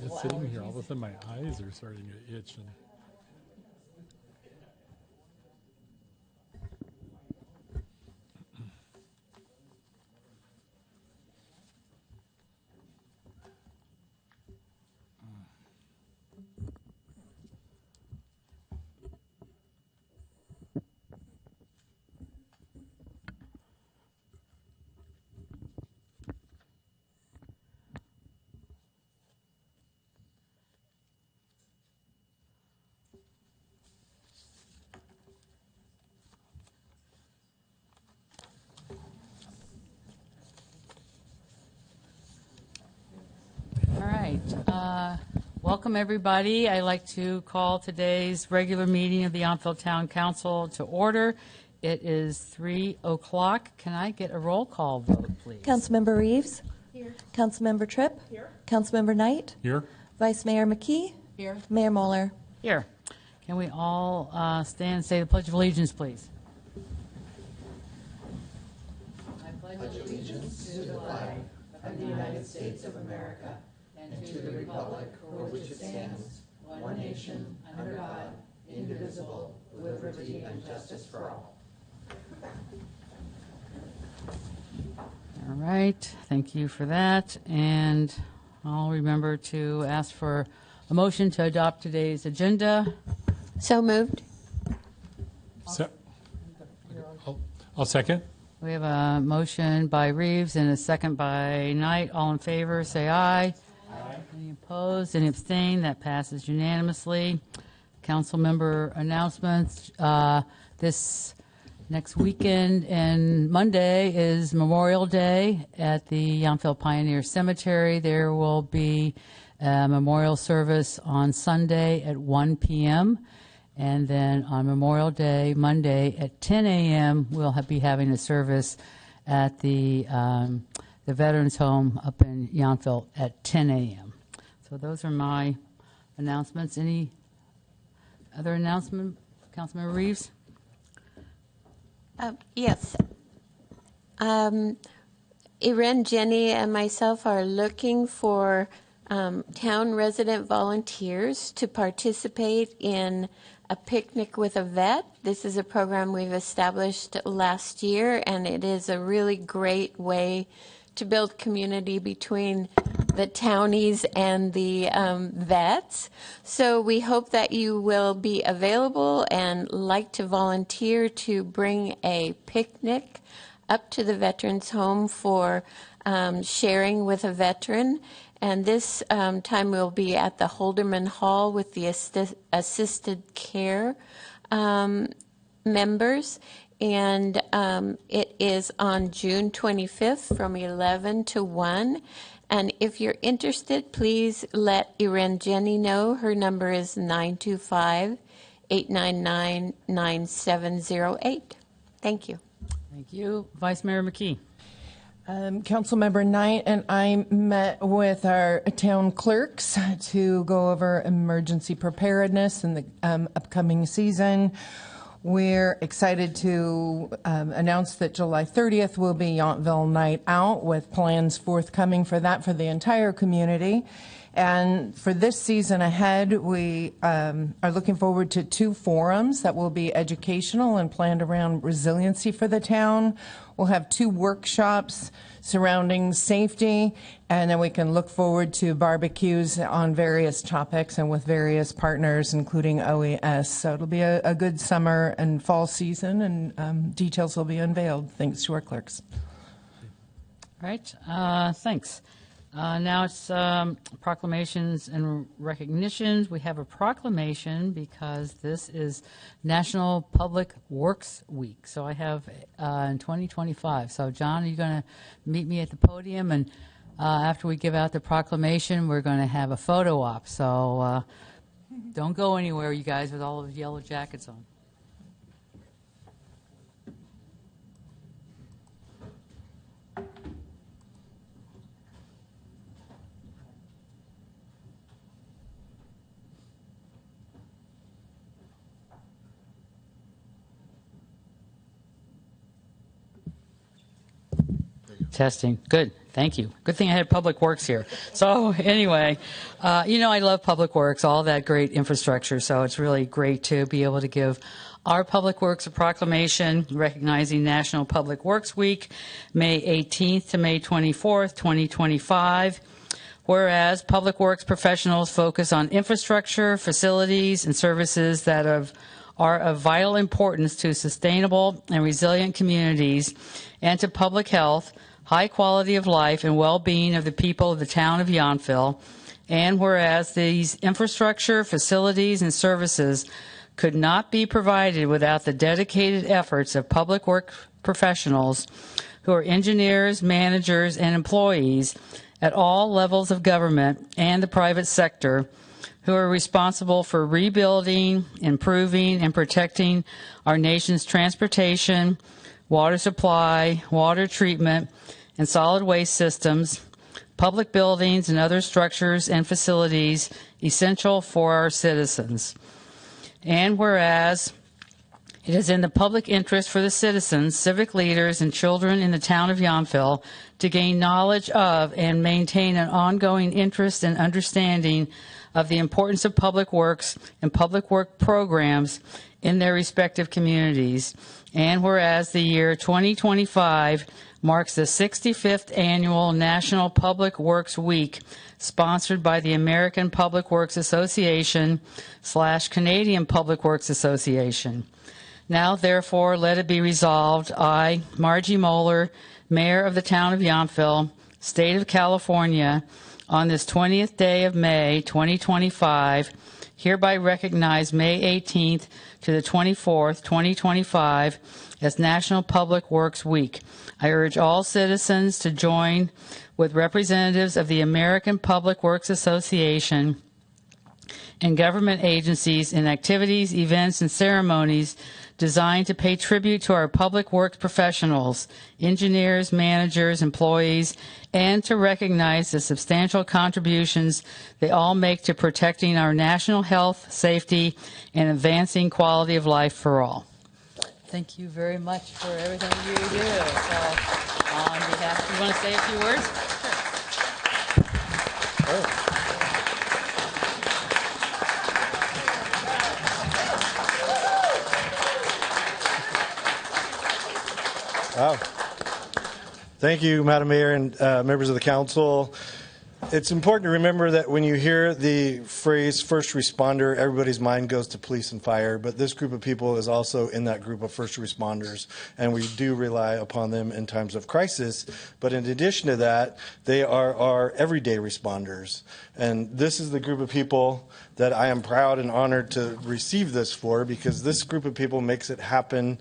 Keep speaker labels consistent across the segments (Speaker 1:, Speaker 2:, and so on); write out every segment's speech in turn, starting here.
Speaker 1: Just sitting here, all of a sudden my eyes are starting to itch. And
Speaker 2: Welcome, everybody. I'd like to call today's regular meeting of the Yountville Town Council to order. It is 3 o'clock. Can I get a roll call vote, please?
Speaker 3: Councilmember Reeves? Here. Councilmember Tripp?
Speaker 4: Here.
Speaker 3: Councilmember Knight?
Speaker 1: here,
Speaker 3: Vice Mayor McKee?
Speaker 4: Here.
Speaker 3: Mayor Moeller?
Speaker 2: Here. Can we all stand and say the Pledge of Allegiance, please? I pledge allegiance to the flag of the United States of America and to the republic for which it stands, one nation, under God, indivisible, with liberty and justice for all. All right. Thank you for that. And I'll remember to ask for a motion to adopt today's agenda.
Speaker 4: So moved.
Speaker 1: I'll second.
Speaker 2: We have a motion by Reeves and a second by Knight. All in favor, say aye. Aye. Any opposed? Any abstain? That passes unanimously. Council member announcements. This next weekend and Monday is Memorial Day at the Yountville Pioneer Cemetery. There will be a memorial service on Sunday at 1 p.m. And then on Memorial Day, Monday at 10 a.m., we'll be having a service at the Veterans Home up in Yountville at 10 a.m. So those are my announcements. Any other announcement, Councilmember Reeves?
Speaker 4: Yes. Irene, Jenny, and myself are looking for town resident volunteers to participate in a picnic with a vet. This is a program we've established last year, and it is a really great way to build community between the townies and the vets. So we hope that you will be available and like to volunteer to bring a picnic up to the Veterans Home for sharing with a veteran. And this time we'll be at the Holderman Hall with the assisted care members. And it is on June 25th from 11 to 1. And if you're interested, please let Irene Jenny know. Her number is 925-899-9708. Thank you.
Speaker 2: Thank you. Vice Mayor McKee.
Speaker 5: Councilmember Knight and I met with our town clerks to go over emergency preparedness in the upcoming season. We're excited to announce that July 30th will be Yountville Night Out with plans forthcoming for that for the entire community. And for this season ahead, we are looking forward to 2 forums that will be educational and planned around resiliency for the town. We'll have 2 workshops surrounding safety, and then we can look forward to barbecues on various topics and with various partners, including OES. So it'll be a good summer and fall season, and details will be unveiled thanks to our clerks.
Speaker 2: All right. Thanks. Now it's proclamations and recognitions. We have a proclamation because this is National Public Works Week. So I have in 2025. So John, are you going to meet me at the podium? And after we give out the proclamation, we're going to have a photo op. So don't go anywhere, you guys, with all of the yellow jackets on. Testing. Good. Thank you. Good thing I had Public Works here. So anyway, I love Public Works, all that great infrastructure. So it's really great to be able to give our Public Works a proclamation recognizing National Public Works Week, May 18th to May 24th, 2025. Whereas Public Works professionals focus on infrastructure, facilities, and services that are of vital importance to sustainable and resilient communities and to public health, high quality of life, and well-being of the people of the town of Yountville. And whereas these infrastructure, facilities, and services could not be provided without the dedicated efforts of public work professionals who are engineers, managers, and employees at all levels of government and the private sector who are responsible for rebuilding, improving, and protecting our nation's transportation, water supply, water treatment, and solid waste systems, public buildings, and other structures and facilities essential for our citizens. And whereas it is in the public interest for the citizens, civic leaders, and children in the town of Yountville to gain knowledge of and maintain an ongoing interest and understanding of the importance of public works and public work programs in their respective communities. And whereas the year 2025 marks the 65th annual National Public Works Week, sponsored by the American Public Works Association / Canadian Public Works Association. Now, therefore, let it be resolved, I, Margie Moeller, Mayor of the Town of Yountville, State of California, on this 20th day of May 2025, hereby recognize May 18th to the 24th, 2025, as National Public Works Week. I urge all citizens to join with representatives of the American Public Works Association and government agencies in activities, events, and ceremonies designed to pay tribute to our public works professionals, engineers, managers, employees, and to recognize the substantial contributions they all make to protecting our national health, safety, and advancing quality of life for all. Thank you very much for everything you do. So, on behalf, you want to say a few words?
Speaker 6: Wow. Thank you, Madam Mayor and members of the council. It's important to remember that when you hear the phrase first responder, everybody's mind goes to police and fire, but this group of people is also in that group of first responders, and we do rely upon them in times of crisis. But in addition to that, they are our everyday responders. And this is the group of people that I am proud and honored to receive this for, because this group of people makes it happen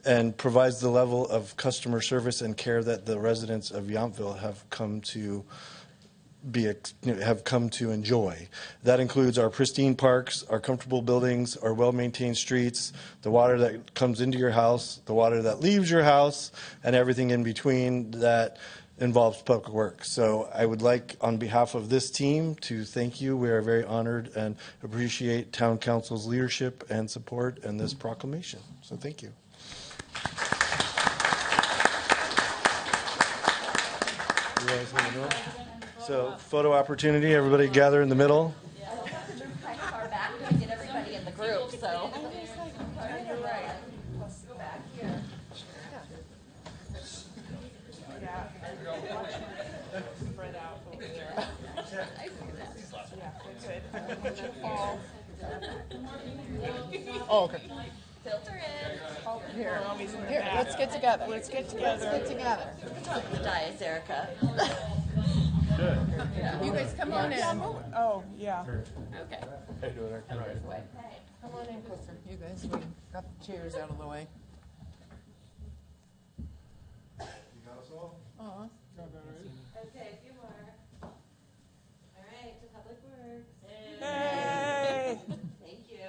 Speaker 6: and provides the level of customer service and care that the residents of Yountville have come to enjoy. That includes our pristine parks, our comfortable buildings, our well-maintained streets, the water that comes into your house, the water that leaves your house, and everything in between that involves public works. So I would like, on behalf of this team, to thank you. We are very honored and appreciate Town Council's leadership and support in this proclamation. So thank you. So, photo opportunity. Everybody gather in the middle.
Speaker 3: Kind of far back to get everybody in the group, so.
Speaker 7: Spread out over there.
Speaker 5: Oh, okay.
Speaker 3: Filter in.
Speaker 7: Here,
Speaker 5: Here, let's get together.
Speaker 7: let's get together.
Speaker 5: Let's get together.
Speaker 3: The dice, Erica.
Speaker 5: You guys come on in.
Speaker 7: Oh, yeah.
Speaker 3: Okay.
Speaker 5: Come on in closer. You guys, we got the chairs out of the way.
Speaker 3: Okay, a few more. All right, to Public Works.
Speaker 7: Hey!
Speaker 3: Thank you.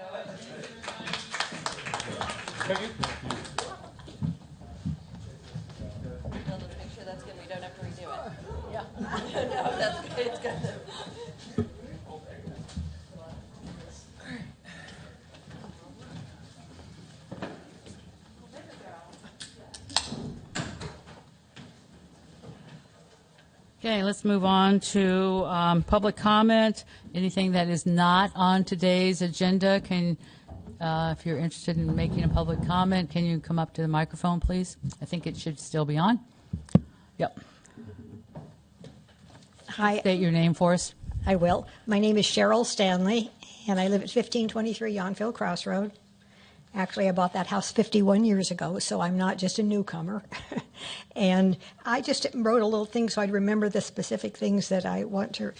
Speaker 3: Bill, let's make sure that's good. We don't have to redo it. Yeah. No, that's good. It's good.
Speaker 2: Okay, let's move on to public comment. Anything that is not on today's agenda, if you're interested in making a public comment, can you come up to the microphone, please? I think it should still be on. Yep.
Speaker 8: Hi,
Speaker 2: State your name for us.
Speaker 8: I will. My name is Cheryl Stanley, and I live at 1523 Yountville Crossroad. Actually, I bought that house 51 years ago, so I'm not just a newcomer. And I just wrote a little thing so I'd remember the specific things that I want to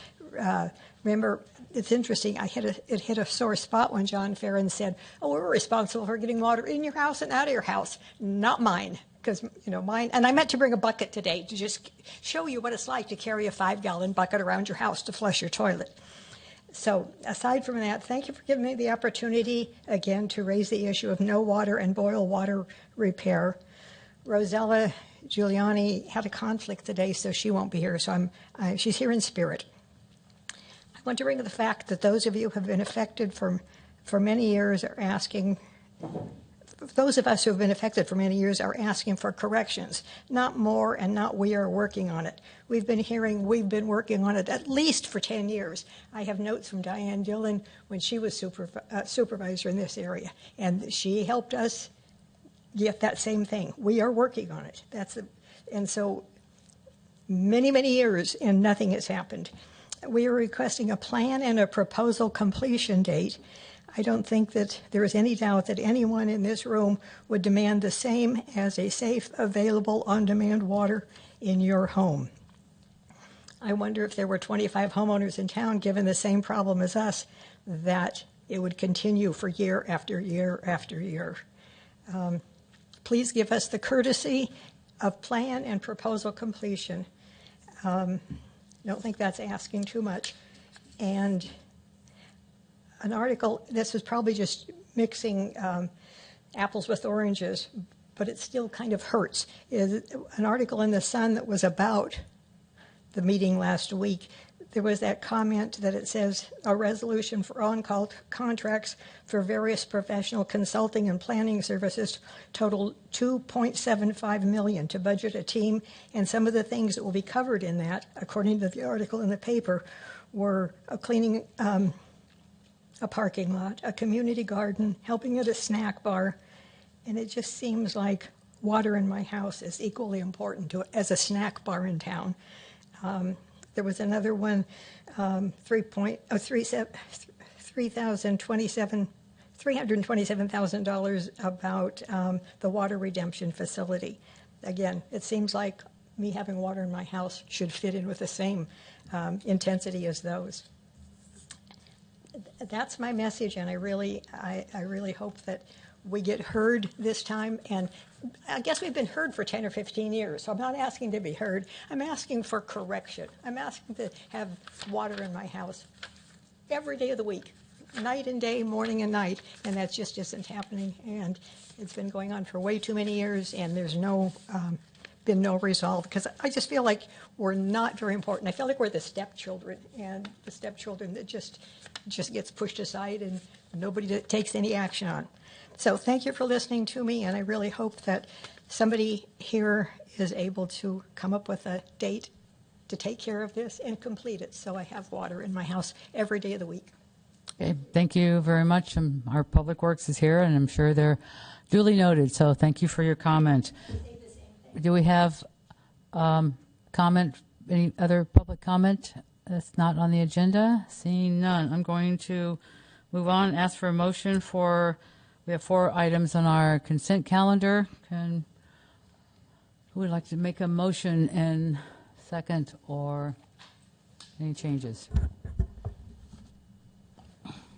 Speaker 8: remember. It's interesting. It hit a sore spot when John Farron said, "Oh, we're responsible for getting water in your house and out of your house, not mine." Because, mine, and I meant to bring a bucket today to just show you what it's like to carry a 5-gallon bucket around your house to flush your toilet. So aside from that, thank you for giving me the opportunity again to raise the issue of no water and boil water repair. Rosella Giuliani had a conflict today, so she won't be here. So she's here in spirit. I want to bring to the fact that those of you who have been affected for many years are asking. Those of us who have been affected for many years are asking for corrections, not more and not we are working on it. We've been working on it at least for 10 years. I have notes from Diane Dillon when she was supervisor in this area, and she helped us get that same thing. We are working on it. And so many, many years and nothing has happened. We are requesting a plan and a proposal completion date. I don't think that there is any doubt that anyone in this room would demand the same as a safe, available, on-demand water in your home. I wonder if there were 25 homeowners in town given the same problem as us, that it would continue for year after year after year. Please give us the courtesy of plan and proposal completion. Don't think that's asking too much. And an article, this is probably just mixing apples with oranges, but it still kind of hurts, is an article in The Sun that was about the meeting last week. There was that comment that it says a resolution for on-call contracts for various professional consulting and planning services total $2.75 million to budget a team, and some of the things that will be covered in that, according to the article in the paper, were cleaning a parking lot, a community garden, helping at a snack bar, and it just seems like water in my house is equally important as a snack bar in town. There was another one, $327,000 about the water redemption facility. Again, it seems like me having water in my house should fit in with the same intensity as those. That's my message, and I really hope that we get heard this time. And I guess we've been heard for 10 or 15 years, so I'm not asking to be heard. I'm asking for correction. I'm asking to have water in my house every day of the week, night and day, morning and night, and that just isn't happening. And it's been going on for way too many years, and there's been no resolve, because I just feel like we're not very important. I feel like we're the stepchildren, and the stepchildren that just gets pushed aside and nobody takes any action on. So thank you for listening to me, and I really hope that somebody here is able to come up with a date to take care of this and complete it, so I have water in my house every day of the week.
Speaker 2: Okay, thank you very much. Our Public Works is here, and I'm sure they're duly noted, so thank you for your comment. Do we have comment, any other public comment that's not on the agenda? Seeing none, I'm going to move on and ask for a motion for, we have 4 items on our consent calendar. Who would like to make a motion and second, or any changes?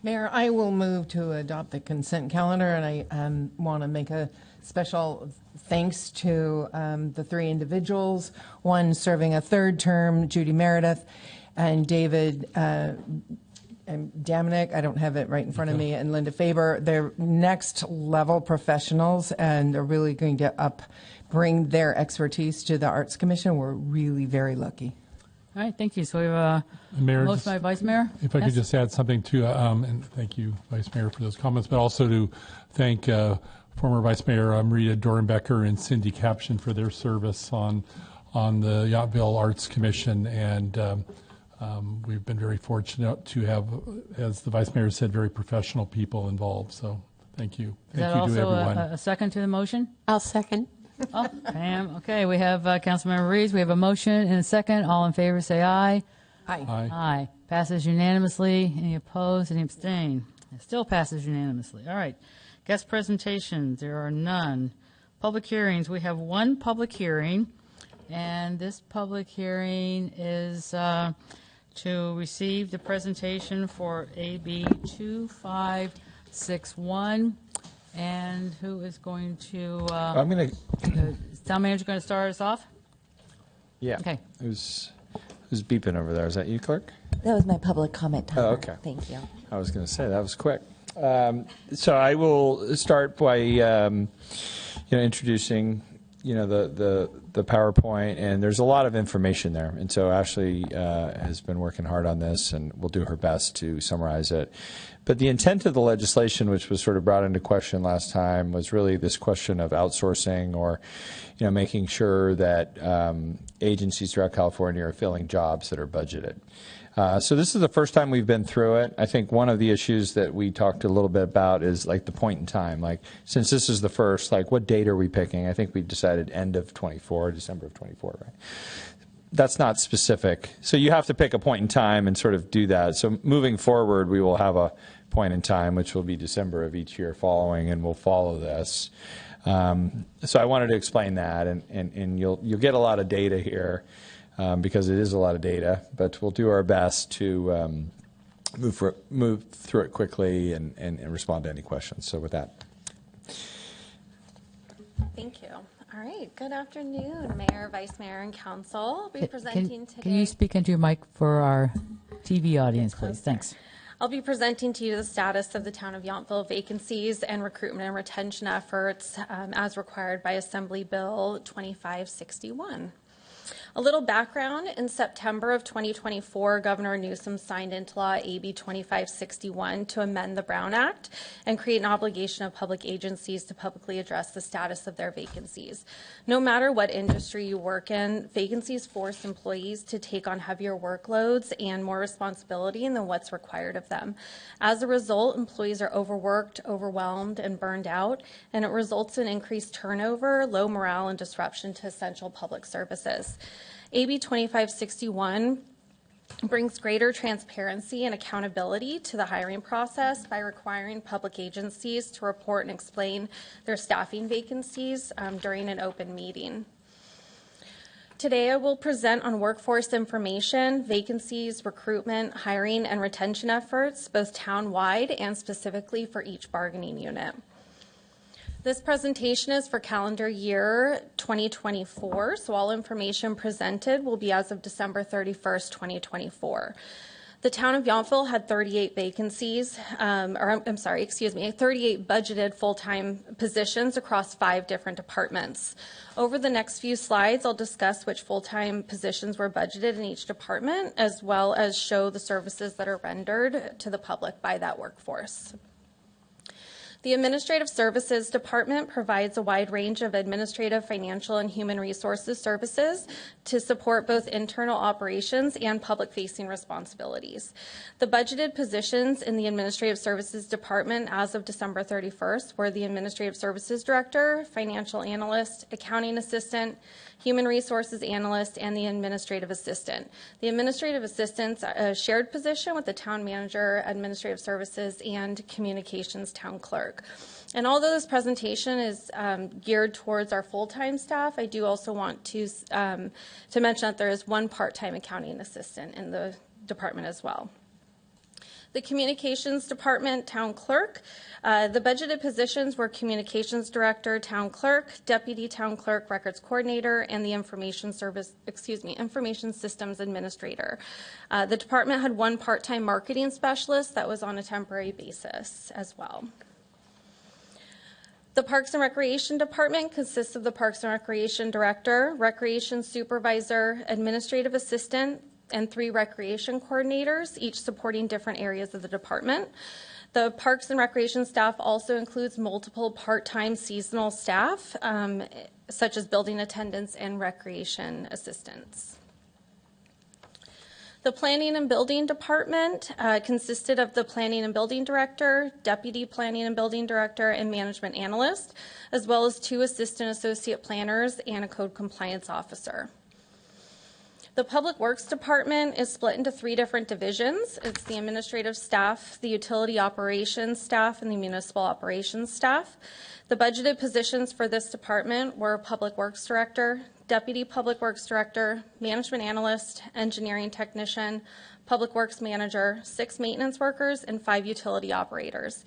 Speaker 5: Mayor, I will move to adopt the consent calendar, and I want to make a special thanks to the 3 individuals, one serving a 3rd term, Judy Meredith, and David Damnick, I don't have it right in front of me, and Linda Faber. They're next level professionals, and they're really going to bring their expertise to the Arts Commission. We're really very lucky.
Speaker 2: All right, thank you. So we have a
Speaker 1: Mayor,
Speaker 2: motion by Vice Mayor.
Speaker 1: If I
Speaker 2: Yes?
Speaker 1: could just add something to, and thank you, Vice Mayor, for those comments, but also to thank former Vice Mayor Rita Dorenbecker and Cindy Caption for their service on on the Yountville Arts Commission, and we've been very fortunate to have, as the Vice Mayor said, very professional people involved. So thank you.
Speaker 2: Is that
Speaker 1: Thank you to
Speaker 2: also
Speaker 1: everyone.
Speaker 2: a second to the motion?
Speaker 4: I'll second.
Speaker 2: Oh, Pam. Okay, we have Councilmember Reeves. We have a motion and a second. All in favor, say aye.
Speaker 5: Aye.
Speaker 1: Aye.
Speaker 2: Aye. Passes unanimously. Any opposed? Any abstain? It still passes unanimously. All right. Guest presentations. There are none. Public hearings. We have one public hearing, and this public hearing is to receive the presentation for AB 2561. And who is going to,
Speaker 9: I'm going to,
Speaker 2: is town manager going to start us off?
Speaker 9: yeah.
Speaker 2: Okay.
Speaker 9: Who's beeping over there? Is that you, clerk?
Speaker 10: That was my public comment timer.
Speaker 9: Oh, okay.
Speaker 10: Thank you.
Speaker 9: I was going to say, that was quick. So I will start by, introducing, the PowerPoint, and there's a lot of information there. And so Ashley has been working hard on this, and will do her best to summarize it. But the intent of the legislation, which was sort of brought into question last time, was really this question of outsourcing, or, making sure that agencies throughout California are filling jobs that are budgeted. So this is the first time we've been through it. I think one of the issues that we talked a little bit about is like the point in time. Like, since this is the first, like, what date are we picking? I think we decided end of 24, December of 24, right? That's not specific. So you have to pick a point in time and sort of do that. So moving forward, we will have a point in time, which will be December of each year following, and we'll follow this. So I wanted to explain that, and you'll get a lot of data here. Because it is a lot of data, but we'll do our best to move through it quickly and respond to any questions. So with that.
Speaker 3: Thank you. All right. Good afternoon, Mayor, Vice Mayor, and Council. I'll be presenting today.
Speaker 2: Can you speak into your mic for our TV audience, please? Thanks.
Speaker 3: I'll be presenting to you the status of the Town of Yountville vacancies and recruitment and retention efforts as required by Assembly Bill 2561. A little background: in September of 2024, Governor Newsom signed into law AB 2561 to amend the Brown Act and create an obligation of public agencies to publicly address the status of their vacancies. No matter what industry you work in, vacancies force employees to take on heavier workloads and more responsibility than what's required of them. As a result, employees are overworked, overwhelmed, and burned out, and it results in increased turnover, low morale, and disruption to essential public services. AB 2561 brings greater transparency and accountability to the hiring process by requiring public agencies to report and explain their staffing vacancies during an open meeting. Today, I will present on workforce information, vacancies, recruitment, hiring, and retention efforts, both town-wide and specifically for each bargaining unit. This presentation is for calendar year 2024, so all information presented will be as of December 31st, 2024. The town of Yountville had 38 vacancies, 38 budgeted full-time positions across 5 different departments. Over the next few slides, I'll discuss which full-time positions were budgeted in each department, as well as show the services that are rendered to the public by that workforce. The Administrative Services Department provides a wide range of administrative, financial, and human resources services to support both internal operations and public-facing responsibilities. The budgeted positions in the Administrative Services Department as of December 31st were the Administrative Services Director, Financial Analyst, Accounting Assistant, Human Resources Analyst, and the Administrative Assistant. The Administrative Assistant's a shared position with the Town Manager, Administrative Services, and Communications Town Clerk. And although this presentation is geared towards our full-time staff, I do also want to mention that there is one part-time accounting assistant in the department as well. The Communications Department, Town Clerk. The budgeted positions were Communications Director, Town Clerk, Deputy Town Clerk, Records Coordinator, and the Information Systems Administrator. The department had one part-time marketing specialist that was on a temporary basis as well. The Parks and Recreation Department consists of the Parks and Recreation Director, Recreation Supervisor, Administrative Assistant, and 3 recreation coordinators, each supporting different areas of the department. The Parks and Recreation staff also includes multiple part-time seasonal staff, such as building attendants and recreation assistants. The Planning and Building Department consisted of the Planning and Building Director, Deputy Planning and Building Director, and Management Analyst, as well as 2 Assistant Associate Planners and a Code Compliance Officer. The Public Works Department is split into 3 different divisions. It's the administrative staff, the utility operations staff, and the municipal operations staff. The budgeted positions for this department were Public Works Director, Deputy Public Works Director, Management Analyst, Engineering Technician, Public Works Manager, 6 maintenance workers, and 5 utility operators.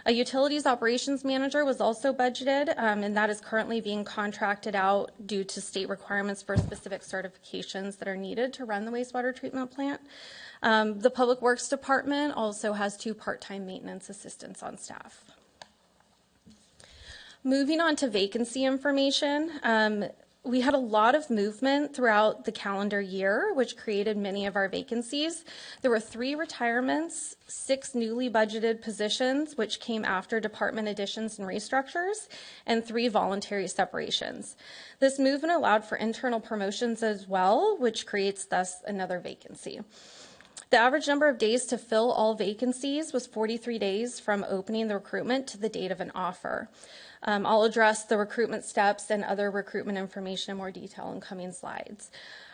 Speaker 3: A Utilities Operations Manager was also budgeted, and that is currently being contracted out due to state requirements for specific certifications that are needed to run the wastewater treatment plant. The Public Works Department also has 2 part-time maintenance assistants on staff. Moving on to vacancy information, we had a lot of movement throughout the calendar year, which created many of our vacancies. There were 3 retirements, 6 newly budgeted positions, which came after department additions and restructures, and 3 voluntary separations. This movement allowed for internal promotions as well, which creates thus another vacancy. The average number of days to fill all vacancies was 43 days from opening the recruitment to the date of an offer. I'll address the recruitment steps and other recruitment information in more detail in coming slides.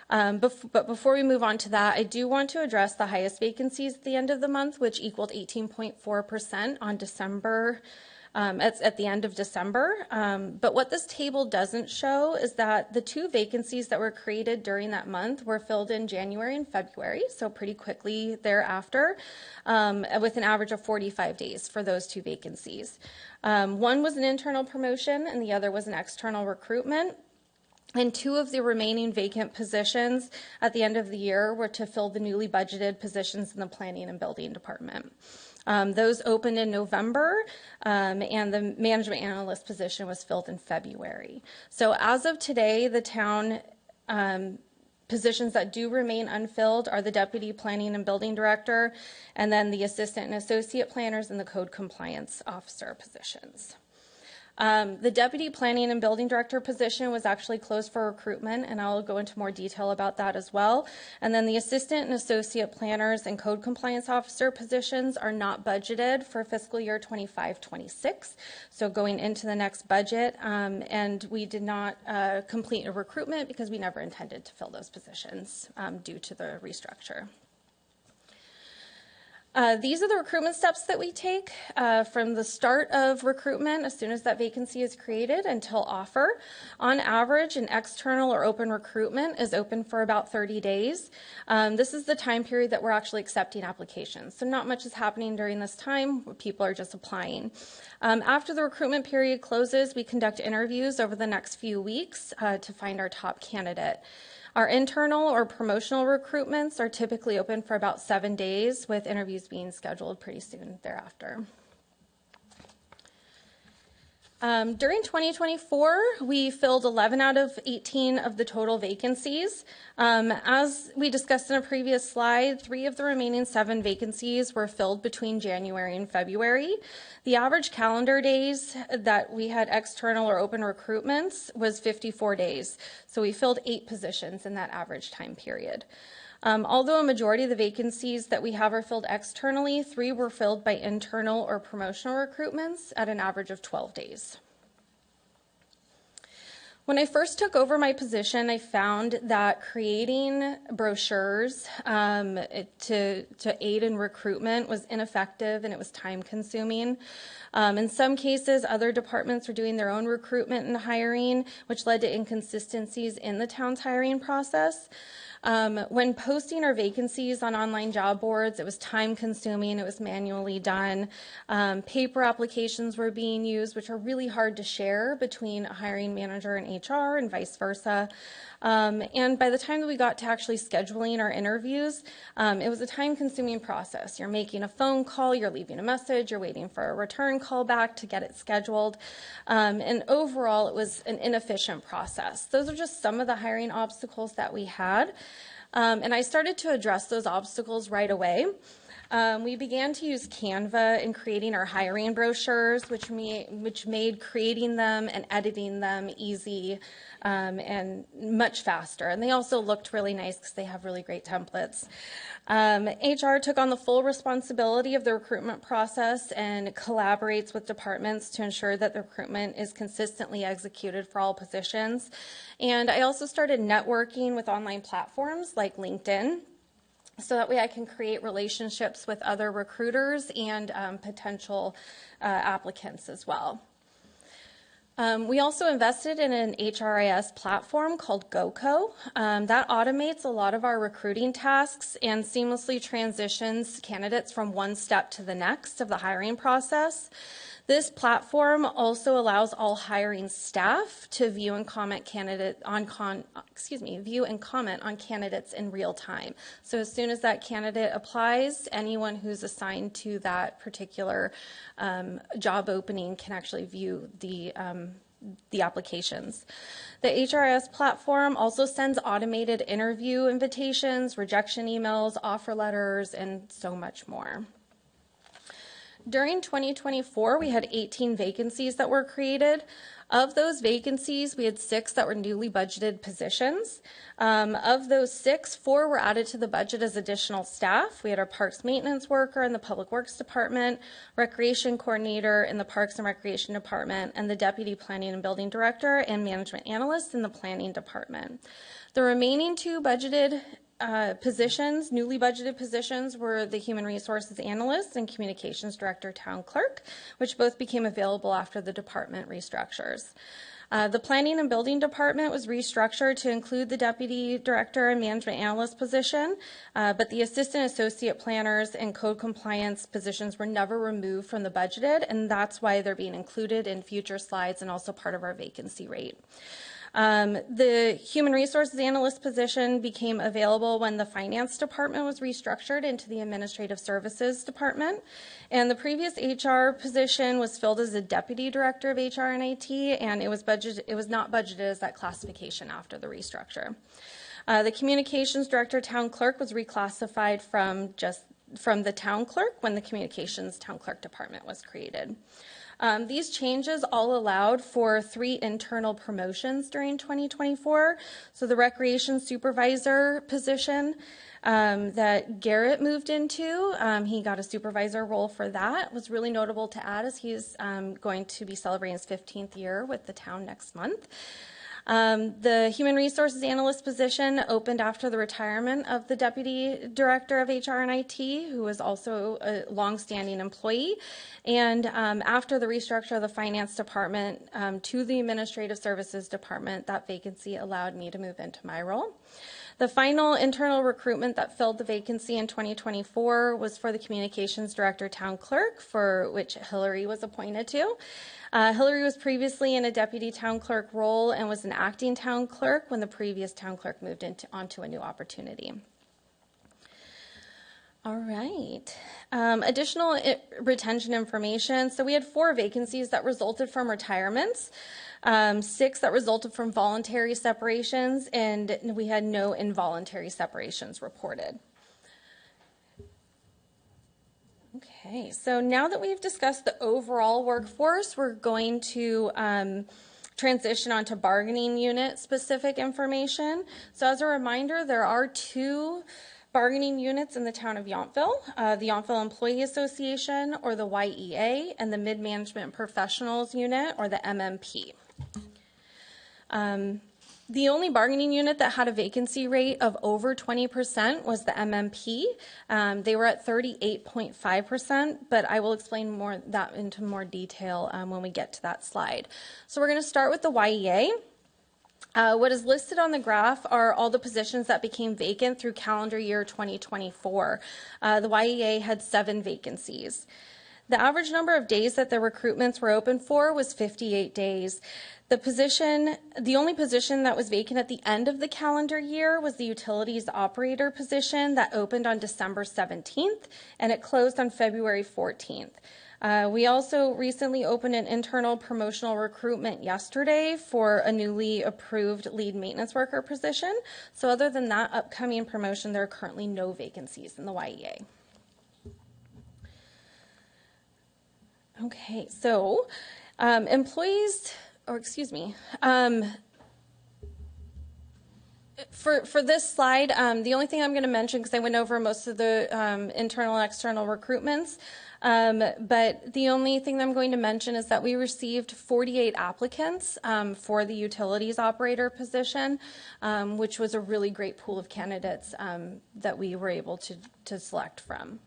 Speaker 3: But before we move on to that, I do want to address the highest vacancies at the end of the month, which equaled 18.4% on December. At the end of December. But what this table doesn't show is that the 2 vacancies that were created during that month were filled in January and February, so pretty quickly thereafter, with an average of 45 days for those 2 vacancies. One was an internal promotion and the other was an external recruitment. And 2 of the remaining vacant positions at the end of the year were to fill the newly budgeted positions in the Planning and Building Department. Those opened in November, and the management analyst position was filled in February. So as of today, the town positions that do remain unfilled are the Deputy Planning and Building Director, and then the Assistant and Associate Planners and the Code Compliance Officer positions. The Deputy Planning and Building Director position was actually closed for recruitment, and I'll go into more detail about that as well. And then the Assistant and Associate Planners and Code Compliance Officer positions are not budgeted for fiscal year 25-26, so going into the next budget, and we did not complete a recruitment because we never intended to fill those positions due to the restructure. These are the recruitment steps that we take from the start of recruitment, as soon as that vacancy is created, until offer. On average, an external or open recruitment is open for about 30 days. This is the time period that we're actually accepting applications. So not much is happening during this time. People are just applying. After the recruitment period closes, we conduct interviews over the next few weeks to find our top candidate. Our internal or promotional recruitments are typically open for about 7 days, with interviews being scheduled pretty soon thereafter. During 2024, we filled 11 out of 18 of the total vacancies. As we discussed in a previous slide, 3 of the remaining 7 vacancies were filled between January and February. The average calendar days that we had external or open recruitments was 54 days. So we filled 8 positions in that average time period. Although a majority of the vacancies that we have are filled externally, 3 were filled by internal or promotional recruitments at an average of 12 days. When I first took over my position, I found that creating brochures to aid in recruitment was ineffective and it was time consuming. In some cases, other departments were doing their own recruitment and hiring, which led to inconsistencies in the town's hiring process. When posting our vacancies on online job boards, it was time consuming, it was manually done. Paper applications were being used, which are really hard to share between a hiring manager and HR and vice versa. And by the time that we got to actually scheduling our interviews, it was a time consuming process. You're making a phone call, you're leaving a message, you're waiting for a return call back to get it scheduled. And overall, it was an inefficient process. Those are just some of the hiring obstacles that we had. And I started to address those obstacles right away. We began to use Canva in creating our hiring brochures, which made creating them and editing them easy and much faster. And they also looked really nice because they have really great templates. HR took on the full responsibility of the recruitment process and collaborates with departments to ensure that the recruitment is consistently executed for all positions. And I also started networking with online platforms like LinkedIn, so that way I can create relationships with other recruiters and potential applicants as well. We also invested in an HRIS platform called GoCo. That automates a lot of our recruiting tasks and seamlessly transitions candidates from one step to the next of the hiring process. This platform also allows all hiring staff to view and comment view and comment on candidates in real time. So as soon as that candidate applies, anyone who's assigned to that particular job opening can actually view the applications. The HRIS platform also sends automated interview invitations, rejection emails, offer letters, and so much more. During 2024, we had 18 vacancies that were created. Of those vacancies, we had 6 that were newly budgeted positions. Of those 6, 4 were added to the budget as additional staff. We had our parks maintenance worker in the Public Works Department, recreation coordinator in the Parks and Recreation Department, and the deputy planning and building director and management analyst in the planning department. The remaining 2 budgeted positions, newly budgeted positions, were the Human Resources Analyst and Communications Director Town Clerk, which both became available after the department restructures. The Planning and Building Department was restructured to include the Deputy Director and Management Analyst position, but the Assistant Associate Planners and Code Compliance positions were never removed from the budgeted, and that's why they're being included in future slides and also part of our vacancy rate. The Human Resources Analyst position became available when the Finance Department was restructured into the Administrative Services Department, and the previous HR position was filled as a Deputy Director of HR and IT, and it was not budgeted as that classification after the restructure. The Communications Director Town Clerk was reclassified from the Town Clerk when the Communications Town Clerk Department was created. These changes all allowed for 3 internal promotions during 2024. So the recreation supervisor position that Garrett moved into, he got a supervisor role for that. It was really notable to add as he's going to be celebrating his 15th year with the town next month. The Human Resources Analyst position opened after the retirement of the Deputy Director of HR and IT, who was also a longstanding employee. And after the restructure of the Finance Department to the Administrative Services Department, that vacancy allowed me to move into my role. The final internal recruitment that filled the vacancy in 2024 was for the Communications Director Town Clerk, for which Hillary was appointed to. Hillary was previously in a deputy town clerk role and was an acting town clerk when the previous town clerk moved onto a new opportunity. All right. Additional retention information. So we had 4 vacancies that resulted from retirements, 6 that resulted from voluntary separations, and we had no involuntary separations reported. Okay, so now that we've discussed the overall workforce, we're going to transition onto bargaining unit specific information. So as a reminder, there are 2 bargaining units in the town of Yountville, the Yountville Employee Association, or the YEA, and the Mid-Management Professionals Unit, or the MMP. The only bargaining unit that had a vacancy rate of over 20% was the MMP. They were at 38.5%, but I will explain that into more detail when we get to that slide. So we're going to start with the YEA. What is listed on the graph are all the positions that became vacant through calendar year 2024. The YEA had 7 vacancies. The average number of days that the recruitments were open for was 58 days. The only position that was vacant at the end of the calendar year was the utilities operator position that opened on December 17th, and it closed on February 14th. We also recently opened an internal promotional recruitment yesterday for a newly approved lead maintenance worker position. So other than that upcoming promotion, there are currently no vacancies in the YEA. Okay, so for this slide, the only thing I'm going to mention, because I went over most of the internal and external recruitments, but the only thing that I'm going to mention is that we received 48 applicants for the utilities operator position, which was a really great pool of candidates that we were able to select from.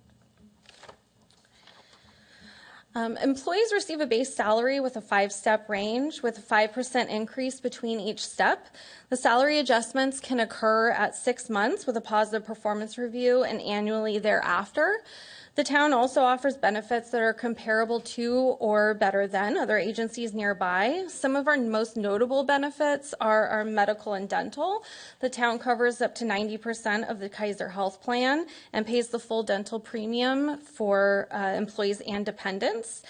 Speaker 3: Employees receive a base salary with a 5-step range with a 5% increase between each step. The salary adjustments can occur at 6 months with a positive performance review and annually thereafter. The town also offers benefits that are comparable to or better than other agencies nearby. Some of our most notable benefits are our medical and dental. The town covers up to 90% of the Kaiser Health Plan and pays the full dental premium for employees and dependents.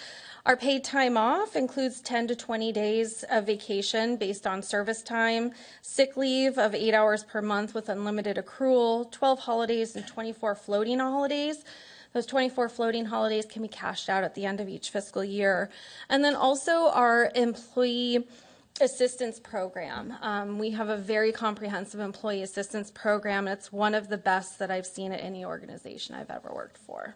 Speaker 3: Our paid time off includes 10 to 20 days of vacation based on service time, sick leave of 8 hours per month with unlimited accrual, 12 holidays and 24 floating holidays. Those 24 floating holidays can be cashed out at the end of each fiscal year. And then also our employee assistance program. We have a very comprehensive employee assistance program. It's one of the best that I've seen at any organization I've ever worked for.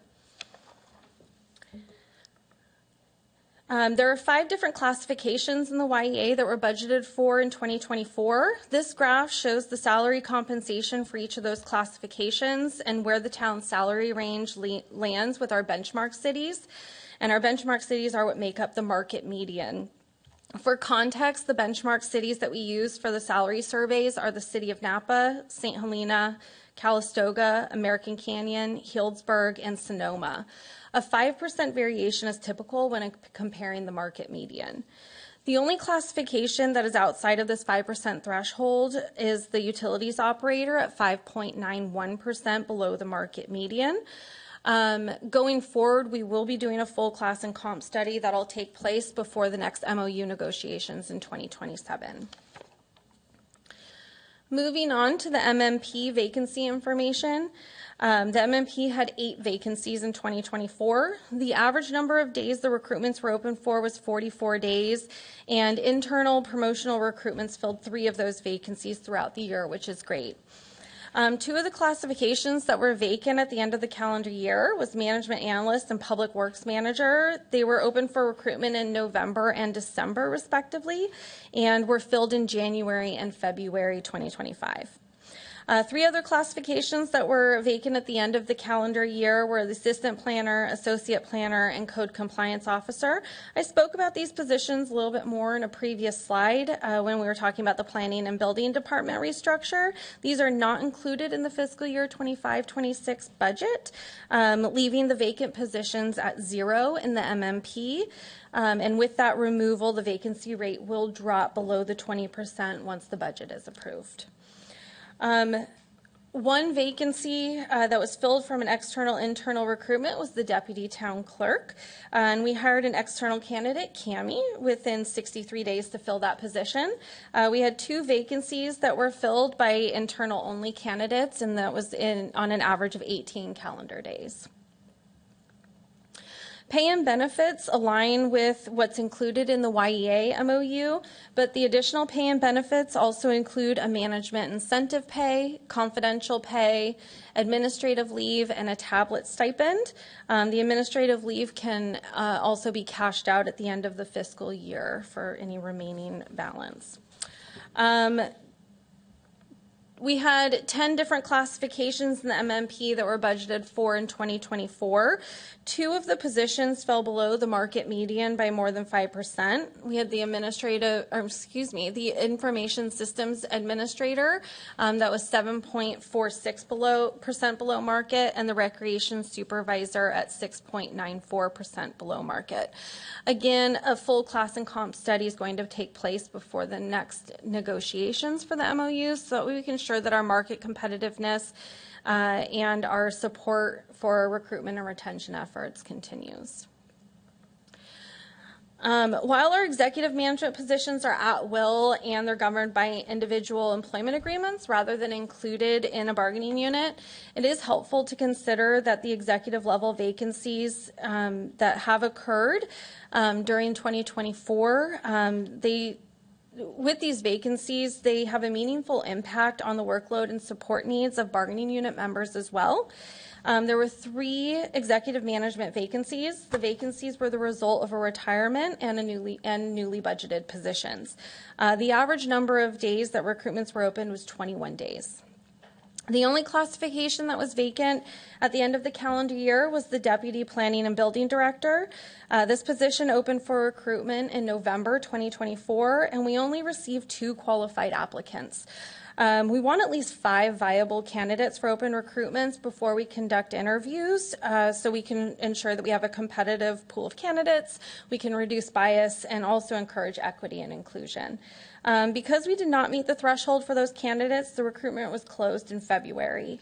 Speaker 3: There are 5 different classifications in the YEA that were budgeted for in 2024. This graph shows the salary compensation for each of those classifications and where the town's salary range lands with our benchmark cities. And our benchmark cities are what make up the market median. For context, the benchmark cities that we use for the salary surveys are the City of Napa, St. Helena, Calistoga, American Canyon, Healdsburg, and Sonoma. A 5% variation is typical when comparing the market median. The only classification that is outside of this 5% threshold is the utilities operator at 5.91% below the market median. Going forward, we will be doing a full class and comp study that'll take place before the next MOU negotiations in 2027. Moving on to the MMP vacancy information. The MMP had 8 vacancies in 2024. The average number of days the recruitments were open for was 44 days, and internal promotional recruitments filled 3 of those vacancies throughout the year, which is great. 2 of the classifications that were vacant at the end of the calendar year was management analyst and public works manager. They were open for recruitment in November and December, respectively, and were filled in January and February 2025. 3 other classifications that were vacant at the end of the calendar year were the assistant planner, associate planner, and code compliance officer. I spoke about these positions a little bit more in a previous slide when we were talking about the planning and building department restructure. These are not included in the fiscal year 25-26 budget, leaving the vacant positions at 0 in the MMP. And with that removal, the vacancy rate will drop below the 20% once the budget is approved. 1 vacancy that was filled from an internal recruitment was the deputy town clerk. And we hired an external candidate, Cami, within 63 days to fill that position. We had 2 vacancies that were filled by internal only candidates, and that was on an average of 18 calendar days. Pay and benefits align with what's included in the YEA MOU, but the additional pay and benefits also include a management incentive pay, confidential pay, administrative leave, and a tablet stipend. The administrative leave can also be cashed out at the end of the fiscal year for any remaining balance. We had 10 different classifications in the MMP that were budgeted for in 2024. 2 of the positions fell below the market median by more than 5%. We had the the information systems administrator that was 7.46% below market, and the recreation supervisor at 6.94% below market. Again, a full class and comp study is going to take place before the next negotiations for the MOUs, so that we can ensure that our market competitiveness and our support for recruitment and retention efforts continues. While our executive management positions are at will and they're governed by individual employment agreements rather than included in a bargaining unit, it is helpful to consider that the executive level vacancies that have occurred during 2024, with these vacancies, they have a meaningful impact on the workload and support needs of bargaining unit members as well. There were 3 executive management vacancies. The vacancies were the result of a retirement and newly budgeted positions. The average number of days that recruitments were open was 21 days. The only classification that was vacant at the end of the calendar year was the Deputy Planning and Building Director. This position opened for recruitment in November 2024, and we only received 2 qualified applicants. We want at least 5 viable candidates for open recruitments before we conduct interviews, so we can ensure that we have a competitive pool of candidates, we can reduce bias, and also encourage equity and inclusion. Because we did not meet the threshold for those candidates, the recruitment was closed in February.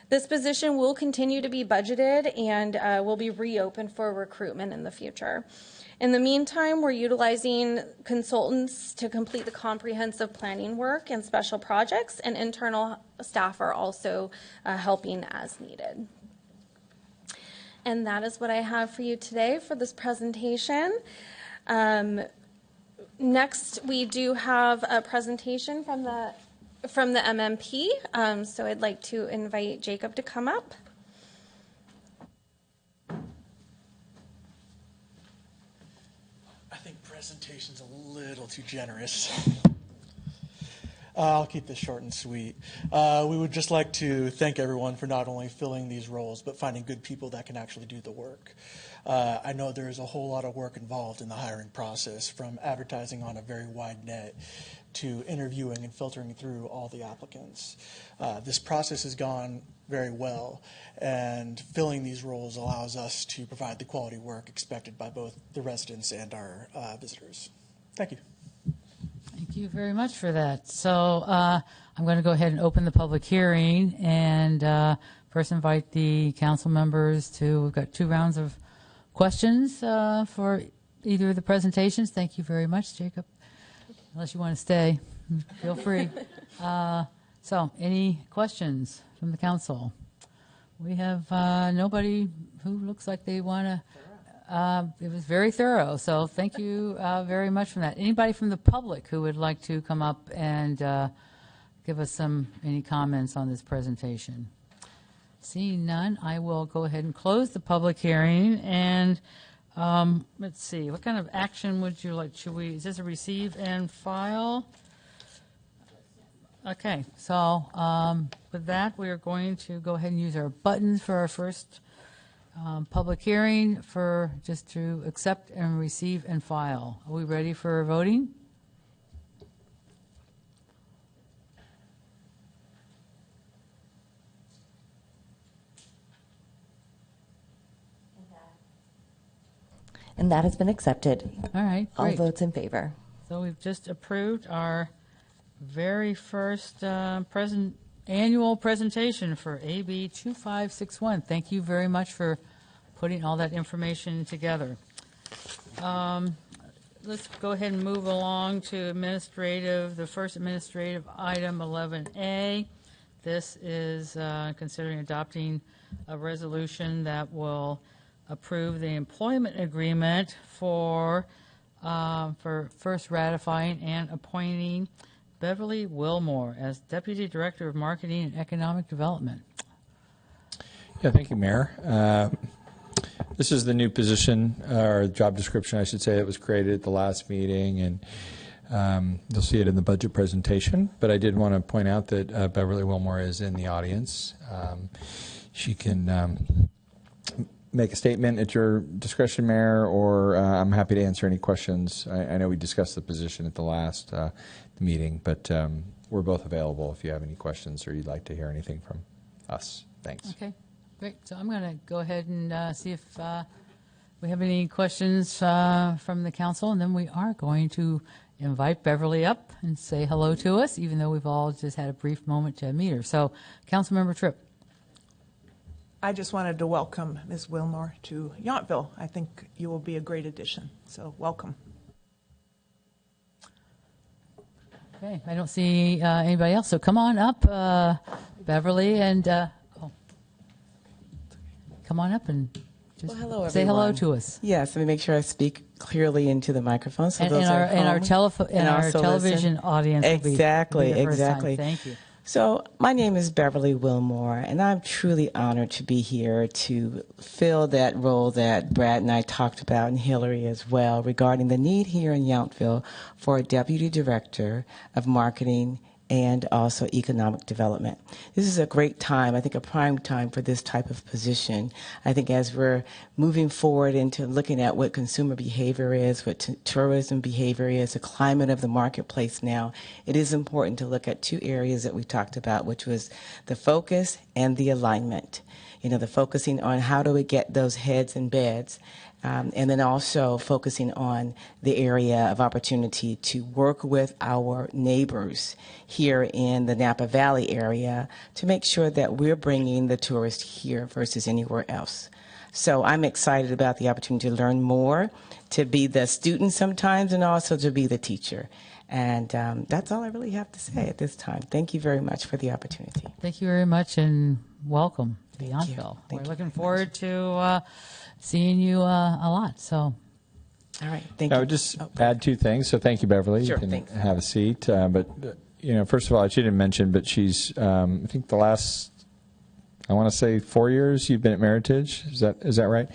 Speaker 3: This position will continue to be budgeted and will be reopened for recruitment in the future. In the meantime, we're utilizing consultants to complete the comprehensive planning work and special projects, and internal staff are also helping as needed. And that is what I have for you today for this presentation. Next, we do have a presentation from the MMP, so I'd like to invite Jacob to come up.
Speaker 11: I think presentation's a little too generous. I'll keep this short and sweet. We would just like to thank everyone for not only filling these roles, but finding good people that can actually do the work. I know there's a whole lot of work involved in the hiring process, from advertising on a very wide net to interviewing and filtering through all the applicants. This process has gone very well, and filling these roles allows us to provide the quality work expected by both the residents and our visitors. Thank you.
Speaker 2: Thank you very much for that. So I'm going to go ahead and open the public hearing, and first invite the council members to, we've got 2 rounds of questions for either of the presentations. Thank you very much, Jacob. Unless you want to stay, feel free. So any questions from the council? We have nobody who looks like they want to. It was very thorough, so thank you very much for that. Anybody from the public who would like to come up and give us any comments on this presentation? Seeing none, I will go ahead and close the public hearing. And let's see, what kind of action would you like? Is this a receive and file? Okay, so with that, we are going to go ahead and use our buttons for our first public hearing just to accept and receive and file. Are we ready for voting?
Speaker 10: And that has been accepted.
Speaker 2: All right,
Speaker 10: All
Speaker 2: great.
Speaker 10: votes in favor.
Speaker 2: So we've just approved our very first annual presentation for AB 2561. Thank you very much for putting all that information together. Let's go ahead and move along to the first administrative item, 11A. This is considering adopting a resolution that will approve the employment agreement for first ratifying and appointing Beverly Wilmore as Deputy Director of Marketing and Economic Development.
Speaker 9: Yeah, thank you, Mayor. This is the new position, or job description, I should say, that was created at the last meeting. And You'll see it in the budget presentation, but I did want to point out that Beverly Wilmore is in the audience. She can make a statement at your discretion, Mayor, or I'm happy to answer any questions. I know we discussed the position at the last meeting, but we're both available if you have any questions or you'd like to hear anything from us. Thanks.
Speaker 2: Okay, great. So I'm going to go ahead and see if we have any questions from the council, and then we are going to invite Beverly up and say hello to us, even though we've all just had a brief moment to meet her. So, Councilmember Tripp.
Speaker 7: I just wanted to welcome Ms. Wilmore to Yountville. I think you will be a great addition, so welcome.
Speaker 2: Okay, I don't see anybody else, so come on up, Beverly, and come on up and just
Speaker 12: hello,
Speaker 2: say hello
Speaker 12: everyone.
Speaker 2: to us.
Speaker 12: Yes, let me make sure I speak clearly into the microphone. So
Speaker 2: And,
Speaker 12: those
Speaker 2: and our,
Speaker 12: at
Speaker 2: and our,
Speaker 12: home
Speaker 2: telefo- and
Speaker 12: can
Speaker 2: our
Speaker 12: also
Speaker 2: television
Speaker 12: listen.
Speaker 2: audience
Speaker 12: Exactly,
Speaker 2: will be the first
Speaker 12: exactly.
Speaker 2: time. Thank you.
Speaker 12: So my name is Beverly Wilmore, and I'm truly honored to be here to fill that role that Brad and I talked about, and Hillary as well, regarding the need here in Yountville for a Deputy Director of Marketing and also Economic Development. This is a great time, I think a prime time for this type of position. I think as we're moving forward into looking at what consumer behavior is, what tourism behavior is, the climate of the marketplace now, it is important to look at two areas that we talked about, which was the focus and the alignment. You know, the focusing on how do we get those heads in beds, and then also focusing on the area of opportunity to work with our neighbors here in the Napa Valley area to make sure that we're bringing the tourist here versus anywhere else. So I'm excited about the opportunity to learn more, to be the student sometimes, and also to be the teacher. And that's all I really have to say at this time. Thank you very much for the opportunity.
Speaker 2: Thank you very much, and welcome to
Speaker 12: Thank you.
Speaker 2: Yountville.
Speaker 12: Thank
Speaker 2: We're
Speaker 12: you
Speaker 2: looking
Speaker 12: very
Speaker 2: forward to seeing you a lot. So,
Speaker 12: all right, thank
Speaker 9: I
Speaker 12: you.
Speaker 9: would just add two things. So thank you, Beverly.
Speaker 12: Sure,
Speaker 9: you can
Speaker 12: thanks.
Speaker 9: have a seat. But, you know, first of all, she didn't mention, but she's, I think the last, I want to say 4 years you've been at Meritage. Is that right?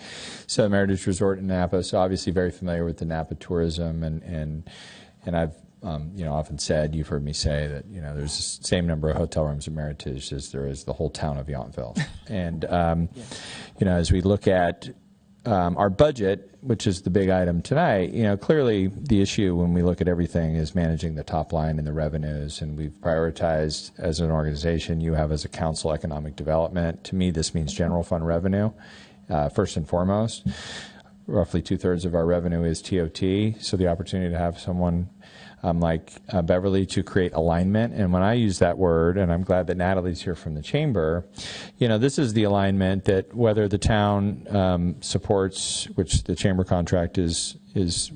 Speaker 9: So Meritage Resort in Napa. So obviously very familiar with the Napa tourism. And I've, you know, often said, you've heard me say that, you know, there's the same number of hotel rooms at Meritage as there is the whole town of Yountville. And, you know, as we look at our budget, which is the big item tonight, you know, clearly the issue when we look at everything is managing the top line and the revenues, and we've prioritized as an organization, you have as a council economic development. To me, this means general fund revenue, first and foremost. Roughly 2/3 of our revenue is TOT, so the opportunity to have someone like Beverly to create alignment. And when I use that word, and I'm glad that Natalie's here from the chamber, you know, this is the alignment that whether the town supports, which the chamber contract is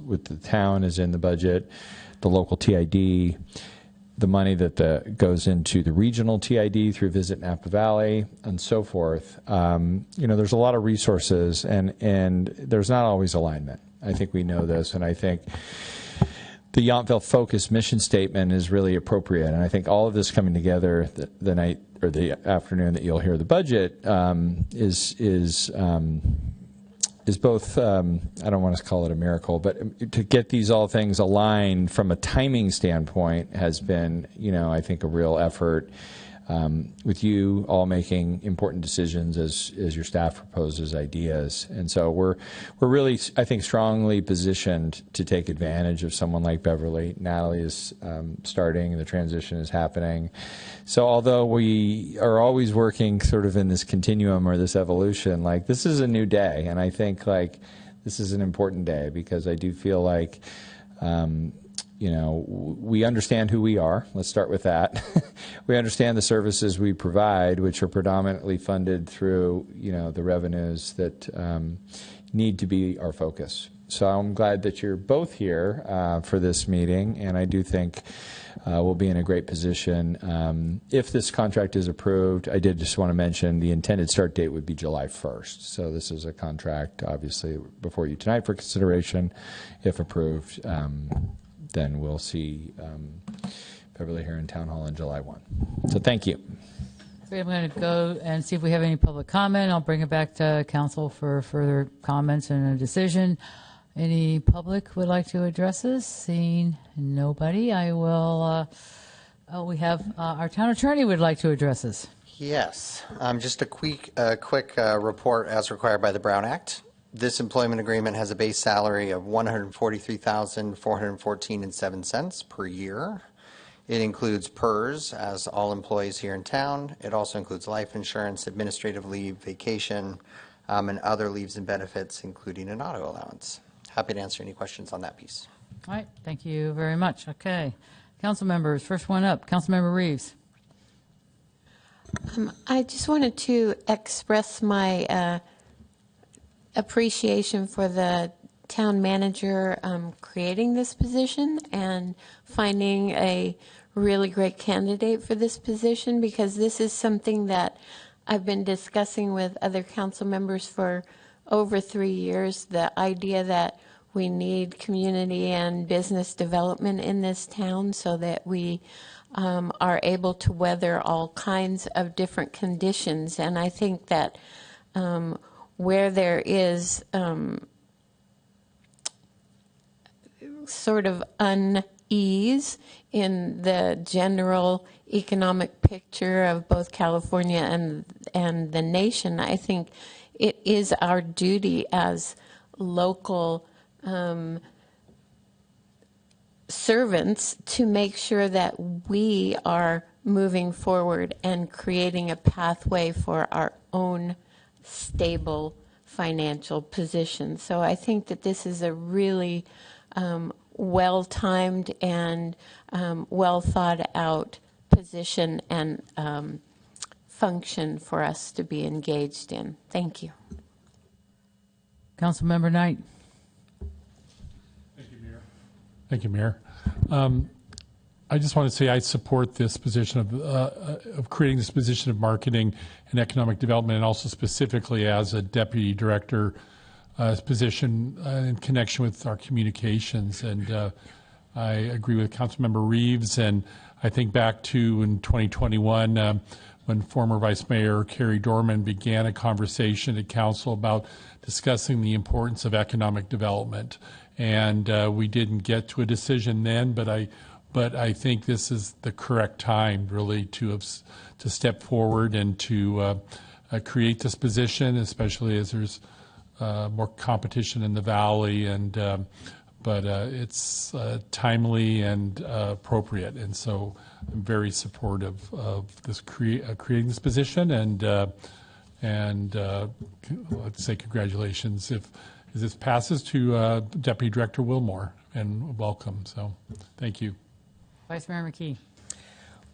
Speaker 9: with the town is in the budget, the local TID, the money that goes into the regional TID through Visit Napa Valley and so forth. You know, there's a lot of resources and there's not always alignment. I think we know this, and I think the Yountville Focus mission statement is really appropriate, and I think all of this coming together the night or the afternoon that you'll hear the budget is both, I don't want to call it a miracle, but to get these all things aligned from a timing standpoint has been, you know, I think a real effort with you all making important decisions as your staff proposes ideas. And so we're really, I think, strongly positioned to take advantage of someone like Beverly. Natalie is starting, the transition is happening. So although we are always working sort of in this continuum or this evolution, like this is a new day. And I think like this is an important day because I do feel like, you know, we understand who we are. Let's start with that. We understand the services we provide, which are predominantly funded through, you know, the revenues that need to be our focus. So I'm glad that you're both here for this meeting, and I do think we'll be in a great position. If this contract is approved, I did just want to mention the intended start date would be July 1st. So this is a contract, obviously, before you tonight for consideration. If approved, then we'll see Beverly here in Town Hall on July 1. So thank you.
Speaker 2: I'm going to go and see if we have any public comment. I'll bring it back to council for further comments and a decision. Any public would like to address us? Seeing nobody, I will, we have our town attorney would like to address us.
Speaker 13: Yes, just a quick report as required by the Brown Act. This employment agreement has a base salary of $143,414.07 per year. It includes PERS, as all employees here in town. It also includes life insurance, administrative leave, vacation, and other leaves and benefits, including an auto allowance. Happy to answer any questions on that piece.
Speaker 2: All right, thank you very much. Okay, council members, first one up, Councilmember Reeves.
Speaker 4: I just wanted to express my appreciation for the town manager creating this position and finding a really great candidate for this position, because this is something that I've been discussing with other council members for over 3 years, the idea that we need community and business development in this town so that we are able to weather all kinds of different conditions. And I think that where there is sort of unease in the general economic picture of both California and the nation, I think it is our duty as local servants to make sure that we are moving forward and creating a pathway for our own stable financial position. So I think that this is a really well-timed and well thought out position and function for us to be engaged in. Thank you.
Speaker 2: Councilmember Knight.
Speaker 1: Thank you, Mayor. I just want to say I support this position of creating this position of marketing and economic development, and also specifically as a deputy director position in connection with our communications. And I agree with Councilmember Reeves, and I think back to in 2021 when former Vice Mayor Carrie Dorman began a conversation at Council about discussing the importance of economic development. And we didn't get to a decision then, but I think this is the correct time, really, to step forward and to create this position, especially as there's more competition in the valley. And but it's timely and appropriate, and so I'm very supportive of this creating this position. And let's say congratulations if this passes to Deputy Director Wilmore, and welcome. So thank you.
Speaker 2: Vice Mayor McKee.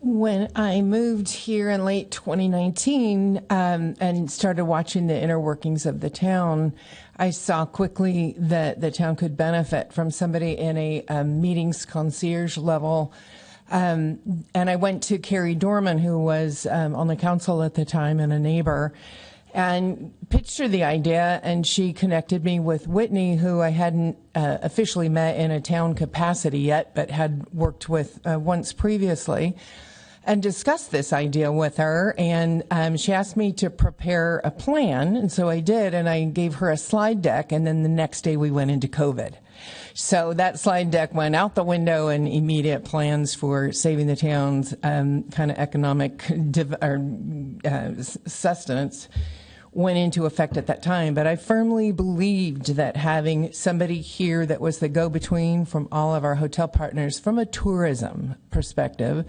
Speaker 5: When I moved here in late 2019 and started watching the inner workings of the town, I saw quickly that the town could benefit from somebody in a meetings concierge level. And I went to Carrie Dorman, who was on the council at the time and a neighbor, and pitched her the idea, and she connected me with Whitney, who I hadn't officially met in a town capacity yet, but had worked with once previously, and discussed this idea with her. And she asked me to prepare a plan, and so I did, and I gave her a slide deck, and then the next day we went into COVID. So that slide deck went out the window, and immediate plans for saving the town's kind of economic sustenance went into effect at that time. But I firmly believed that having somebody here that was the go-between from all of our hotel partners from a tourism perspective,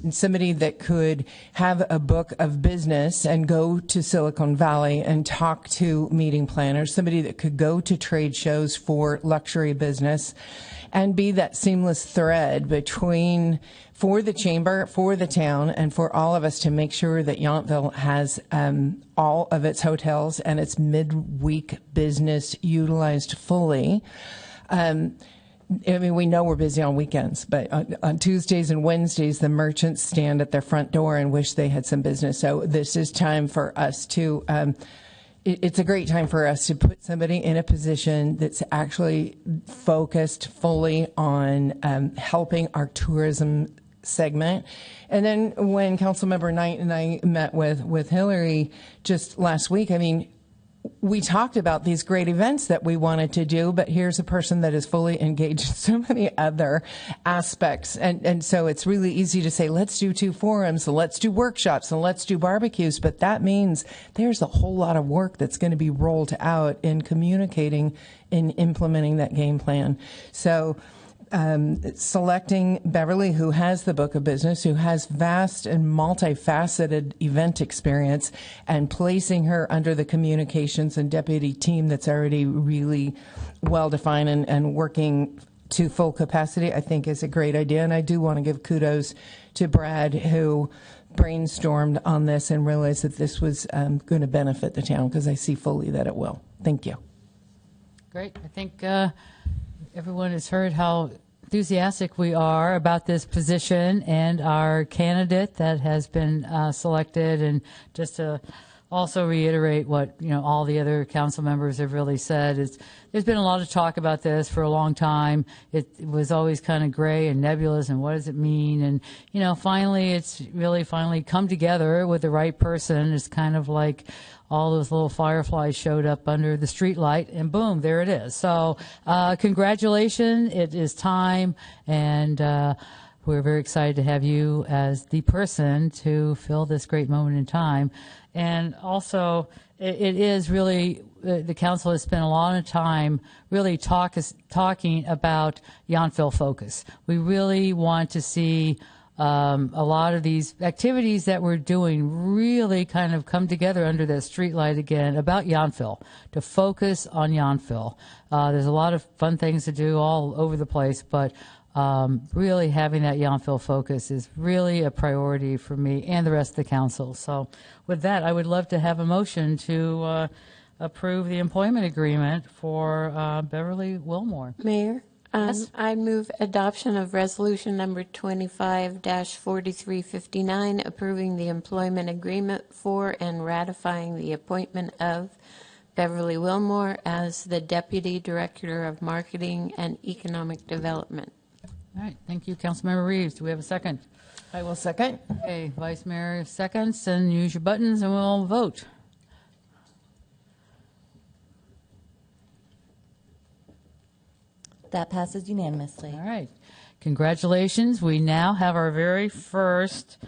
Speaker 5: and somebody that could have a book of business and go to Silicon Valley and talk to meeting planners, somebody that could go to trade shows for luxury business and be that seamless thread between, for the chamber, for the town, and for all of us to make sure that Yountville has all of its hotels and its midweek business utilized fully. I mean, we know we're busy on weekends, but on Tuesdays and Wednesdays, the merchants stand at their front door and wish they had some business. So this is time for us to, it's a great time for us to put somebody in a position that's actually focused fully on helping our tourism segment. And then when Councilmember Knight and I met with Hillary just last week, I mean, we talked about these great events that we wanted to do, but here's a person that is fully engaged in so many other aspects. And so it's really easy to say, let's do 2 forums, and let's do workshops, and let's do barbecues. But that means there's a whole lot of work that's going to be rolled out in communicating, in implementing that game plan. So selecting Beverly, who has the book of business, who has vast and multifaceted event experience, and placing her under the communications and deputy team that's already really well defined and working to full capacity, I think is a great idea. And I do want to give kudos to Brad, who brainstormed on this and realized that this was going to benefit the town, because I see fully that it will. Thank you.
Speaker 2: Great. I think everyone has heard how enthusiastic we are about this position and our candidate that has been selected. And just to also reiterate what all the other council members have really said, is there's been a lot of talk about this for a long time. It was always kind of gray and nebulous, and what does it mean? And finally, it's really finally come together with the right person. It's kind of like all those little fireflies showed up under the street light, and boom, there it is. So congratulations, it is time, and we're very excited to have you as the person to fill this great moment in time. And also, it is really, the council has spent a lot of time really talking about Yountville Focus. We really want to see a lot of these activities that we're doing really kind of come together under that streetlight again about Yountville, to focus on Yountville. There's a lot of fun things to do all over the place, but really having that Yountville focus is really a priority for me and the rest of the council. So with that, I would love to have a motion to approve the employment agreement for Beverly Wilmore.
Speaker 4: Mayor?
Speaker 2: Yes.
Speaker 4: I move adoption of resolution number 25-4359, approving the employment agreement for and ratifying the appointment of Beverly Wilmore as the Deputy Director of Marketing and Economic Development.
Speaker 2: All right, thank you, Councilmember Reeves. Do we have a second?
Speaker 5: I will second.
Speaker 2: Okay, Vice Mayor seconds, and use your buttons and we'll vote.
Speaker 10: That passes unanimously.
Speaker 2: All right. Congratulations. We now have our very first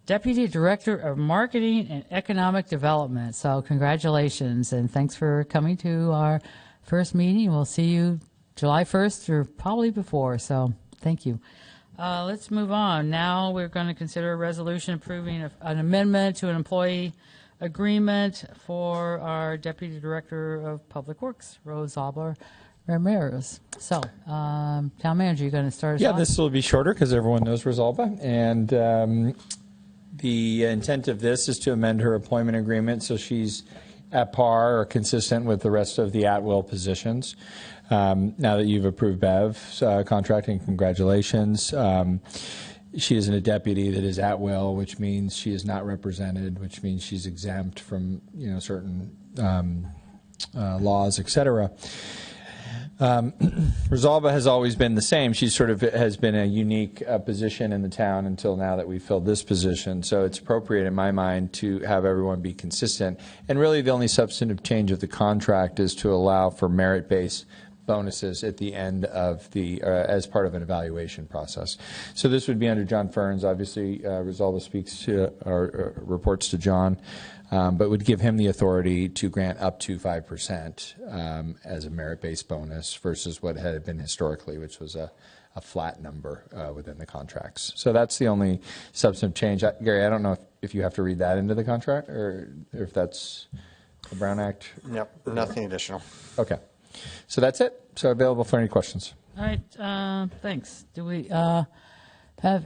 Speaker 2: Deputy Director of Marketing and Economic Development. So congratulations, and thanks for coming to our first meeting. We'll see you July 1st or probably before, so thank you. Let's move on. Now we're going to consider a resolution approving an amendment to an employee agreement for our Deputy Director of Public Works, Rose Albler Ramirez. So, Town Manager, you're going to start us
Speaker 9: Yeah,
Speaker 2: off?
Speaker 9: this will be shorter because everyone knows Rosalba. And the intent of this is to amend her employment agreement so she's at par or consistent with the rest of the at-will positions. Now that you've approved Bev's contracting, congratulations. She isn't a deputy that is at will, which means she is not represented, which means she's exempt from certain laws, et cetera. Rosalba has always been the same. She sort of has been a unique position in the town until now that we filled this position. So it's appropriate in my mind to have everyone be consistent. And really the only substantive change of the contract is to allow for merit-based bonuses at the end of the, as part of an evaluation process. So this would be under John Ferns. Obviously, Rosalba speaks to, or reports to John. But would give him the authority to grant up to 5% as a merit-based bonus versus what had been historically, which was a flat number within the contracts. So that's the only substantive change. Gary, I don't know if you have to read that into the contract or if that's the Brown Act.
Speaker 13: Yep, nothing additional.
Speaker 9: Okay. So that's it. So available for any questions.
Speaker 2: All right, thanks. Do we have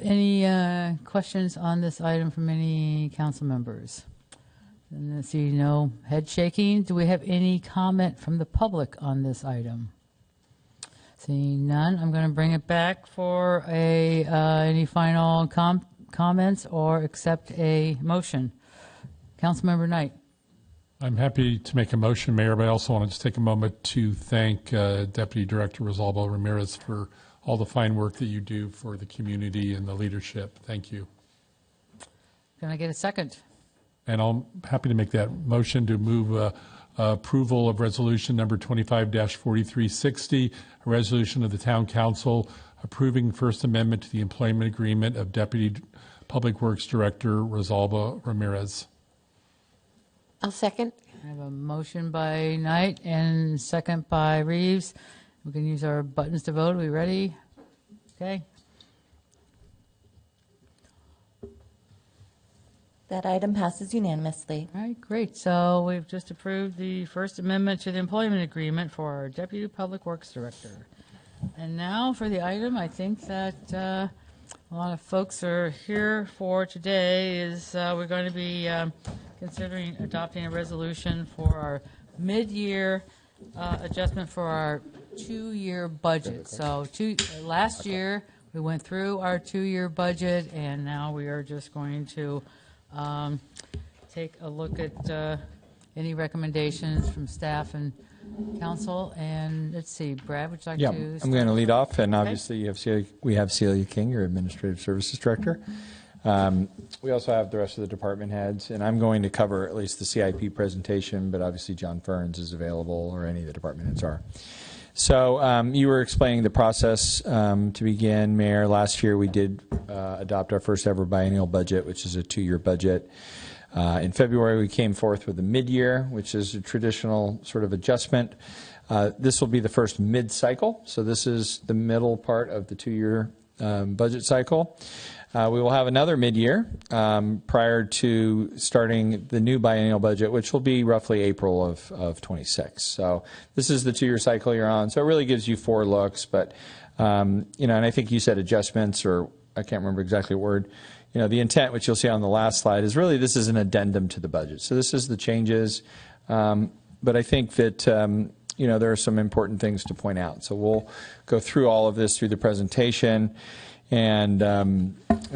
Speaker 2: any questions on this item from any council members? And I see no head shaking. Do we have any comment from the public on this item? Seeing none, I'm going to bring it back for any final comments or accept a motion. Councilmember Knight.
Speaker 1: I'm happy to make a motion, Mayor, but I also want to just take a moment to thank Deputy Director Rosalba Ramirez for all the fine work that you do for the community and the leadership. Thank you.
Speaker 2: Can I get a second?
Speaker 1: And I'm happy to make that motion to move approval of resolution number 25-4360, a resolution of the Town Council approving First Amendment to the employment agreement of Deputy Public Works Director Rosalba Ramirez.
Speaker 4: I'll second.
Speaker 2: I have a motion by Knight and second by Reeves. We can use our buttons to vote. Are we ready? Okay.
Speaker 10: That item passes unanimously.
Speaker 2: All right, great. So we've just approved the First Amendment to the employment agreement for our Deputy Public Works Director. And now for the item I think that a lot of folks are here for today is we're going to be considering adopting a resolution for our mid-year adjustment for our 2-year budget. So last year we went through our 2-year budget, and now we are just going to take a look at any recommendations from staff and council. And let's see, Brad, would you like to start?
Speaker 9: I'm going to lead off, and
Speaker 2: Okay.
Speaker 9: obviously we have Celia King, your Administrative Services Director. We also have the rest of the department heads, and I'm going to cover at least the CIP presentation, but obviously John Ferns is available, or any of the department heads are. So you were explaining the process to begin, Mayor. Last year we did adopt our first ever biennial budget, which is a 2-year budget. In February we came forth with a mid-year, which is a traditional sort of adjustment. This will be the first mid-cycle, so this is the middle part of the 2-year budget cycle. We will have another mid-year prior to starting the new biennial budget, which will be roughly April of 26. So this is the 2-year cycle you're on. So it really gives you 4 looks. But, and I think you said adjustments, or I can't remember exactly the word. The intent, which you'll see on the last slide, is really this is an addendum to the budget. So this is the changes. But I think that, there are some important things to point out. So we'll go through all of this through the presentation. And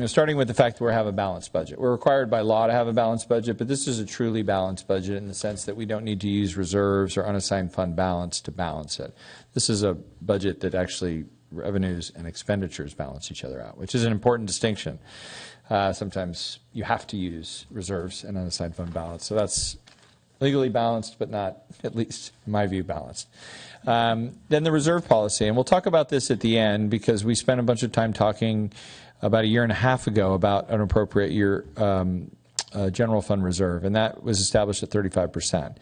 Speaker 9: starting with the fact that we have a balanced budget. We're required by law to have a balanced budget, but this is a truly balanced budget in the sense that we don't need to use reserves or unassigned fund balance to balance it. This is a budget that actually revenues and expenditures balance each other out, which is an important distinction. Sometimes you have to use reserves and unassigned fund balance. So that's legally balanced, but not, at least in my view, balanced. Then the reserve policy, and we'll talk about this at the end because we spent a bunch of time talking about a year and a half ago about an appropriate year general fund reserve, and that was established at 35%.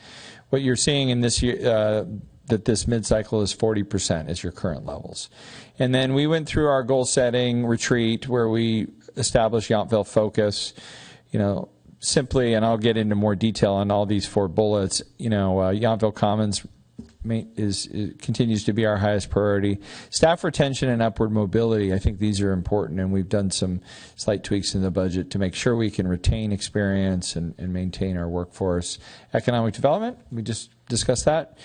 Speaker 9: What you're seeing in this year, that this mid-cycle is 40% is your current levels. And then we went through our goal-setting retreat where we established Yountville Focus, simply, and I'll get into more detail on all these 4 bullets, Yountville Commons continues to be our highest priority. Staff retention and upward mobility, I think these are important, and we've done some slight tweaks in the budget to make sure we can retain experience and maintain our workforce. Economic development, we just discussed that.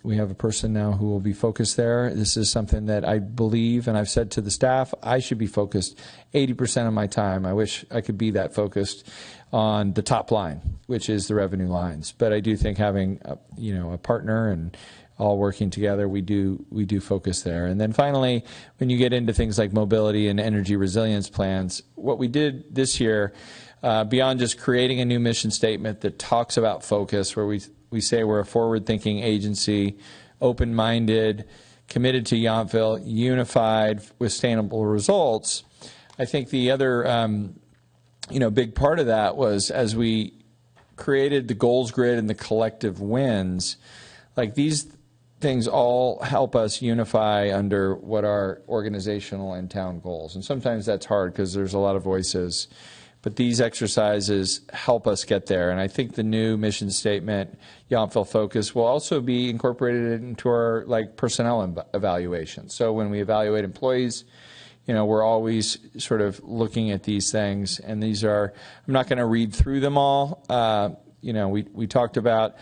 Speaker 9: We have a person now who will be focused there. This is something that I believe, and I've said to the staff, I should be focused 80% of my time. I wish I could be that focused on the top line, which is the revenue lines. But I do think having a partner and all working together, we do focus there. And then finally, when you get into things like mobility and energy resilience plans, what we did this year, beyond just creating a new mission statement that talks about focus, where we say we're a forward-thinking agency, open-minded, committed to Yountville, unified with sustainable results. I think the other big part of that was as we created the goals grid and the collective wins, like these things all help us unify under what are organizational and town goals. And sometimes that's hard because there's a lot of voices. But these exercises help us get there. And I think the new mission statement, Yountville Focus, will also be incorporated into our personnel evaluation. So when we evaluate employees, we're always sort of looking at these things. And these are, I'm not going to read through them all. We talked about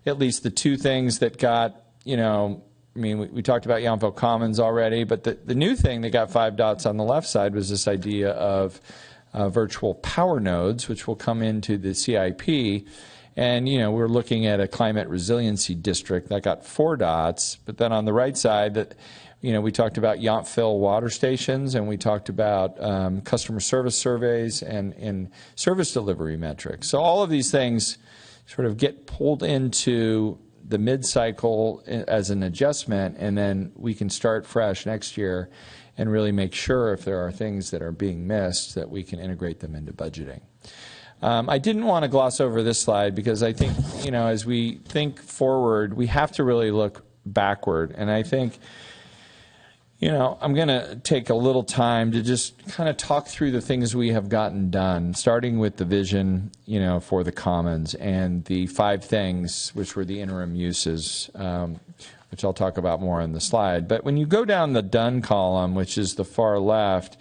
Speaker 9: at least the 2 things that got, we talked about Yountville Commons already. But the new thing that got 5 dots on the left side was this idea of virtual power nodes, which will come into the CIP. And, we're looking at a climate resiliency district that got 4 dots. But then on the right side, we talked about Yountville water stations, and we talked about customer service surveys and service delivery metrics. So all of these things sort of get pulled into the mid-cycle as an adjustment, and then we can start fresh next year and really make sure if there are things that are being missed that we can integrate them into budgeting. I didn't want to gloss over this slide because I think, as we think forward, we have to really look backward. And I think, I'm going to take a little time to just kind of talk through the things we have gotten done, starting with the vision, for the commons and the 5 things, which were the interim uses, which I'll talk about more on the slide. But when you go down the done column, which is the far left,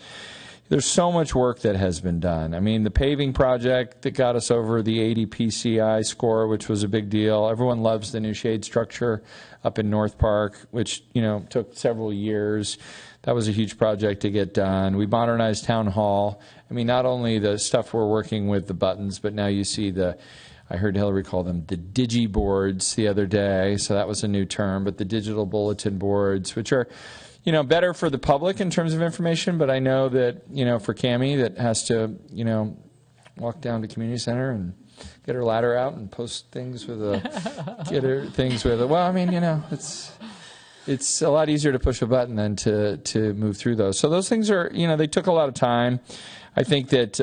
Speaker 9: there's so much work that has been done. I mean, the paving project that got us over the 80 PCI score, which was a big deal. Everyone loves the new shade structure up in North Park, which, took several years. That was a huge project to get done. We modernized Town Hall. I mean, not only the stuff we're working with, the buttons, but now you see I heard Hillary call them the digi boards the other day, so that was a new term, but the digital bulletin boards, which are better for the public in terms of information, but I know that, for Cammie that has to, walk down to community center and get her ladder out and post things with well, I mean, it's a lot easier to push a button than to move through those. So those things are, they took a lot of time. I think that,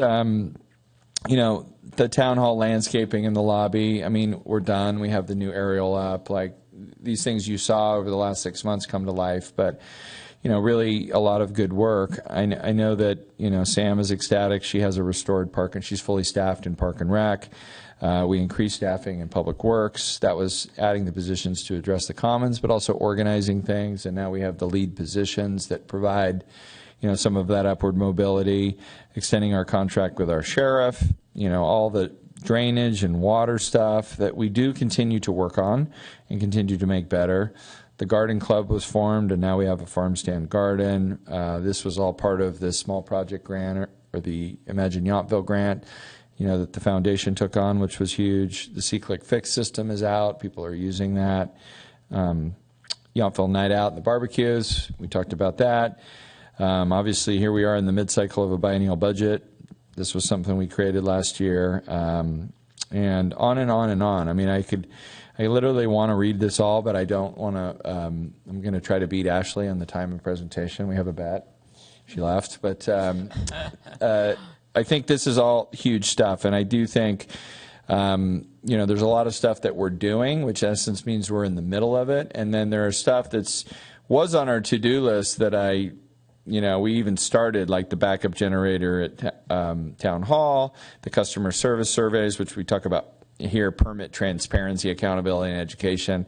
Speaker 9: the town hall landscaping in the lobby, I mean, we're done. We have the new aerial up. Like, these things you saw over the last 6 months come to life, but really a lot of good work. I know that Sam is ecstatic. She has a restored park, and she's fully staffed in Park and Rec. We increased staffing in Public Works. That was adding the positions to address the commons, but also organizing things. And now we have the lead positions that provide some of that upward mobility, extending our contract with our sheriff. All the drainage and water stuff that we do continue to work on and continue to make better. The garden club was formed, and now we have a farm stand garden. This was all part of the small project grant, or the Imagine Yountville grant, that the foundation took on, which was huge. The C-Click Fix system is out. People are using that. Yountville Night Out and the barbecues, we talked about that. Obviously, here we are in the mid-cycle of a biennial budget. This was something we created last year, and on and on and on. I mean, I literally want to read this all, but I don't want to. I'm going to try to beat Ashley on the time of presentation. We have a bet. She left, but I think this is all huge stuff, and I do think there's a lot of stuff that we're doing, which in essence means we're in the middle of it, and then there are stuff was on our to-do list that we even started, like the backup generator at Town Hall, the customer service surveys, which we talk about here, permit transparency, accountability, and education.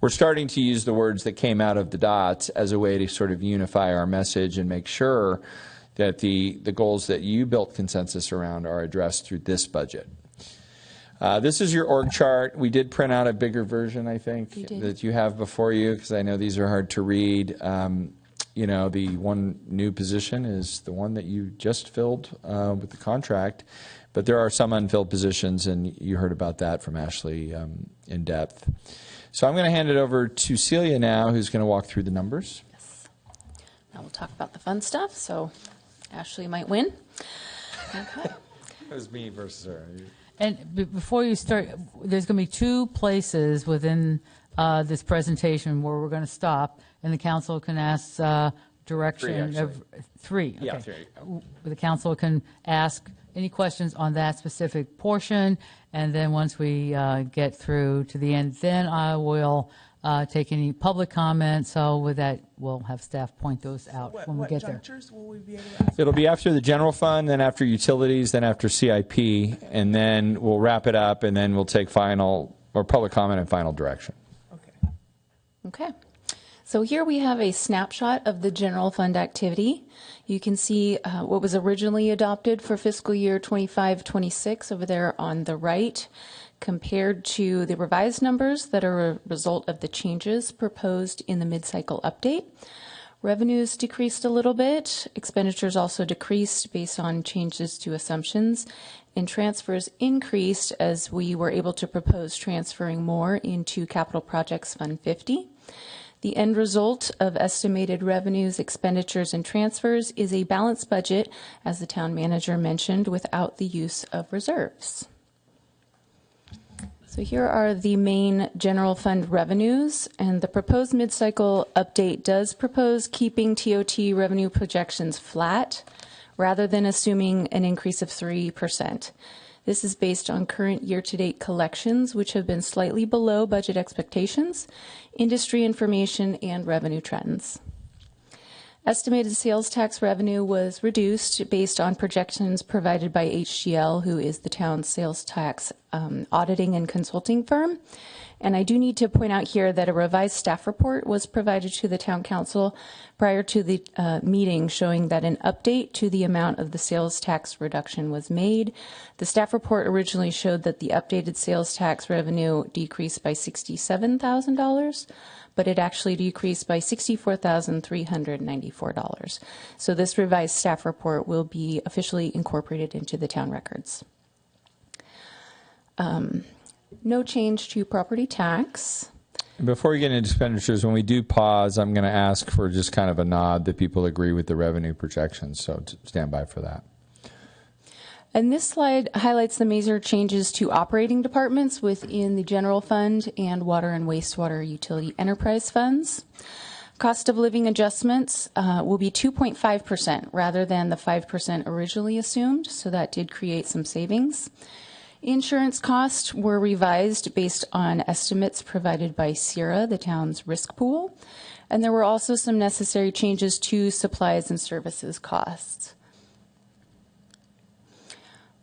Speaker 9: We're starting to use the words that came out of the dots as a way to sort of unify our message and make sure that the goals that you built consensus around are addressed through this budget. This is your org chart. We did print out a bigger version, I think, that you have before you, because I know these are hard to read. The one new position is the one that you just filled with the contract, but there are some unfilled positions, and you heard about that from Ashley in depth. So I'm going to hand it over to Celia now, who's going to walk through the numbers.
Speaker 14: Yes. Now we'll talk about the fun stuff, so Ashley might win. Okay.
Speaker 9: It was me versus her.
Speaker 2: And before you start, there's going to be 2 places within this presentation where we're going to stop, and the council can ask direction.
Speaker 9: 3,
Speaker 2: of 3. Okay.
Speaker 9: Yeah, 3.
Speaker 2: The council can ask any questions on that specific portion, and then once we get through to the end, then I will take any public comments. So with that, we'll have staff point those out when we get there.
Speaker 7: Will we be able to ask?
Speaker 9: It'll be after the general fund, then after utilities, then after CIP, and then we'll wrap it up, and then we'll take final or public comment and final direction.
Speaker 14: Okay. So here we have a snapshot of the general fund activity. You can see what was originally adopted for fiscal year 25-26 over there on the right, compared to the revised numbers that are a result of the changes proposed in the mid-cycle update. Revenues decreased a little bit. Expenditures also decreased based on changes to assumptions. And transfers increased as we were able to propose transferring more into Capital Projects Fund 50. The end result of estimated revenues, expenditures, and transfers is a balanced budget, as the town manager mentioned, without the use of reserves. So here are the main general fund revenues, and the proposed mid-cycle update does propose keeping TOT revenue projections flat rather than assuming an increase of 3%. This is based on current year-to-date collections, which have been slightly below budget expectations, industry information, and revenue trends. Estimated sales tax revenue was reduced based on projections provided by HGL, who is the town's sales tax auditing and consulting firm. And I do need to point out here that a revised staff report was provided to the town council prior to the meeting, showing that an update to the amount of the sales tax reduction was made. The staff report originally showed that the updated sales tax revenue decreased by $67,000, but it actually decreased by $64,394. So this revised staff report will be officially incorporated into the town records. No change to property tax.
Speaker 9: Before we get into expenditures, when we do pause, I'm going to ask for just kind of a nod that people agree with the revenue projections, so stand by for that.
Speaker 14: And this slide highlights the major changes to operating departments within the general fund and water and wastewater utility enterprise funds. Cost of living adjustments will be 2.5% rather than the 5% originally assumed, so that did create some savings. Insurance costs were revised based on estimates provided by CIRA, the town's risk pool, and there were also some necessary changes to supplies and services costs.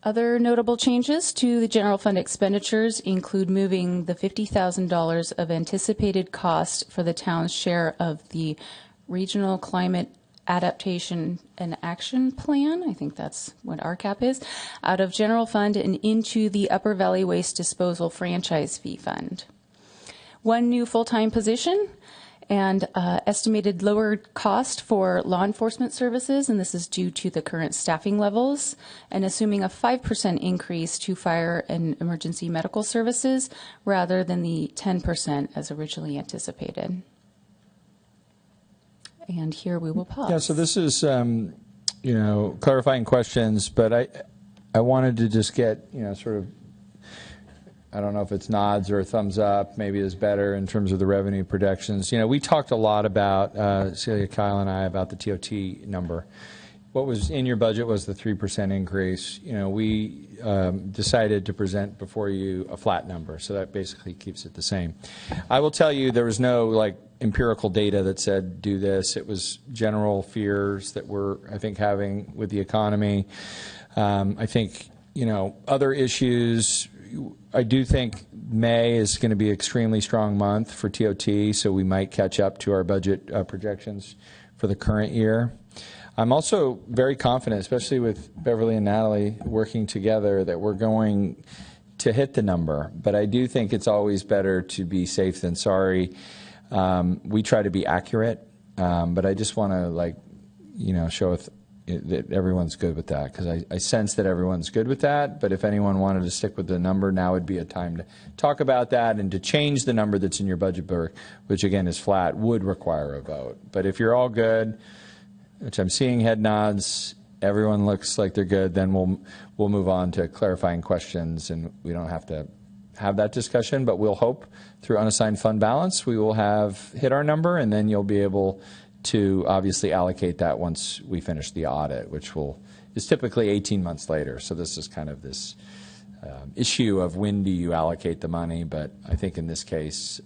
Speaker 14: Other notable changes to the general fund expenditures include moving the $50,000 of anticipated cost for the town's share of the Regional Climate Adaptation and Action Plan, I think that's what RCAP is, out of general fund and into the Upper Valley Waste Disposal Franchise Fee Fund. One new full-time position and estimated lower cost for law enforcement services, and this is due to the current staffing levels, and assuming a 5% increase to fire and emergency medical services rather than the 10% as originally anticipated. And here we will pause.
Speaker 9: Yeah, so this is, clarifying questions, but I wanted to just get, sort of, I don't know if it's nods or thumbs up, maybe is better in terms of the revenue projections. We talked a lot about, Celia, Kyle, and I, about the TOT number. What was in your budget was the 3% increase. We decided to present before you a flat number, so that basically keeps it the same. I will tell you there was no, empirical data that said do this. It was general fears that we're, I think, having with the economy. I think, other issues. I do think May is going to be an extremely strong month for TOT, so we might catch up to our budget projections for the current year. I'm also very confident, especially with Beverly and Natalie working together, that we're going to hit the number. But I do think it's always better to be safe than sorry. We try to be accurate, but I just want to, show that everyone's good with that, because I sense that everyone's good with that. But if anyone wanted to stick with the number, now would be a time to talk about that, and to change the number that's in your budget book, which again is flat, would require a vote. But if you're all good, which I'm seeing head nods, everyone looks like they're good, then we'll move on to clarifying questions, and we don't have to have that discussion, but we'll hope through unassigned fund balance we will have hit our number, and then you'll be able to obviously allocate that once we finish the audit, which is typically 18 months later. So this is kind of this issue of when do you allocate the money, but I think in this case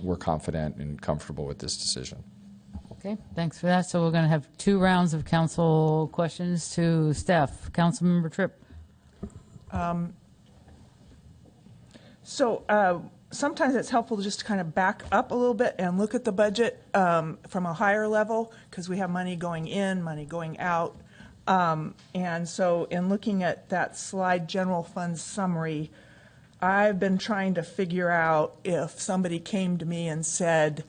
Speaker 9: we're confident and comfortable with this decision.
Speaker 2: Okay, thanks for that. So we're going to have 2 rounds of council questions to staff. Councilmember Tripp.
Speaker 7: Sometimes it's helpful just to kind of back up a little bit and look at the budget from a higher level, because we have money going in, money going out. And so in looking at that slide, general fund summary, I've been trying to figure out if somebody came to me and said,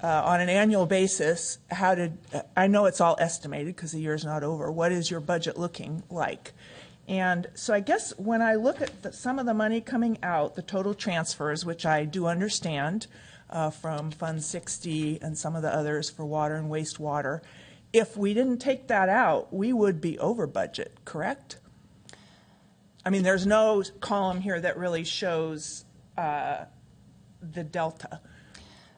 Speaker 7: on an annual basis, I know it's all estimated because the year's not over, what is your budget looking like? And so I guess when I look at some of the money coming out, the total transfers, which I do understand from Fund 60 and some of the others for water and wastewater, if we didn't take that out, we would be over budget, correct? I mean, there's no column here that really shows the delta.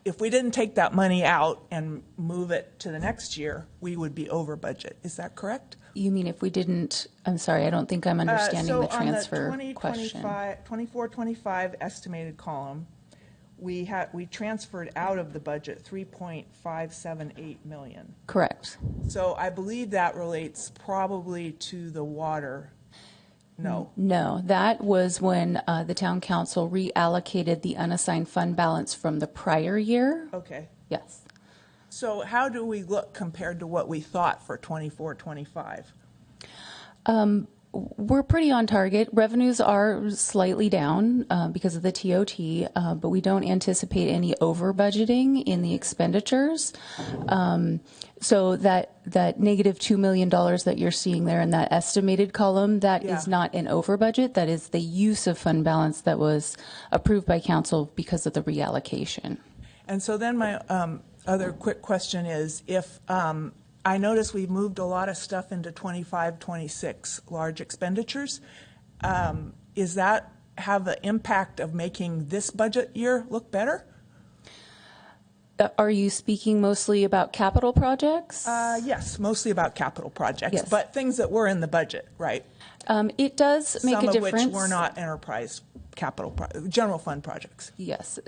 Speaker 7: If we didn't take that money out and move it to the next year, we would be over budget. Is that correct?
Speaker 14: You mean if we didn't, I'm sorry, I don't think I'm understanding the transfer question.
Speaker 7: So on the 24-25 estimated column, we transferred out of the budget $3.578 million.
Speaker 14: Correct.
Speaker 7: So I believe that relates probably to the water. No.
Speaker 14: No, that was when the town council reallocated the unassigned fund balance from the prior year.
Speaker 7: Okay.
Speaker 14: Yes.
Speaker 7: So how do we look compared to what we thought for 24-25?
Speaker 14: We're pretty on target. Revenues are slightly down because of the TOT, but we don't anticipate any over budgeting in the expenditures. So that negative $2 million that you're seeing there in that estimated column, that is not an over budget. That is the use of fund balance that was approved by council because of the reallocation.
Speaker 7: And so then my other quick question is, if I notice we've moved a lot of stuff into 25-26 large expenditures, is that have the impact of making this budget year look better?
Speaker 14: Are you speaking mostly about capital projects?
Speaker 7: Yes, mostly about capital projects,
Speaker 14: Yes.
Speaker 7: but things that were in the budget, right?
Speaker 14: It does make a difference.
Speaker 7: Some of which were not enterprise capital, general fund projects.
Speaker 14: Yes,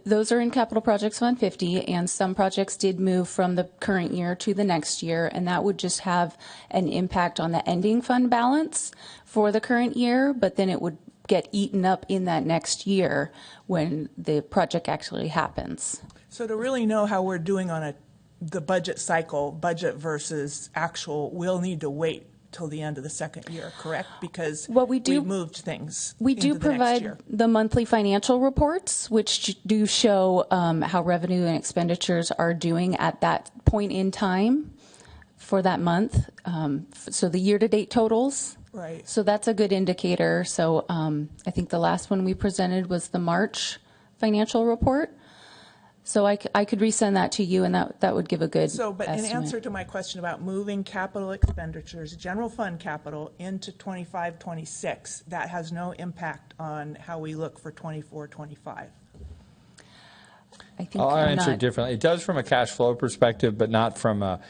Speaker 14: those are in Capital Projects Fund 50, and some projects did move from the current year to the next year, and that would just have an impact on the ending fund balance for the current year, but then it would get eaten up in that next year when the project actually happens.
Speaker 7: So to really know how we're doing on the budget cycle, budget versus actual, we'll need to wait till the end of the second year, correct? Because we've moved things.
Speaker 14: We do provide the monthly financial reports, which do show how revenue and expenditures are doing at that point in time for that month. So the year-to-date totals.
Speaker 7: Right.
Speaker 14: So that's a good indicator. So I think the last one we presented was the March financial report. So I could resend that to you, and that would give a good
Speaker 7: but
Speaker 14: estimate.
Speaker 7: in answer to my question about moving capital expenditures, general fund capital, into 25-26, that has no impact on how we look for 24-25.
Speaker 14: I think
Speaker 9: I'll answer it differently. It does from a cash flow perspective, but not from a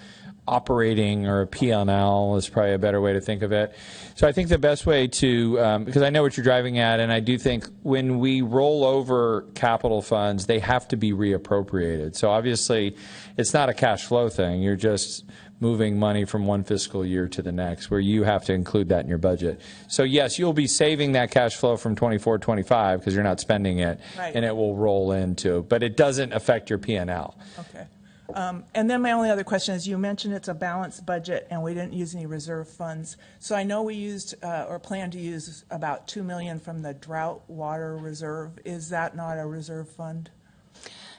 Speaker 9: operating or a P&L is probably a better way to think of it. So I think the best way to, because I know what you're driving at, and I do think when we roll over capital funds, they have to be reappropriated. So obviously, it's not a cash flow thing. You're just moving money from one fiscal year to the next, where you have to include that in your budget. So yes, you'll be saving that cash flow from 24-25 because you're not spending it,
Speaker 7: right,
Speaker 9: and it will roll into, but it doesn't affect your P&L.
Speaker 7: Okay. And then my only other question is, you mentioned it's a balanced budget and we didn't use any reserve funds. So I know we used or plan to use about $2 million from the drought water reserve. Is that not a reserve fund?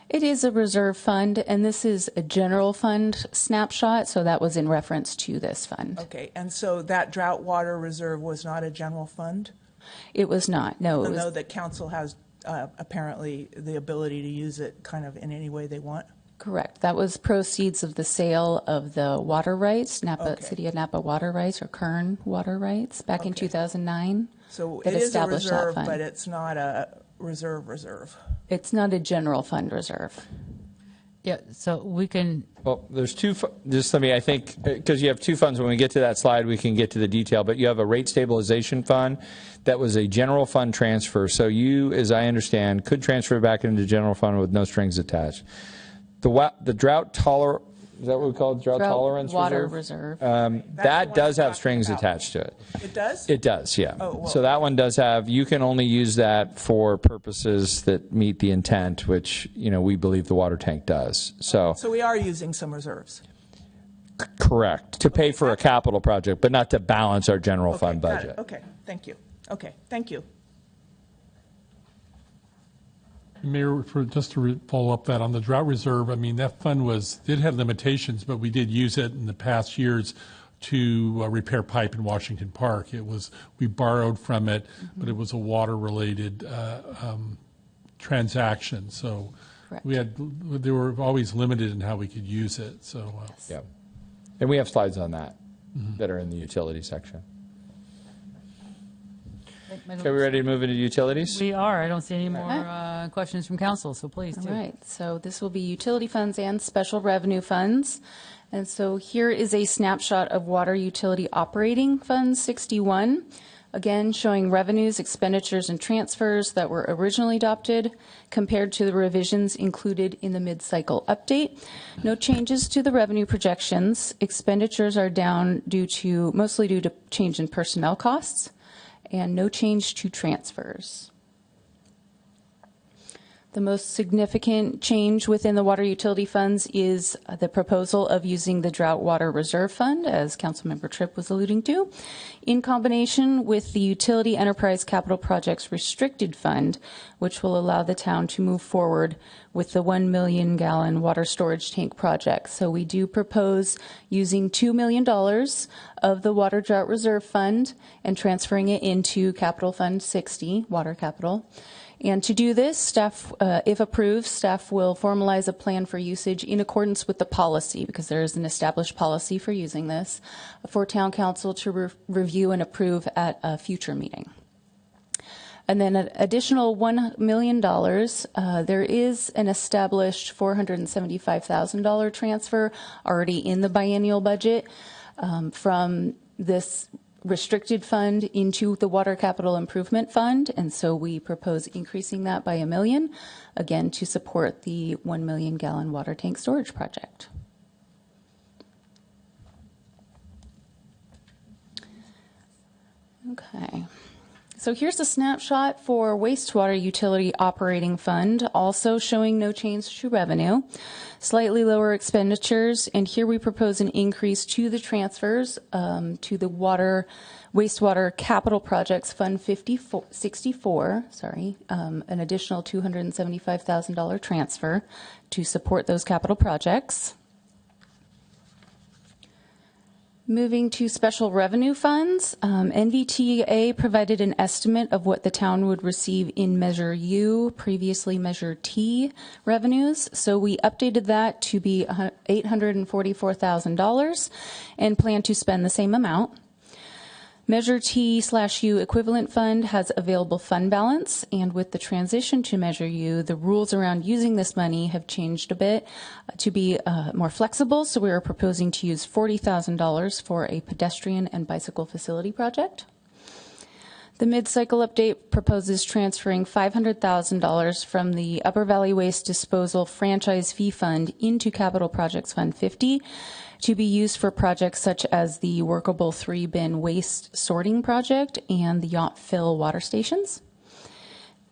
Speaker 14: It is a reserve fund, and this is a general fund snapshot, so that was in reference to this fund.
Speaker 7: Okay, and so that drought water reserve was not a general fund?
Speaker 14: It was not, no.
Speaker 7: Even though the council has apparently the ability to use it kind of in any way they want?
Speaker 14: Correct. That was proceeds of the sale of the water rights, City of Napa water rights, or Kern water rights, back in 2009.
Speaker 7: So it is a reserve, but it's not a reserve.
Speaker 14: It's not a general fund reserve.
Speaker 2: Yeah, so we can.
Speaker 9: Well, there's two. Just let me. I think because you have two funds. When we get to that slide, we can get to the detail. But you have a rate stabilization fund that was a general fund transfer. So you, as I understand, could transfer back into general fund with no strings attached. The drought tolerance, is that what we call it? Drought tolerance
Speaker 14: water
Speaker 9: reserve?
Speaker 14: reserve.
Speaker 9: That does have strings attached to it.
Speaker 7: It does?
Speaker 9: It does, yeah.
Speaker 7: Oh, well.
Speaker 9: So that one does have, you can only use that for purposes that meet the intent, which, we believe the water tank does. So
Speaker 7: we are using some reserves.
Speaker 9: Correct. To pay for a capital project, but not to balance our general fund budget.
Speaker 7: Okay, thank you. Okay, thank you.
Speaker 1: Mayor, just to follow up that on the drought reserve, I mean, that fund did have limitations, but we did use it in the past years to repair pipe in Washington Park. We borrowed from it, but it was a water-related transaction. So they were always limited in how we could use it. So
Speaker 9: yeah, and we have slides on that that are in the utility section. Okay, we ready to move into utilities?
Speaker 2: We are. I don't see any more questions from council, so please do.
Speaker 14: All right, so this will be utility funds and special revenue funds. And so here is a snapshot of Water Utility Operating Fund 61. Again, showing revenues, expenditures, and transfers that were originally adopted compared to the revisions included in the mid-cycle update. No changes to the revenue projections. Expenditures are down mostly due to change in personnel costs, and no change to transfers. The most significant change within the water utility funds is the proposal of using the Drought Water Reserve Fund, as Councilmember Tripp was alluding to, in combination with the Utility Enterprise Capital Projects Restricted Fund, which will allow the town to move forward with the 1 million gallon water storage tank project. So we do propose using $2 million of the Water Drought Reserve Fund and transferring it into Capital Fund 60, Water Capital. And to do this, staff, if approved, staff will formalize a plan for usage in accordance with the policy, because there is an established policy for using this, for town council to review and approve at a future meeting. And then an additional $1 million, there is an established $475,000 transfer already in the biennial budget from this restricted fund into the Water Capital Improvement Fund, and so we propose increasing that by $1 million, again to support the 1 million gallon water tank storage project. Okay. So here's a snapshot for Wastewater Utility Operating Fund, also showing no change to revenue, slightly lower expenditures, and here we propose an increase to the transfers to the Wastewater Capital Projects Fund 64, an additional $275,000 transfer to support those capital projects. Moving to special revenue funds, NVTA provided an estimate of what the town would receive in Measure U, previously Measure T revenues. So we updated that to be $844,000 and plan to spend the same amount. Measure T/U equivalent fund has available fund balance, and with the transition to Measure U, the rules around using this money have changed a bit to be more flexible, so we are proposing to use $40,000 for a pedestrian and bicycle facility project. The mid-cycle update proposes transferring $500,000 from the Upper Valley Waste Disposal Franchise Fee Fund into Capital Projects Fund 50 to be used for projects such as the Workable 3-bin waste sorting project and the Yountville water stations.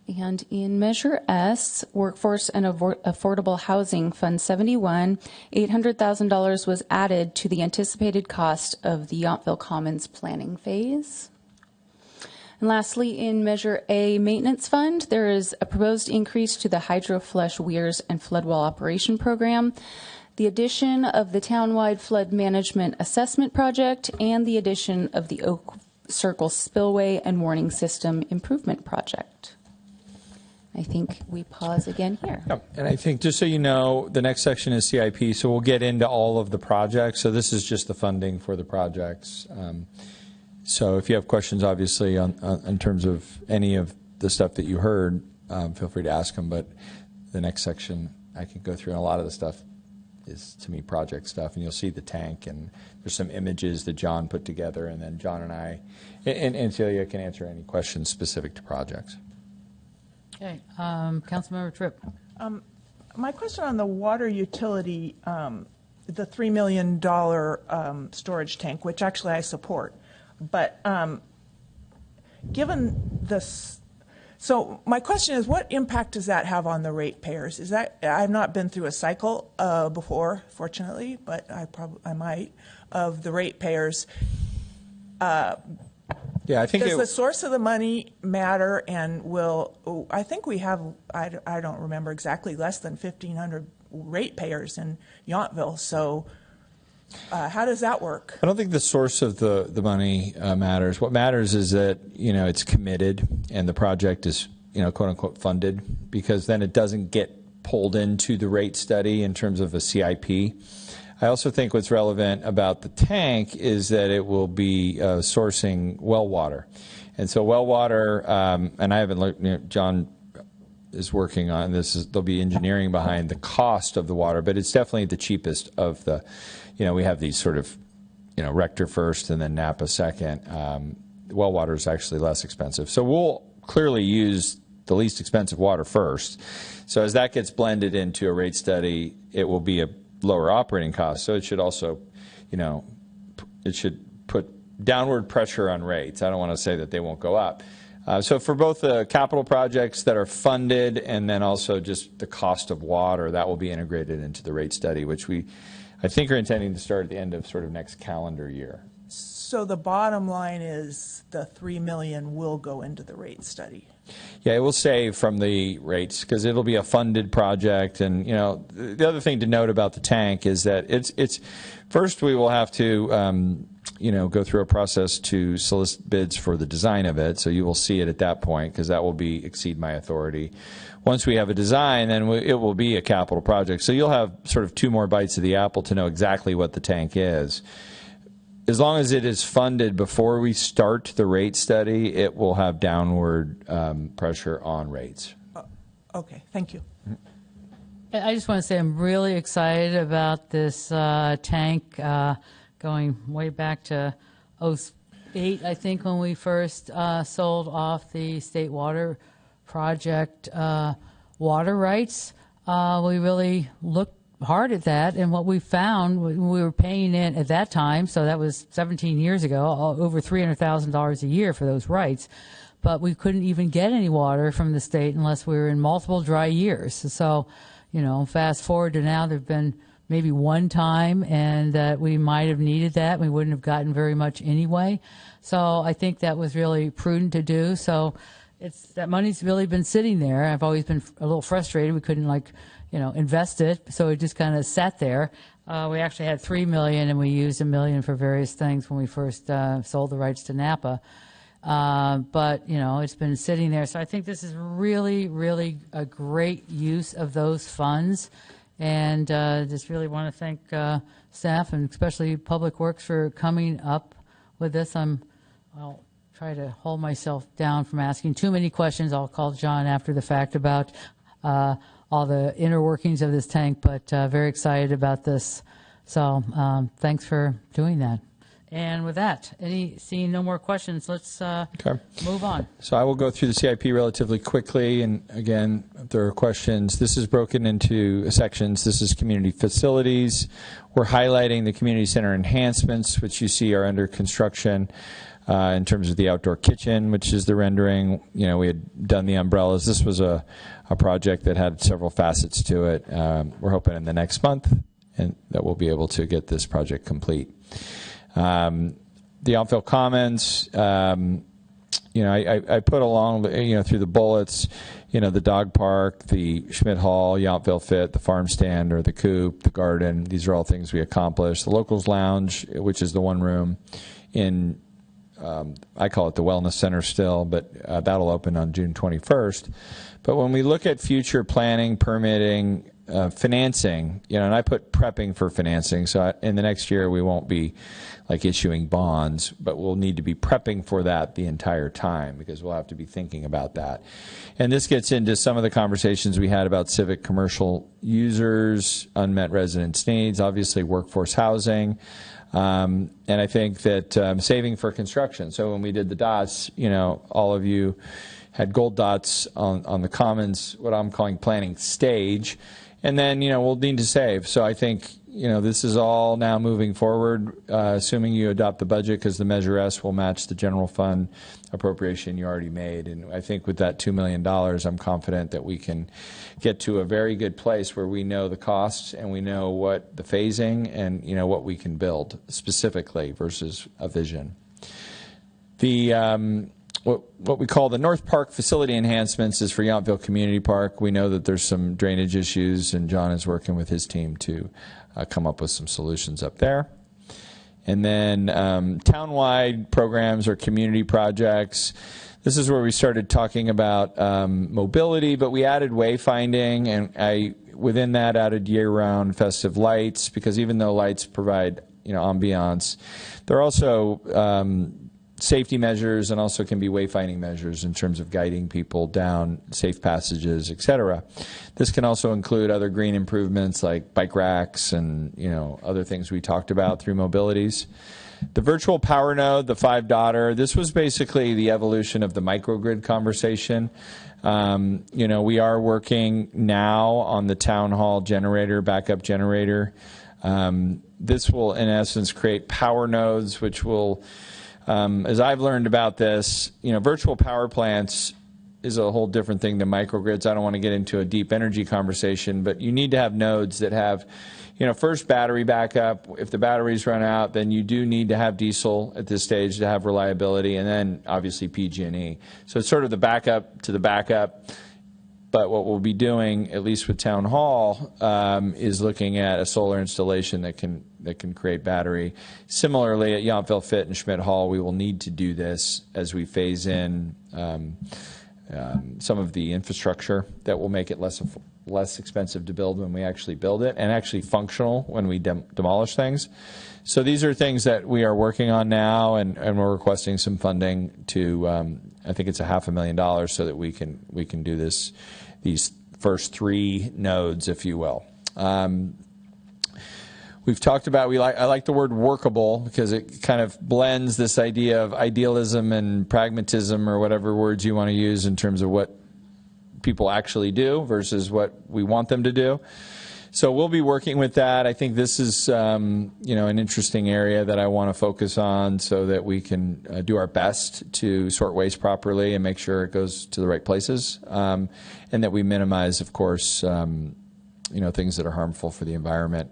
Speaker 14: And in Measure S, Workforce and Affordable Housing Fund 71, $800,000 was added to the anticipated cost of the Yountville Commons planning phase. And lastly, in Measure A Maintenance Fund, there is a proposed increase to the HydroFlush Weirs and Floodwall Operation Program, the addition of the Townwide Flood Management Assessment Project, and the addition of the Oak Circle Spillway and Warning System Improvement Project. I think we pause again here.
Speaker 9: Yep. And I think, just so you know, the next section is CIP, so we'll get into all of the projects. So this is just the funding for the projects. So if you have questions, obviously, in terms of any of the stuff that you heard, feel free to ask them. But the next section, I can go through, and a lot of the stuff is, to me, project stuff. And you'll see the tank, and there's some images that John put together, and then John and I, and Celia can answer any questions specific to projects.
Speaker 2: Okay, Councilmember Tripp.
Speaker 7: My question on the water utility, the $3 million storage tank, which actually I support, but given this, so my question is, what impact does that have on the ratepayers? Is that, I've not been through a cycle before, fortunately, but I might, of the ratepayers.
Speaker 9: Yeah, I think
Speaker 7: does the source of the money matter, and will, I think we have, I don't remember exactly, less than 1,500 ratepayers in Yountville, so how does that work?
Speaker 9: I don't think the source of the money matters. What matters is that, it's committed and the project is, quote unquote funded, because then it doesn't get pulled into the rate study in terms of a CIP. I also think what's relevant about the tank is that it will be sourcing well water. And so well water, and I haven't looked, John is working on this. There'll be engineering behind the cost of the water, but it's definitely the cheapest of the, we have these sort of, Rector first and then Napa second. Well water is actually less expensive. So we'll clearly use the least expensive water first. So as that gets blended into a rate study, it will be a lower operating cost. So it should also, it should put downward pressure on rates. I don't want to say that they won't go up. So for both the capital projects that are funded and then also just the cost of water, that will be integrated into the rate study, which I think are intending to start at the end of sort of next calendar year.
Speaker 7: So the bottom line is the $3 million will go into the rate study.
Speaker 9: Yeah, it will save from the rates because it'll be a funded project. And the other thing to note about the tank is that it's first we will have to go through a process to solicit bids for the design of it. So you will see it at that point because that will exceed my authority. Once we have a design, then it will be a capital project. So you'll have sort of 2 more bites of the apple to know exactly what the tank is. As long as it is funded before we start the rate study, it will have downward pressure on rates.
Speaker 7: Okay, thank you.
Speaker 2: I just want to say I'm really excited about this tank going way back to 2008, I think, when we first sold off the State Water Project water rights. We really looked hard at that, and what we found, we were paying in at that time, so that was 17 years ago, over $300,000 a year for those rights, but we couldn't even get any water from the state unless we were in multiple dry years. So, fast forward to now, there've been maybe one time, and that we might have needed that. We wouldn't have gotten very much anyway. So I think that was really prudent to do. So that money's really been sitting there. I've always been a little frustrated. We couldn't invest it, so it just kind of sat there. We actually had $3 million, and we used $1 million for various things when we first sold the rights to Napa. But it's been sitting there. So I think this is really, really a great use of those funds, and just really want to thank staff and especially Public Works for coming up with this. I'll try to hold myself down from asking too many questions. I'll call John after the fact about all the inner workings of this tank, but very excited about this. So thanks for doing that. And with that, seeing no more questions, let's move on.
Speaker 9: So I will go through the CIP relatively quickly. And again, if there are questions, this is broken into sections. This is community facilities. We're highlighting the community center enhancements, which you see are under construction. In terms of the outdoor kitchen, which is the rendering, we had done the umbrellas. This was a project that had several facets to it. We're hoping in the next month and that we'll be able to get this project complete. The Yountville Commons, I put along, through the bullets, the dog park, the Schmidt Hall, Yountville Fit, the farm stand or the coop, the garden. These are all things we accomplished. The Locals Lounge, which is the one room in I call it the Wellness Center still, but that'll open on June 21st. But when we look at future planning, permitting, financing, and I put prepping for financing, so in the next year we won't be issuing bonds, but we'll need to be prepping for that the entire time because we'll have to be thinking about that. And this gets into some of the conversations we had about civic commercial users, unmet residents' needs, obviously workforce housing. And I think that saving for construction. So when we did the dots, all of you had gold dots on the commons, what I'm calling planning stage. And then, we'll need to save. So I think, this is all now moving forward, assuming you adopt the budget because the Measure S will match the general fund appropriation you already made. And I think with that $2 million, I'm confident that we can get to a very good place where we know the costs and we know what the phasing and, what we can build specifically versus a vision. The what we call the North Park facility enhancements is for Yountville Community Park. We know that there's some drainage issues, and John is working with his team to come up with some solutions up there. And then townwide programs or community projects. This is where we started talking about mobility, but we added wayfinding, and I within that added year-round festive lights, because even though lights provide ambiance, they're also safety measures and also can be wayfinding measures in terms of guiding people down safe passages, et cetera. This can also include other green improvements like bike racks and other things we talked about through mobilities. The virtual power node, the 5-daughter, this was basically the evolution of the microgrid conversation. We are working now on the town hall generator, backup generator. This will, in essence, create power nodes, which will, as I've learned about this, virtual power plants is a whole different thing than microgrids. I don't want to get into a deep energy conversation, but you need to have nodes that have, first battery backup. If the batteries run out, then you do need to have diesel at this stage to have reliability, and then obviously PG&E. So it's sort of the backup to the backup. But what we'll be doing, at least with Town Hall, is looking at a solar installation that can create battery. Similarly, at Yountville Fit and Schmidt Hall, we will need to do this as we phase in some of the infrastructure that will make it less expensive to build when we actually build it, and actually functional when we demolish things. So these are things that we are working on now, and we're requesting some funding to, I think it's $500,000, so that we can do these first 3 nodes, if you will. We've talked about, I like the word workable because it kind of blends this idea of idealism and pragmatism, or whatever words you want to use, in terms of what people actually do versus what we want them to do. So we'll be working with that. I think this is an interesting area that I want to focus on, so that we can do our best to sort waste properly and make sure it goes to the right places, and that we minimize, of course, things that are harmful for the environment.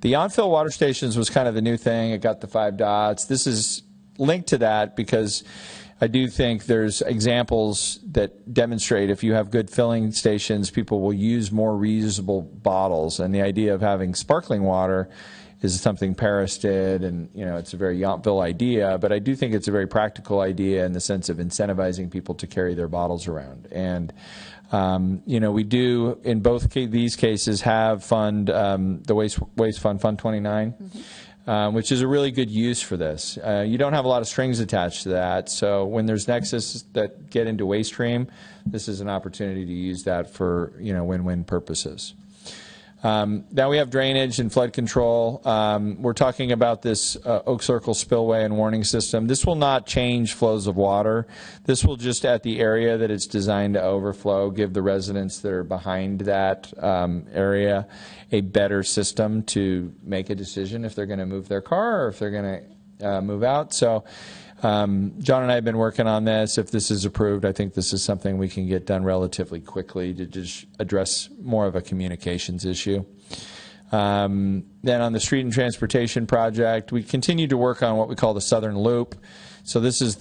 Speaker 9: The on-fill water stations was kind of the new thing. It got the 5 dots. This is linked to that because I do think there's examples that demonstrate if you have good filling stations, people will use more reusable bottles. And the idea of having sparkling water is something Paris did, and it's a very Yountville idea, but I do think it's a very practical idea in the sense of incentivizing people to carry their bottles around. And we do, in both these cases, have the Waste Fund, Fund 29, which is a really good use for this. You don't have a lot of strings attached to that, so when there's nexus that get into waste stream, this is an opportunity to use that for win-win purposes. Now we have drainage and flood control. We're talking about this Oak Circle spillway and warning system. This will not change flows of water. This will just, at the area that it's designed to overflow, give the residents that are behind that area a better system to make a decision if they're going to move their car or if they're going to move out. So John and I have been working on this. If this is approved, I think this is something we can get done relatively quickly to just address more of a communications issue. Then on the street and transportation project, we continue to work on what we call the Southern Loop. So this is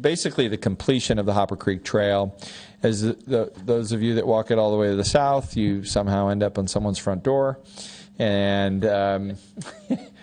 Speaker 9: basically the completion of the Hopper Creek Trail. As those of you that walk it all the way to the south, you somehow end up on someone's front door, and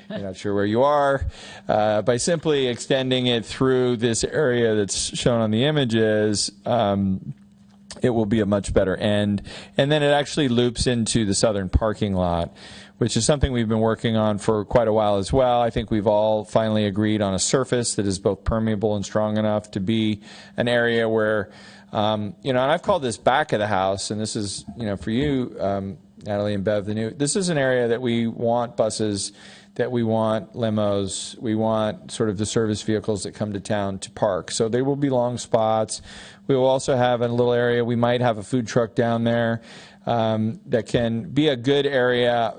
Speaker 9: you're not sure where you are. By simply extending it through this area that's shown on the images, it will be a much better end. And then it actually loops into the southern parking lot, which is something we've been working on for quite a while as well. I think we've all finally agreed on a surface that is both permeable and strong enough to be an area where, and I've called this back of the house, and this is, for you, Natalie and Bev, this is an area that we want buses, that we want limos, we want sort of the service vehicles that come to town to park. So they will be long spots. We will also have a little area, we might have a food truck down there that can be a good area,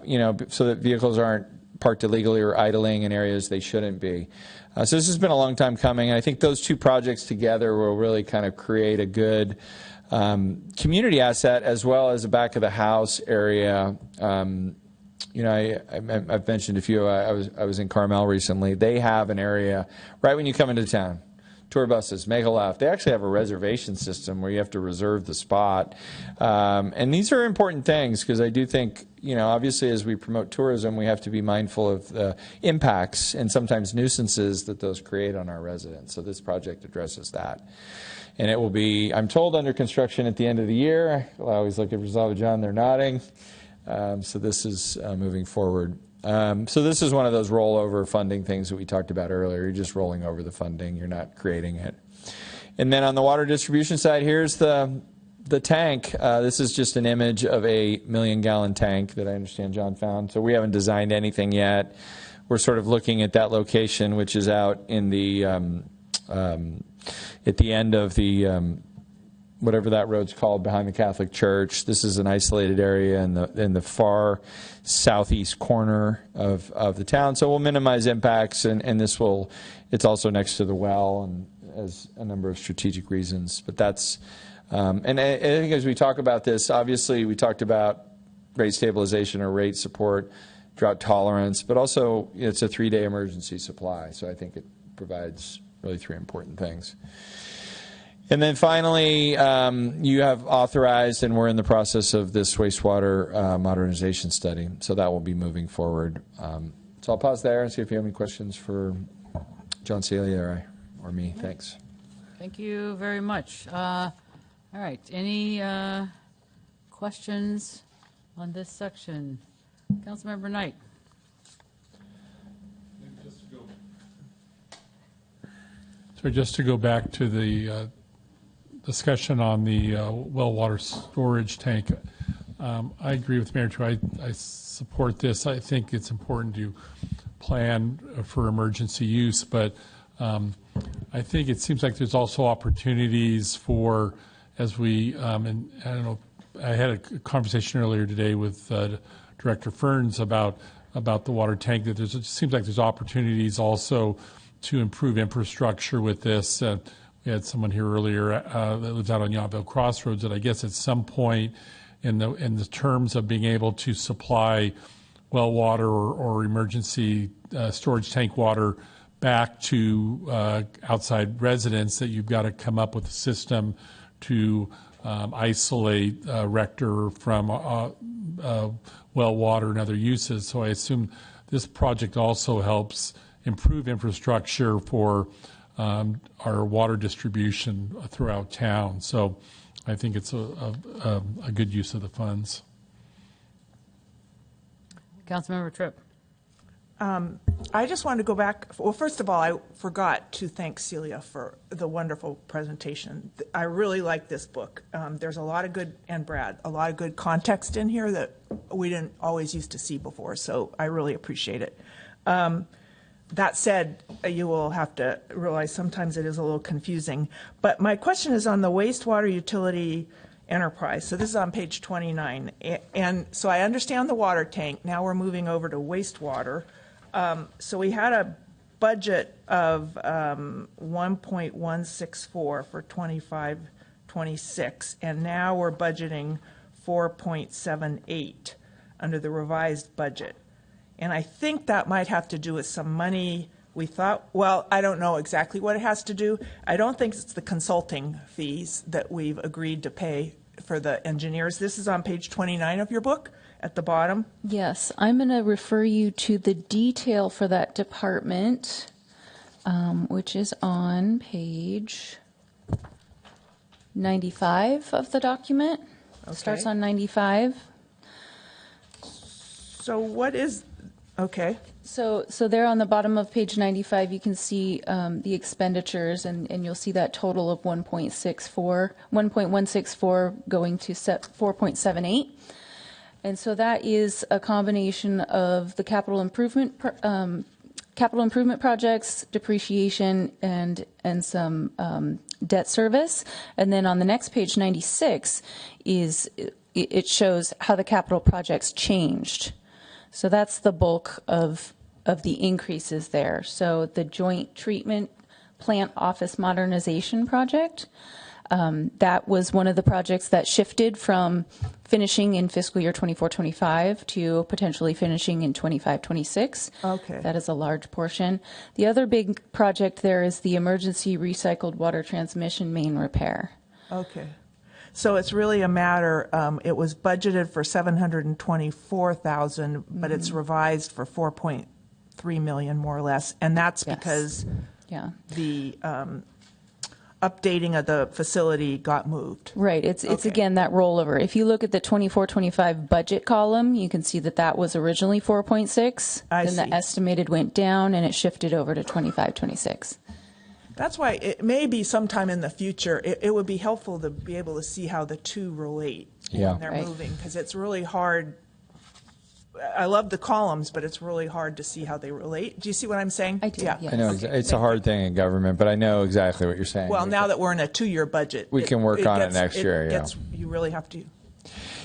Speaker 9: so that vehicles aren't parked illegally or idling in areas they shouldn't be. So this has been a long time coming, and I think those two projects together will really kind of create a good community asset as well as a back of the house area. I've mentioned a few. I was in Carmel recently. They have an area right when you come into town. Tour buses, make a left. They actually have a reservation system where you have to reserve the spot. And these are important things because I do think, obviously as we promote tourism, we have to be mindful of the impacts and sometimes nuisances that those create on our residents. So this project addresses that. And it will be, I'm told, under construction at the end of the year. I always look at Rosalba John, they're nodding. So this is moving forward. So this is one of those rollover funding things that we talked about earlier. You're just rolling over the funding. You're not creating it. And then on the water distribution side, here's the tank. This is just an image of a 1 million-gallon tank that I understand John found. So we haven't designed anything yet. We're sort of looking at that location, which is out in the at the end of the whatever that road's called behind the Catholic Church. This is an isolated area in the far southeast corner of the town. So we'll minimize impacts, and this will. It's also next to the well, and as a number of strategic reasons. But that's and I think as we talk about this, obviously we talked about rate stabilization or rate support, drought tolerance, but also it's a 3-day emergency supply. So I think it provides really 3 important things. And then finally, you have authorized, and we're in the process of this wastewater modernization study. So that will be moving forward. So I'll pause there and see if you have any questions for John Celia or me. Thanks.
Speaker 2: Thank you very much. All right. Any questions on this section? Councilmember Knight.
Speaker 1: So just to go back to the discussion on the well water storage tank, I agree with Mayor Chu. I support this. I think it's important to plan for emergency use, but I think it seems like there's also opportunities for, as we, and I don't know, I had a conversation earlier today with Director Ferns about the water tank, that it seems like there's opportunities also to improve infrastructure with this. We had someone here earlier that lives out on Yountville Crossroads that I guess at some point in the terms of being able to supply well water or emergency storage tank water back to outside residents, that you've got to come up with a system to isolate rector from well water and other uses. So I assume this project also helps improve infrastructure for our water distribution throughout town. So I think it's a good use of the funds.
Speaker 2: Councilmember Tripp.
Speaker 7: I just wanted to go back. Well, first of all, I forgot to thank Celia for the wonderful presentation. I really like this book. There's a lot of good, and Brad, a lot of good context in here that we didn't always used to see before, so I really appreciate it. That said, you will have to realize sometimes it is a little confusing. But my question is on the wastewater utility enterprise. So this is on page 29. And so I understand the water tank. Now we're moving over to wastewater. So we had a budget of 1.164 for 25-26, and now we're budgeting 4.78 under the revised budget. And I think that might have to do with some money we thought, well, I don't know exactly what it has to do. I don't think it's the consulting fees that we've agreed to pay for the engineers. This is on page 29 of your book at the bottom.
Speaker 14: Yes, I'm going to refer you to the detail for that department, which is on page 95 of the document.
Speaker 7: Okay.
Speaker 14: Starts on 95.
Speaker 7: So what is, okay.
Speaker 14: So there on the bottom of page 95, you can see the expenditures, and you'll see that total of 1.164 going to 4.78. And so that is a combination of the capital improvement projects, depreciation, and some debt service. And then on the next page, 96, it shows how the capital projects changed. So that's the bulk of the increases there. So the joint treatment plant office modernization project, that was one of the projects that shifted from finishing in fiscal year 24-25 to potentially finishing in 25-26.
Speaker 7: Okay.
Speaker 14: That is a large portion. The other big project there is the emergency recycled water transmission main repair.
Speaker 7: Okay. So it's really a matter, it was budgeted for $724,000, but it's revised for $4.3 million more or less. And that's because the updating of the facility got moved.
Speaker 14: Right. It's
Speaker 7: Okay.
Speaker 14: again that rollover. If you look at the 24-25 budget column, you can see that that was originally 4.6.
Speaker 7: I
Speaker 14: Then
Speaker 7: see.
Speaker 14: the estimated went down and it shifted over to 25-26.
Speaker 7: That's why it may be sometime in the future, it would be helpful to be able to see how the two relate
Speaker 9: Yeah.
Speaker 7: when they're
Speaker 14: Right.
Speaker 7: moving, because it's really hard. I love the columns, but it's really hard to see how they relate. Do you see what I'm saying?
Speaker 14: I do,
Speaker 7: Yeah.
Speaker 14: yes.
Speaker 9: I know it's a hard thing in government, but I know exactly what you're saying.
Speaker 7: Well, now that we're in a 2-year budget.
Speaker 9: We can work on it next year, yeah.
Speaker 7: You really have to.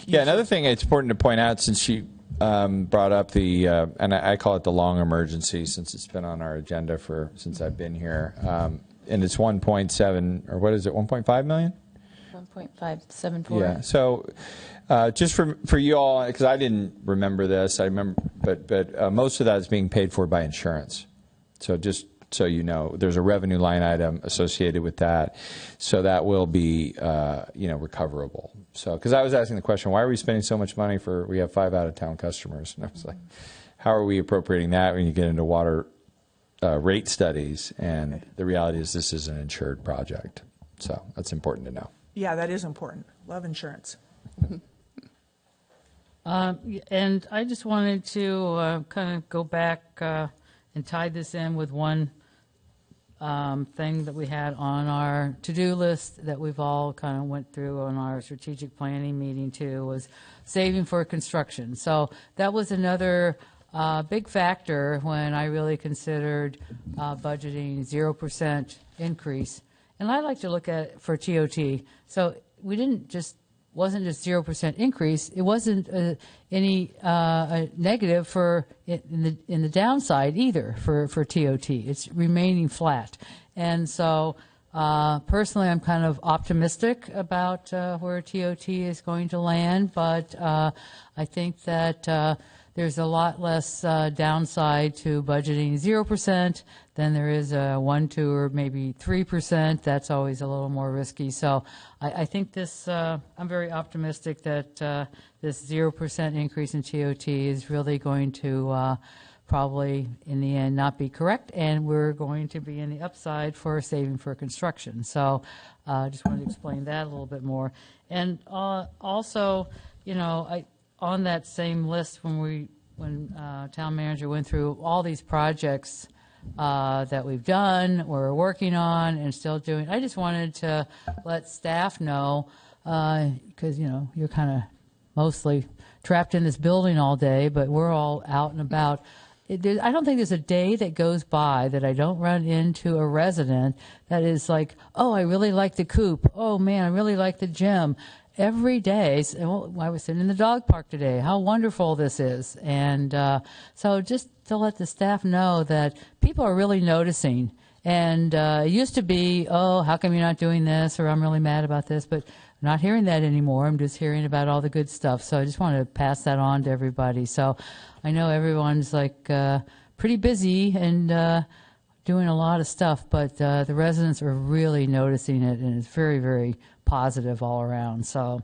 Speaker 9: Yeah, another thing it's important to point out, since she brought up the, and I call it the long emergency, since it's been on our agenda since I've been here, and it's 1.7, or what is it, 1.5 million?
Speaker 14: 1.574.
Speaker 9: Yeah. So, just for you all, because I didn't remember this, I remember, but most of that is being paid for by insurance. So just so you know, there's a revenue line item associated with that, so that will be recoverable. So, because I was asking the question, why are we spending so much money we have 5 out-of-town customers, and I was like, how are we appropriating that when you get into water rate studies? And the reality is, this is an insured project, so that's important to know.
Speaker 7: Yeah, that is important. Love insurance.
Speaker 2: And I just wanted to kind of go back and tie this in with one thing that we had on our to-do list that we've all kind of went through on our strategic planning meeting too, was saving for construction. So that was another big factor when I really considered budgeting 0% increase. And I like to look at it for TOT. So we wasn't just 0% increase. It wasn't any negative in the downside either for TOT. It's remaining flat. And so personally, I'm kind of optimistic about where TOT is going to land, but I think that there's a lot less downside to budgeting 0% than there is 1, 2, or maybe 3%. That's always a little more risky. So I think this, I'm very optimistic that this 0% increase in TOT is really going to probably in the end not be correct, and we're going to be in the upside for saving for construction. So I just wanted to explain that a little bit more. And also, on that same list, when town manager went through all these projects that we've done, we're working on, and still doing, I just wanted to let staff know, because you're kind of mostly trapped in this building all day, but we're all out and about. I don't think there's a day that goes by that I don't run into a resident that is like, oh, I really like the coop. Oh, man, I really like the gym. Every day, I was sitting in the dog park today, how wonderful this is. And so just to let the staff know that people are really noticing. And it used to be, oh, how come you're not doing this, or I'm really mad about this, but I'm not hearing that anymore. I'm just hearing about all the good stuff. So I just want to pass that on to everybody. So I know everyone's like pretty busy and doing a lot of stuff, but the residents are really noticing it, and it's very, very positive all around. So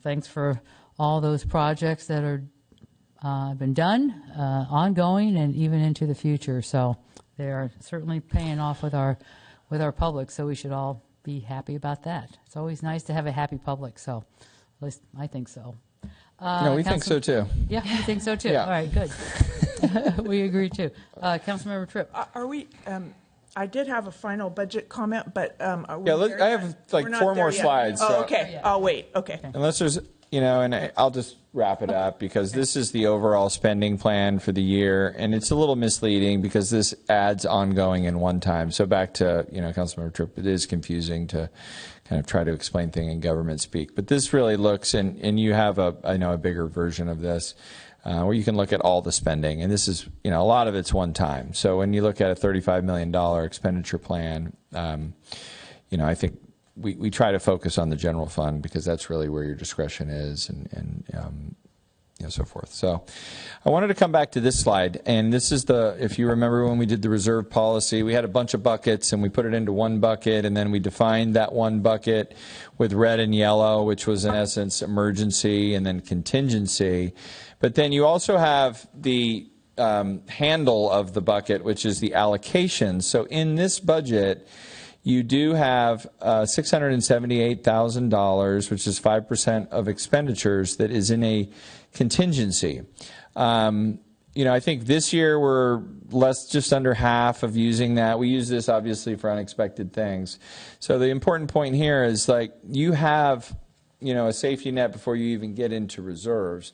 Speaker 2: thanks for all those projects that are been done, ongoing, and even into the future. So they are certainly paying off with our public, so we should all be happy about that. It's always nice to have a happy public, so at least I think so.
Speaker 9: No, we think so too.
Speaker 2: Yeah, we think so too.
Speaker 9: Yeah.
Speaker 2: All right, good. We agree too. Councilmember Tripp.
Speaker 7: Are we, I did have a final budget comment, but are we
Speaker 9: Yeah,
Speaker 7: there
Speaker 9: I have
Speaker 7: yet?
Speaker 9: like
Speaker 7: We're not
Speaker 9: 4 more
Speaker 7: there yet.
Speaker 9: slides.
Speaker 7: Oh,
Speaker 9: so-
Speaker 7: okay. I'll wait. Okay.
Speaker 9: Unless there's, and I'll just wrap it up, because this is the overall spending plan for the year, and it's a little misleading because this adds ongoing and one time. So back to, Councilmember Tripp, it is confusing to kind of try to explain things in government speak. But this really looks, and you have a bigger version of this, where you can look at all the spending. And this is, a lot of it's one time. So when you look at a $35 million expenditure plan, I think we try to focus on the general fund, because that's really where your discretion is, and so forth. So I wanted to come back to this slide, and this is if you remember when we did the reserve policy, we had a bunch of buckets, and we put it into one bucket, and then we defined that one bucket with red and yellow, which was in essence emergency and then contingency. But then you also have the handle of the bucket, which is the allocation. So in this budget, you do have $678,000, which is 5% of expenditures, that is in a contingency. I think this year we're just under half of using that. We use this obviously for unexpected things. So the important point here is you have, a safety net before you even get into reserves.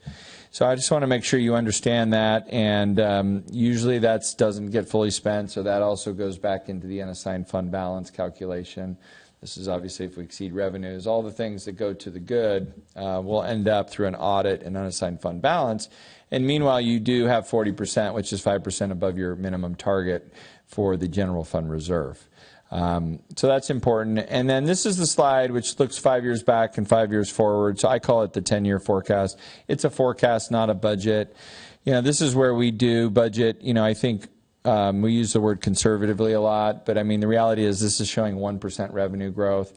Speaker 9: So I just want to make sure you understand that, and usually that doesn't get fully spent, so that also goes back into the unassigned fund balance calculation. This is obviously if we exceed revenues. All the things that go to the good will end up through an audit and unassigned fund balance. And meanwhile, you do have 40%, which is 5% above your minimum target for the general fund reserve. So that's important. And then this is the slide which looks 5 years back and 5 years forward. So I call it the 10-year forecast. It's a forecast, not a budget. This is where we do budget. I think we use the word conservatively a lot, but I mean the reality is this is showing 1% revenue growth.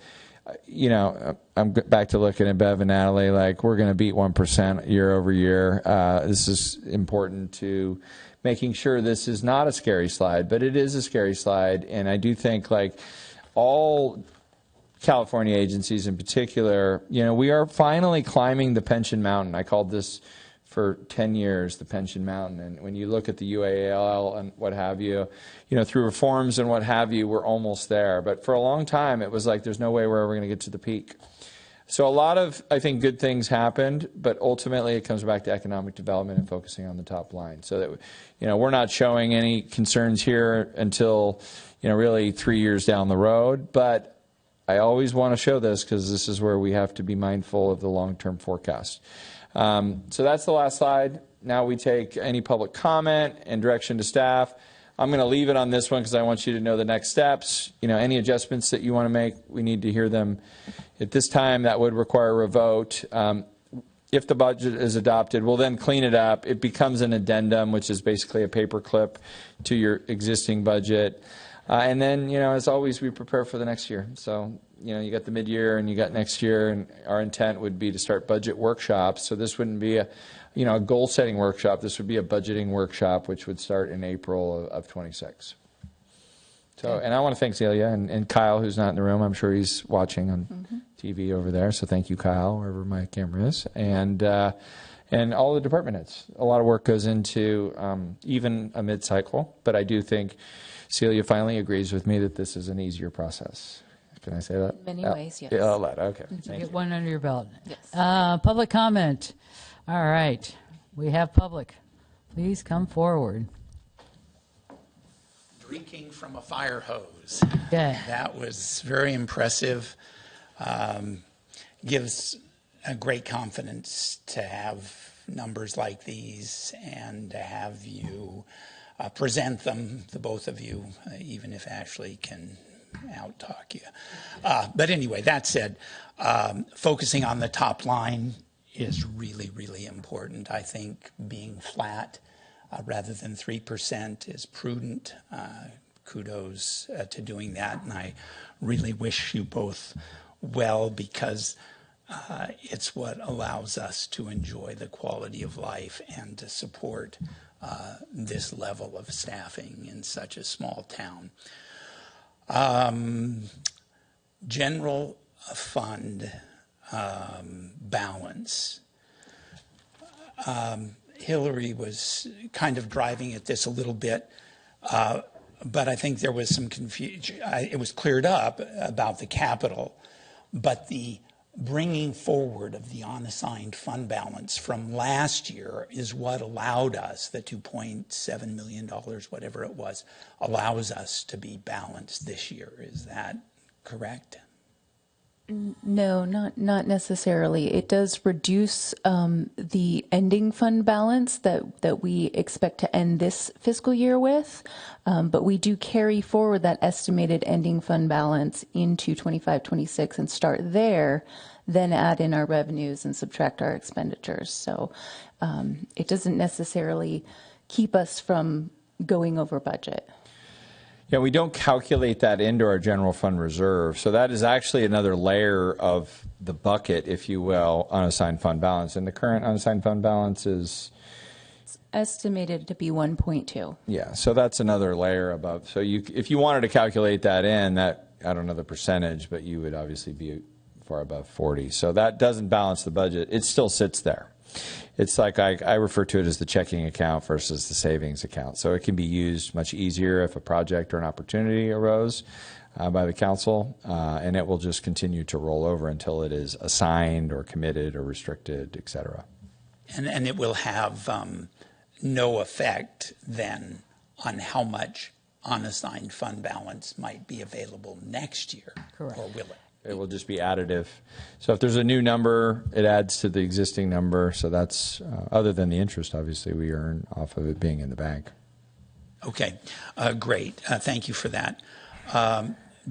Speaker 9: I'm back to looking at Bev and Natalie we're going to beat 1% year over year. This is important to making sure this is not a scary slide, but it is a scary slide. And I do think all California agencies in particular, we are finally climbing the pension mountain. I called this for 10 years the pension mountain. And when you look at the UAL and what have you, through reforms and what have you, we're almost there. But for a long time, it was there's no way we're ever going to get to the peak. So a lot of, I think, good things happened, but ultimately it comes back to economic development and focusing on the top line. So that, we're not showing any concerns here until, really 3 years down the road. But I always want to show this because this is where we have to be mindful of the long-term forecast. So that's the last slide. Now we take any public comment and direction to staff. I'm going to leave it on this one because I want you to know the next steps. Any adjustments that you want to make, we need to hear them. At this time, that would require a vote. If the budget is adopted, we'll then clean it up. It becomes an addendum, which is basically a paper clip to your existing budget. And then, as always, we prepare for the next year. So, you got the mid-year and you got next year, and our intent would be to start budget workshops. So this wouldn't be a goal-setting workshop. This would be a budgeting workshop, which would start in April of 26. So, and I want to thank Celia and Kyle, who's not in the room. I'm sure he's watching on TV over there. So thank you, Kyle, wherever my camera is, and all the department heads. A lot of work goes into even a mid-cycle, but I do think Celia finally agrees with me that this is an easier process. Can I say that?
Speaker 14: In many ways, yes.
Speaker 9: Okay. Thank
Speaker 2: Get
Speaker 9: you.
Speaker 2: one under your belt.
Speaker 14: Yes.
Speaker 2: Public comment. All right. We have public. Please come forward.
Speaker 15: Drinking from a fire hose.
Speaker 2: Okay.
Speaker 15: That was very impressive. Gives a great confidence to have numbers like these and to have you present them, the both of you, even if Ashley can out-talk you. But anyway, that said, focusing on the top line is really, really important. I think being flat rather than 3% is prudent. Kudos to doing that, and I really wish you both well because it's what allows us to enjoy the quality of life and to support this level of staffing in such a small town. General fund balance. Hillary was kind of driving at this a little bit, but I think there was some confusion. It was cleared up about the capital, but the bringing forward of the unassigned fund balance from last year is what allowed us, the $2.7 million, whatever it was, allows us to be balanced this year. Is that correct?
Speaker 14: No, not necessarily. It does reduce the ending fund balance that we expect to end this fiscal year with, but we do carry forward that estimated ending fund balance into 25-26 and start there, then add in our revenues and subtract our expenditures. So it doesn't necessarily keep us from going over budget.
Speaker 9: Yeah, we don't calculate that into our general fund reserve. So that is actually another layer of the bucket, if you will, unassigned fund balance. And the current unassigned fund balance is?
Speaker 14: It's estimated to be 1.2.
Speaker 9: Yeah, so that's another layer above. So if you wanted to calculate that in, that I don't know the percentage, but you would obviously be far above 40. So that doesn't balance the budget. It still sits there. It's like I refer to it as the checking account versus the savings account. So it can be used much easier if a project or an opportunity arose by the council, and it will just continue to roll over until it is assigned or committed or restricted, et cetera.
Speaker 15: And it will have no effect then on how much unassigned fund balance might be available next year.
Speaker 2: Correct.
Speaker 15: Or will it?
Speaker 9: It will just be additive. So if there's a new number, it adds to the existing number. So that's, other than the interest, obviously, we earn off of it being in the bank.
Speaker 15: Okay, great. Thank you for that.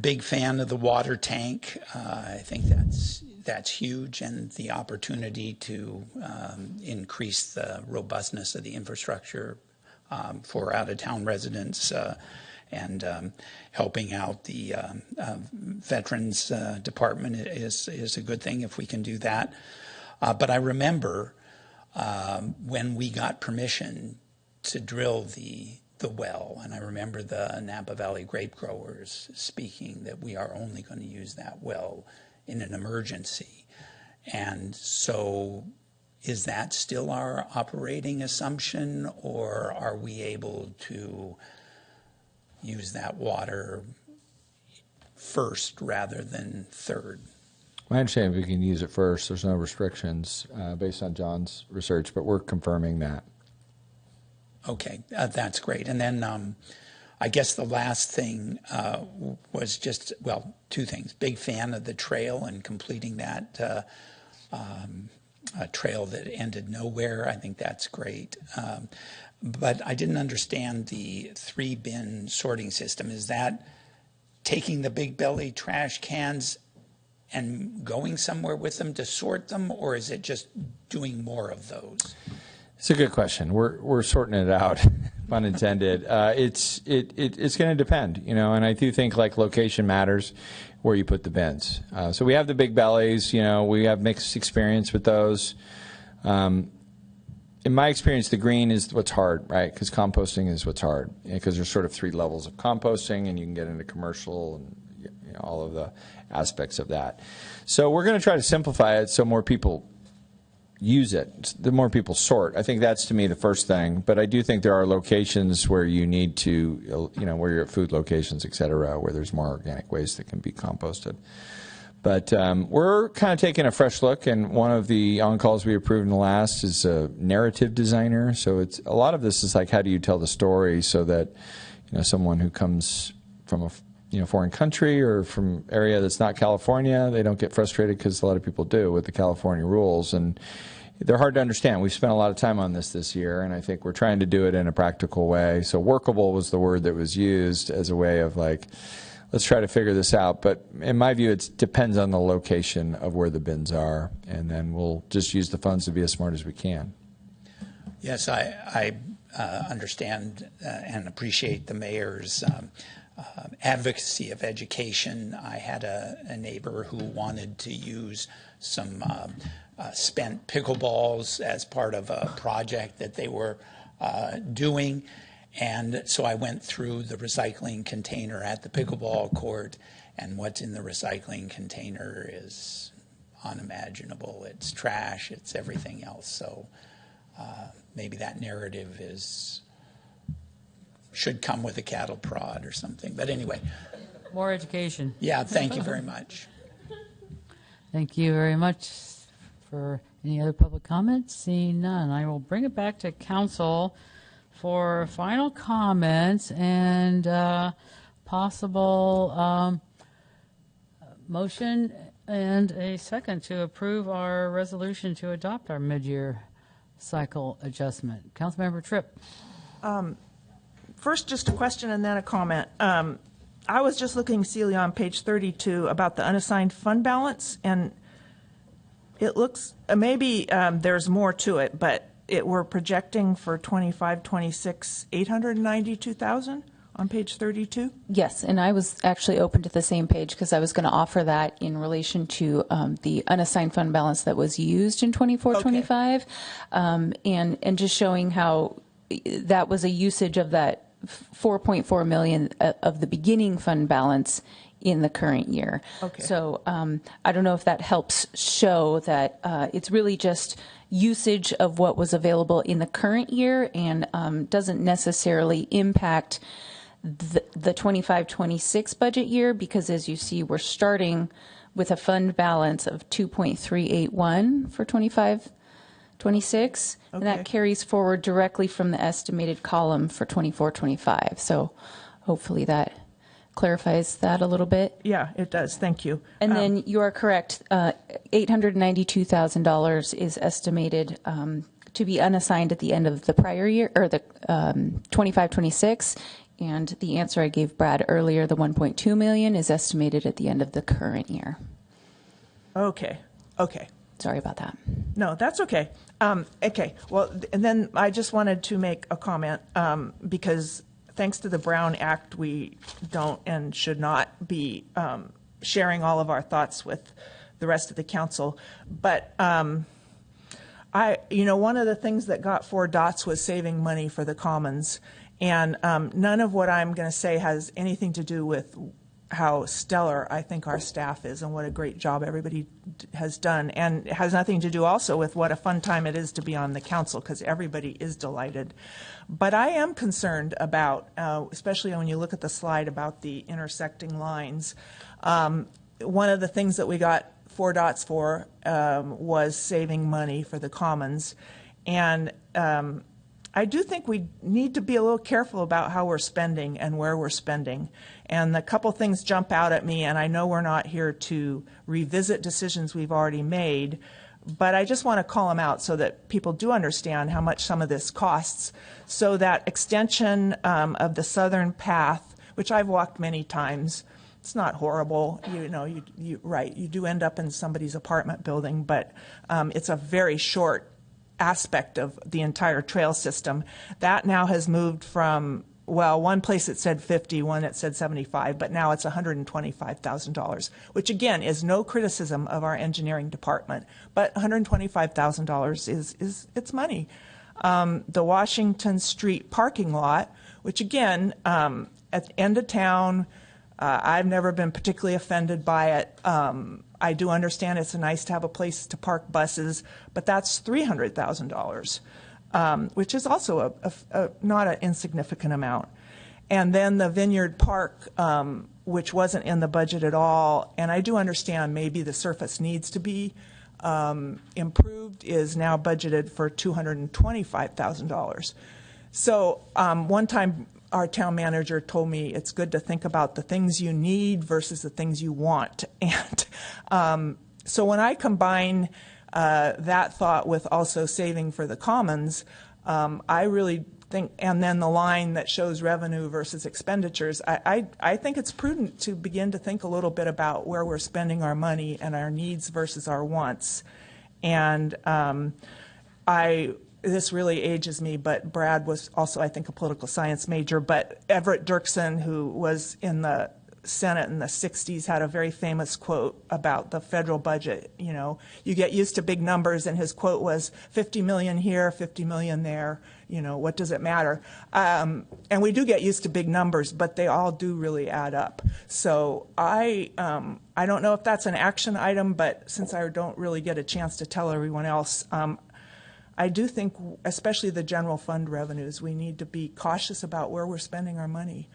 Speaker 15: Big fan of the water tank. I think that's huge, and the opportunity to increase the robustness of the infrastructure for out-of-town residents and helping out the Veterans Department is a good thing if we can do that. But I remember when we got permission to drill the well, and I remember the Napa Valley grape growers speaking that we are only going to use that well in an emergency. And so is that still our operating assumption, or are we able to use that water first rather than third?
Speaker 9: My understanding is we can use it first. There's no restrictions based on John's research, but we're confirming that.
Speaker 15: Okay, that's great. And then I guess the last thing was just, well, two things. Big fan of the trail and completing that trail that ended nowhere. I think that's great. But I didn't understand the 3-bin sorting system. Is that taking the big belly trash cans and going somewhere with them to sort them, or is it just doing more of those?
Speaker 9: It's a good question. We're sorting it out, pun intended. It's going to depend, and I do think like location matters where you put the bins. So we have the big bellies, we have mixed experience with those. In my experience, the green is what's hard, right? Because composting is what's hard. Because there's sort of 3 levels of composting, and you can get into commercial and all of the aspects of that. So we're going to try to simplify it so more people use it, the more people sort. I think that's, to me, the first thing. But I do think there are locations where you need to, where you're at food locations, et cetera, where there's more organic waste that can be composted. But we're kind of taking a fresh look, and one of the on-calls we approved in the last is a narrative designer. So it's a lot of this is like, how do you tell the story so that someone who comes from a foreign country or from area that's not California, they don't get frustrated, because a lot of people do with the California rules, and they're hard to understand. We've spent a lot of time on this year, and I think we're trying to do it in a practical way. So workable was the word that was used as a way of like, let's try to figure this out. But in my view, it depends on the location of where the bins are, and then we'll just use the funds to be as smart as we can.
Speaker 15: Yes, I understand and appreciate the mayor's advocacy of education. I had a neighbor who wanted to use some spent pickleballs as part of a project that they were doing. And so I went through the recycling container at the pickleball court, and what's in the recycling container is unimaginable. It's trash, it's everything else. So maybe that narrative should come with a cattle prod or something. But anyway.
Speaker 2: More education.
Speaker 15: Yeah, thank you very much.
Speaker 2: Thank you very much. For any other public comments? Seeing none, I will bring it back to council for final comments and possible motion and a second to approve our resolution to adopt our mid-year cycle adjustment. Councilmember Tripp.
Speaker 7: First, just a question and then a comment. I was just looking, Celia, on page 32 about the unassigned fund balance, and it looks, maybe there's more to it, but we're projecting for 25-26, 892,000 on page 32?
Speaker 14: Yes, and I was actually open to the same page because I was going to offer that in relation to the unassigned fund balance that was used in 24-25, and just showing how that was a usage of that 4.4 million of the beginning fund balance in the current year.
Speaker 7: Okay.
Speaker 14: So I don't know if that helps show that it's really just usage of what was available in the current year and doesn't necessarily impact the 25-26 budget year, because as you see, we're starting with a fund balance of 2.381 for 25-26, and that carries forward directly from the estimated column for 24-25. So hopefully that clarifies that a little bit.
Speaker 7: Yeah, it does. Thank you.
Speaker 14: And then you are correct. $892,000 is estimated to be unassigned at the end of the prior year, or the 25-26. And the answer I gave Brad earlier, the $1.2 million, is estimated at the end of the current year.
Speaker 7: Okay.
Speaker 14: Sorry about that.
Speaker 7: No, that's okay. Okay. Well, and then I just wanted to make a comment because thanks to the Brown Act, we don't and should not be sharing all of our thoughts with the rest of the council. But one of the things that got 4 dots was saving money for the Commons. And none of what I'm going to say has anything to do with how stellar I think our staff is and what a great job everybody has done. And it has nothing to do also with what a fun time it is to be on the council, because everybody is delighted. But I am concerned about, especially when you look at the slide about the intersecting lines, one of the things that we got 4 dots for was saving money for the Commons. And I do think we need to be a little careful about how we're spending and where we're spending. And a couple things jump out at me, and I know we're not here to revisit decisions we've already made, but I just want to call them out so that people do understand how much some of this costs. So that extension of the Southern Path, which I've walked many times, it's not horrible. You do end up in somebody's apartment building, but it's a very short aspect of the entire trail system. That now has moved from, well, one place it said 50, one it said 75, but now it's $125,000, which again is no criticism of our engineering department, but $125,000 is it's money. The Washington Street parking lot, which again, at the end of town, I've never been particularly offended by it. I do understand it's nice to have a place to park buses, but that's $300,000, which is also not an insignificant amount. And then the Vineyard Park, which wasn't in the budget at all, and I do understand maybe the surface needs to be improved, is now budgeted for $225,000. So one time our town manager told me it's good to think about the things you need versus the things you want. And so when I combine that thought with also saving for the Commons, I really think, and then the line that shows revenue versus expenditures, I think it's prudent to begin to think a little bit about where we're spending our money and our needs versus our wants. And this really ages me, but Brad was also, I think, a political science major. But Everett Dirksen, who was in the Senate in the 60s, had a very famous quote about the federal budget. You get used to big numbers, and his quote was 50 million here, 50 million there. What does it matter? And we do get used to big numbers, but they all do really add up. So I don't know if that's an action item, but since I don't really get a chance to tell everyone else, I do think, especially the general fund revenues, we need to be cautious about where we're spending our money,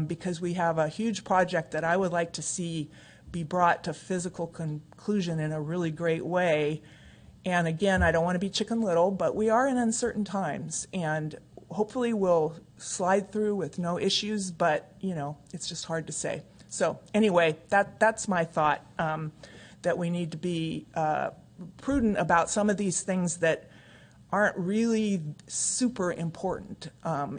Speaker 7: because we have a huge project that I would like to see be brought to physical conclusion in a really great way. And again, I don't want to be Chicken Little, but we are in uncertain times, and hopefully we'll slide through with no issues, but it's just hard to say. So anyway, that's my thought, that we need to be prudent about some of these things that aren't really super important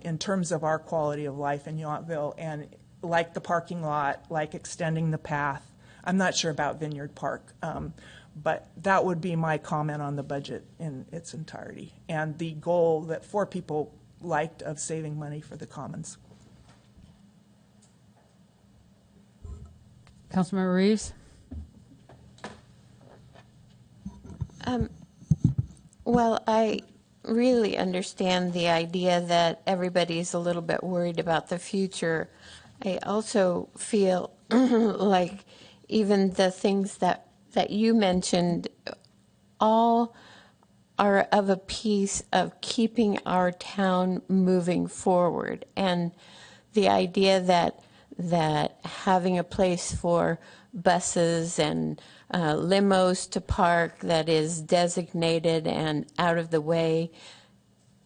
Speaker 7: in terms of our quality of life in Yountville, and like the parking lot, like extending the path. I'm not sure about Vineyard Park, but that would be my comment on the budget in its entirety, and the goal that 4 people liked of saving money for the Commons.
Speaker 2: Councilmember Reeves?
Speaker 4: Well, I really understand the idea that everybody's a little bit worried about the future. I also feel like even the things that you mentioned, all are of a piece of keeping our town moving forward. And the idea that having a place for buses and limos to park that is designated and out of the way,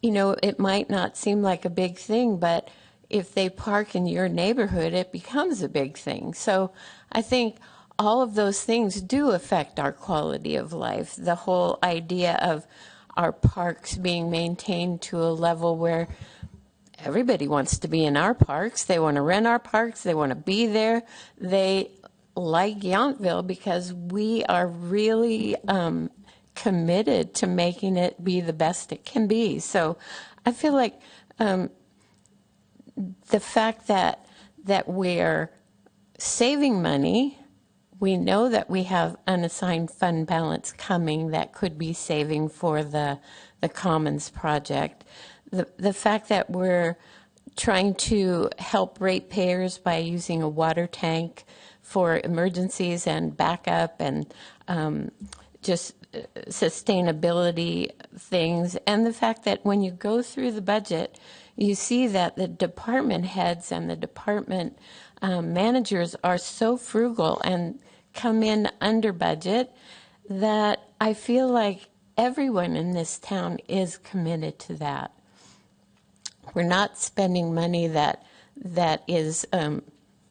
Speaker 4: you know, it might not seem like a big thing, but if they park in your neighborhood, it becomes a big thing. So I think all of those things do affect our quality of life. The whole idea of our parks being maintained to a level where everybody wants to be in our parks. They want to rent our parks. They want to be there. They like Yountville because we are really committed to making it be the best it can be. So I feel like the fact that we're saving money, we know that we have unassigned fund balance coming that could be saving for the Commons project. The fact that we're trying to help ratepayers by using a water tank for emergencies and backup and just sustainability things, and the fact that when you go through the budget, you see that the department heads and the department managers are so frugal and come in under budget that I feel like everyone in this town is committed to that. We're not spending money that is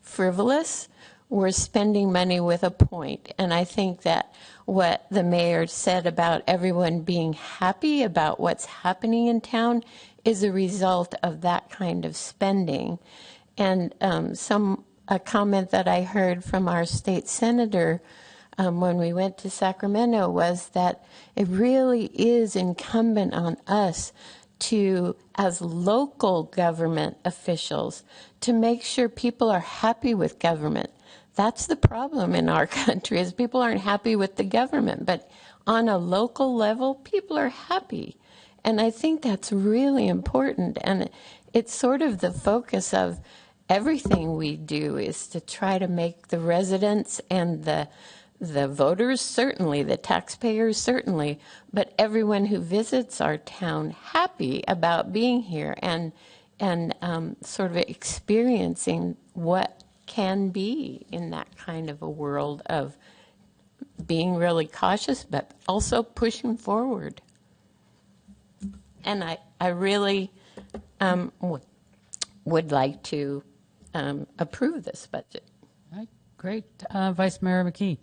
Speaker 4: frivolous. We're spending money with a point. And I think that what the mayor said about everyone being happy about what's happening in town is a result of that kind of spending. And a comment that I heard from our state senator when we went to Sacramento was that it really is incumbent on us to, as local government officials, to make sure people are happy with government. That's the problem in our country, is people aren't happy with the government, but on a local level, people are happy. And I think that's really important. And it's sort of the focus of everything we do, is to try to make the residents and the voters, certainly, the taxpayers, certainly, but everyone who visits our town happy about being here and sort of experiencing what can be in that kind of a world of being really cautious, but also pushing forward. And I really would like to approve this budget.
Speaker 2: All right, great. Vice Mayor McKee.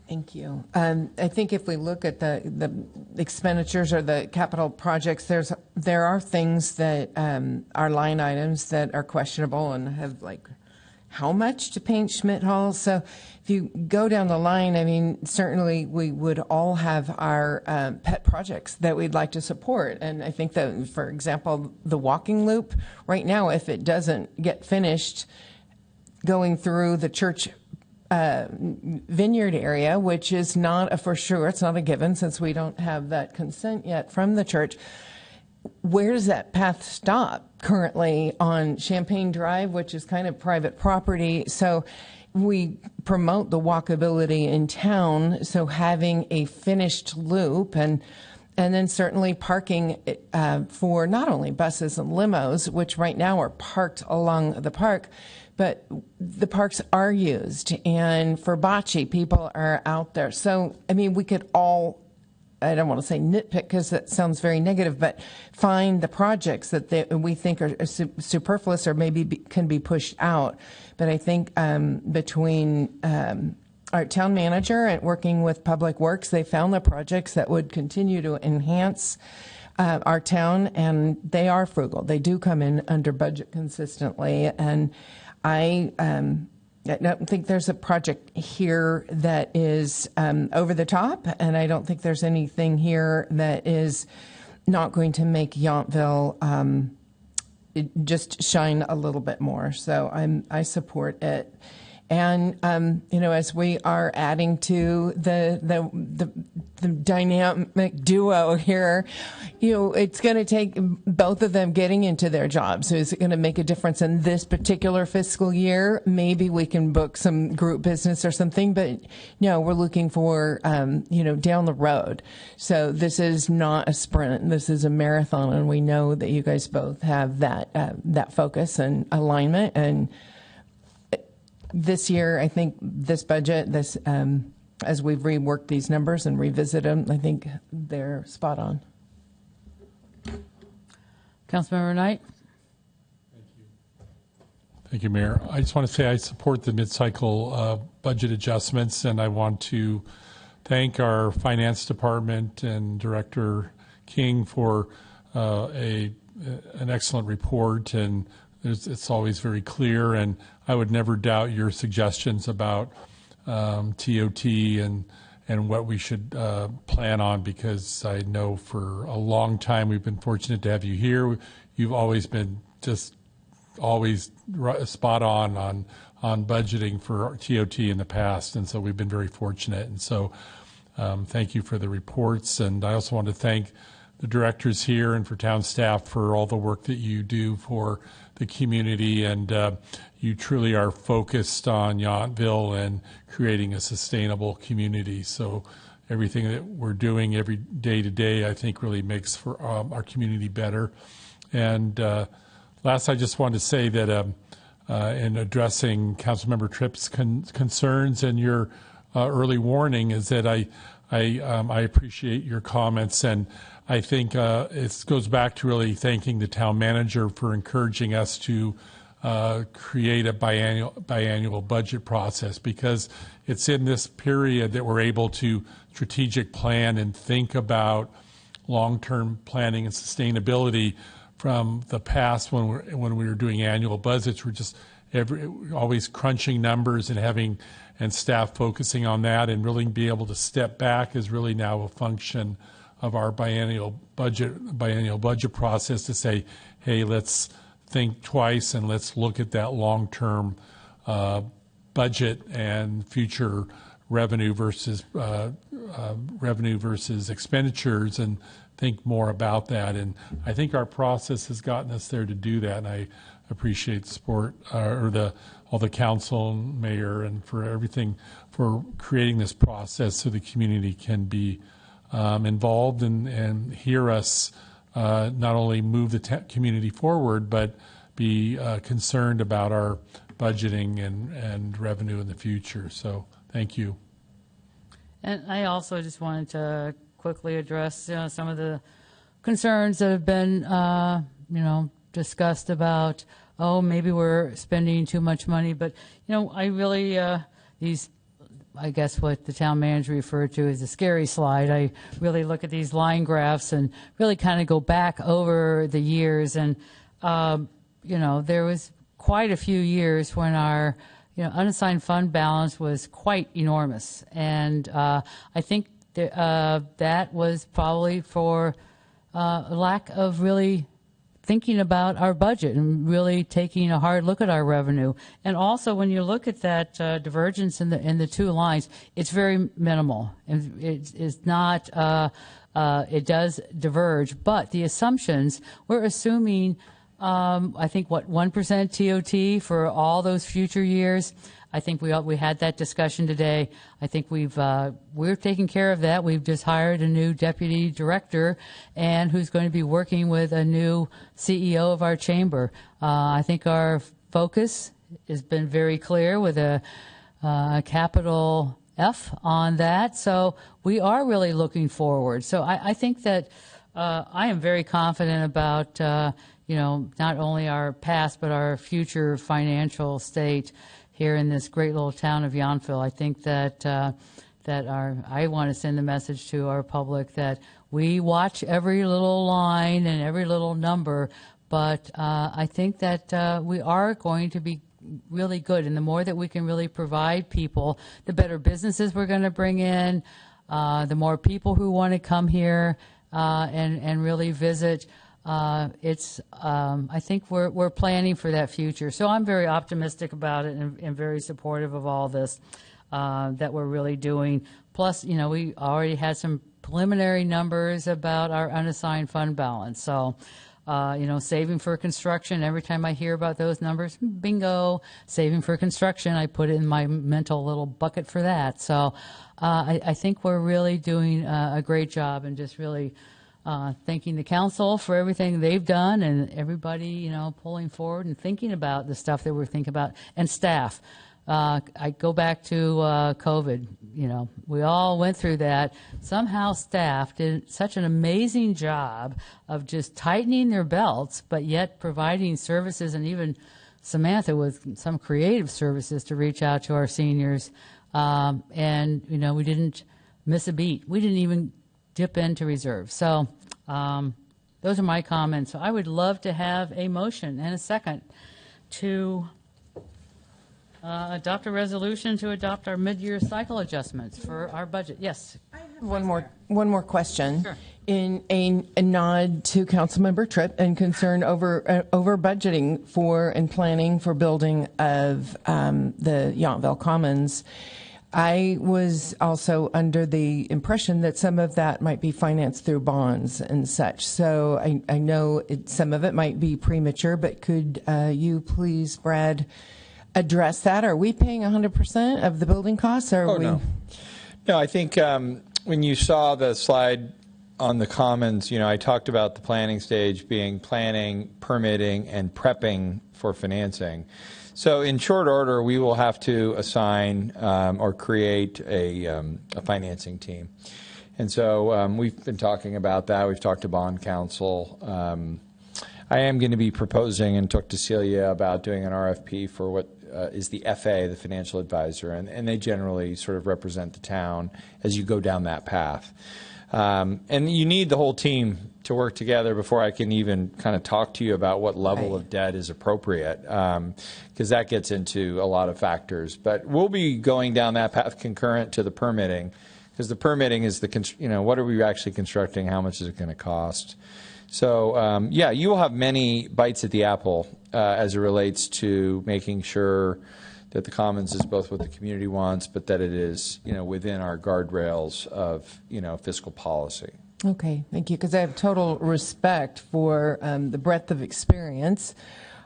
Speaker 5: Thank you. I think if we look at the expenditures or the capital projects, there are things that are line items that are questionable and have, like, how much to paint Schmidt Hall. So if you go down the line, I mean, certainly we would all have our pet projects that we'd like to support. And I think that, for example, the walking loop right now, if it doesn't get finished going through the church vineyard area, which is not a for sure, it's not a given since we don't have that consent yet from the church. Where does that path stop currently on Champagne Drive, which is kind of private property? So we promote the walkability in town, so having a finished loop and then certainly parking for not only buses and limos, which right now are parked along the park, but the parks are used, and for bocce, people are out there. So, I mean, we could all, I don't want to say nitpick because that sounds very negative, but find the projects that we think are superfluous or maybe can be pushed out. But I think between our town manager and working with Public Works, they found the projects that would continue to enhance our town, and they are frugal. They do come in under budget consistently, and I don't think there's a project here that is over the top, and I don't think there's anything here that is not going to make Yountville just shine a little bit more. So I support it. And as we are adding to the dynamic duo here, it's going to take both of them getting into their jobs. So is it going to make a difference in this particular fiscal year? Maybe we can book some group business or something, but no, we're looking for down the road. So this is not a sprint. This is a marathon, and we know that you guys both have that focus and alignment. And this year, I think this budget, as we've reworked these numbers and revisited them, I think they're spot on.
Speaker 2: Councilmember Knight?
Speaker 1: Thank you, Mayor. I just want to say I support the mid-cycle budget adjustments, and I want to thank our finance department and Director King for an excellent report, and it's always very clear, and I would never doubt your suggestions about TOT and what we should plan on, because I know for a long time we've been fortunate to have you here. You've always been always spot on budgeting for TOT in the past, and so we've been very fortunate. And so thank you for the reports, and I also want to thank the directors here and for town staff for all the work that you do for the community, and you truly are focused on Yountville and creating a sustainable community. So everything that we're doing every day to day, I think, really makes for our community better. And last, I just wanted to say that in addressing Councilmember Tripp's concerns and your early warning, is that I appreciate your comments, and I think it goes back to really thanking the town manager for encouraging us to create a biannual budget process, because it's in this period that we're able to strategic plan and think about long-term planning and sustainability. From the past, when we were doing annual budgets, we're just always crunching numbers and staff focusing on that, and really be able to step back is really now a function of our biannual budget process to say, hey, let's think twice and let's look at that long-term budget and future revenue versus expenditures, and think more about that. And I think our process has gotten us there to do that, and I appreciate the support all the council and mayor and for everything for creating this process so the community can be involved and hear us not only move the community forward, but be concerned about our budgeting and revenue in the future. So thank you.
Speaker 2: And I also just wanted to quickly address some of the concerns that have been discussed about, maybe we're spending too much money. But I really I guess what the town manager referred to as a scary slide. I really look at these line graphs and really kind of go back over the years. And, there was quite a few years when our, unassigned fund balance was quite enormous. And I think that was probably for lack of really thinking about our budget and really taking a hard look at our revenue. And also, when you look at that divergence in the two lines, it's very minimal. And it's not, it does diverge, but the assumptions, we're assuming, I think, 1% TOT for all those future years. I think we had that discussion today. I think we're taking care of that. We've just hired a new deputy director, and who's going to be working with a new CEO of our chamber. I think our focus has been very clear with a capital F on that. So we are really looking forward. So I think that I am very confident about not only our past but our future financial state here in this great little town of Yountville. I think that I want to send the message to our public that we watch every little line and every little number, but I think that we are going to be really good. And the more that we can really provide people, the better businesses we're going to bring in, the more people who want to come here and really visit. I think we're planning for that future. So I'm very optimistic about it and very supportive of all this that we're really doing. Plus, we already had some preliminary numbers about our unassigned fund balance. So, saving for construction, every time I hear about those numbers, bingo, saving for construction, I put it in my mental little bucket for that. So I think we're really doing a great job, and just really thanking the council for everything they've done, and everybody, pulling forward and thinking about the stuff that we're thinking about, and staff. I go back to COVID. We all went through that. Somehow staff did such an amazing job of just tightening their belts, but yet providing services, and even Samantha with some creative services to reach out to our seniors. And, we didn't miss a beat. We didn't even dip into reserve. So those are my comments. So I would love to have a motion and a second to adopt a resolution to adopt our mid-year cycle adjustments for our budget. Yes.
Speaker 5: One more question.
Speaker 2: Sure.
Speaker 5: In a nod to Councilmember Tripp and concern over budgeting for and planning for building of the Yountville Commons, I was also under the impression that some of that might be financed through bonds and such. So I know some of it might be premature, but could you please, Brad, address that? Are we paying 100% of the building costs? Or
Speaker 9: No. No, I think when you saw the slide on the Commons, I talked about the planning stage being planning, permitting, and prepping for financing. So in short order, we will have to assign or create a financing team. And so we've been talking about that. We've talked to bond counsel. I am going to be proposing and talk to Celia about doing an RFP for what is the FA, the financial advisor, and they generally sort of represent the town as you go down that path. And you need the whole team to work together before I can even kind of talk to you about what level of debt is appropriate, because that gets into a lot of factors. But we'll be going down that path concurrent to the permitting, because the permitting is what are we actually constructing, how much is it going to cost. So, you will have many bites at the apple as it relates to making sure that the Commons is both what the community wants, but that it is, within our guardrails of, fiscal policy.
Speaker 5: Okay, thank you, because I have total respect for the breadth of experience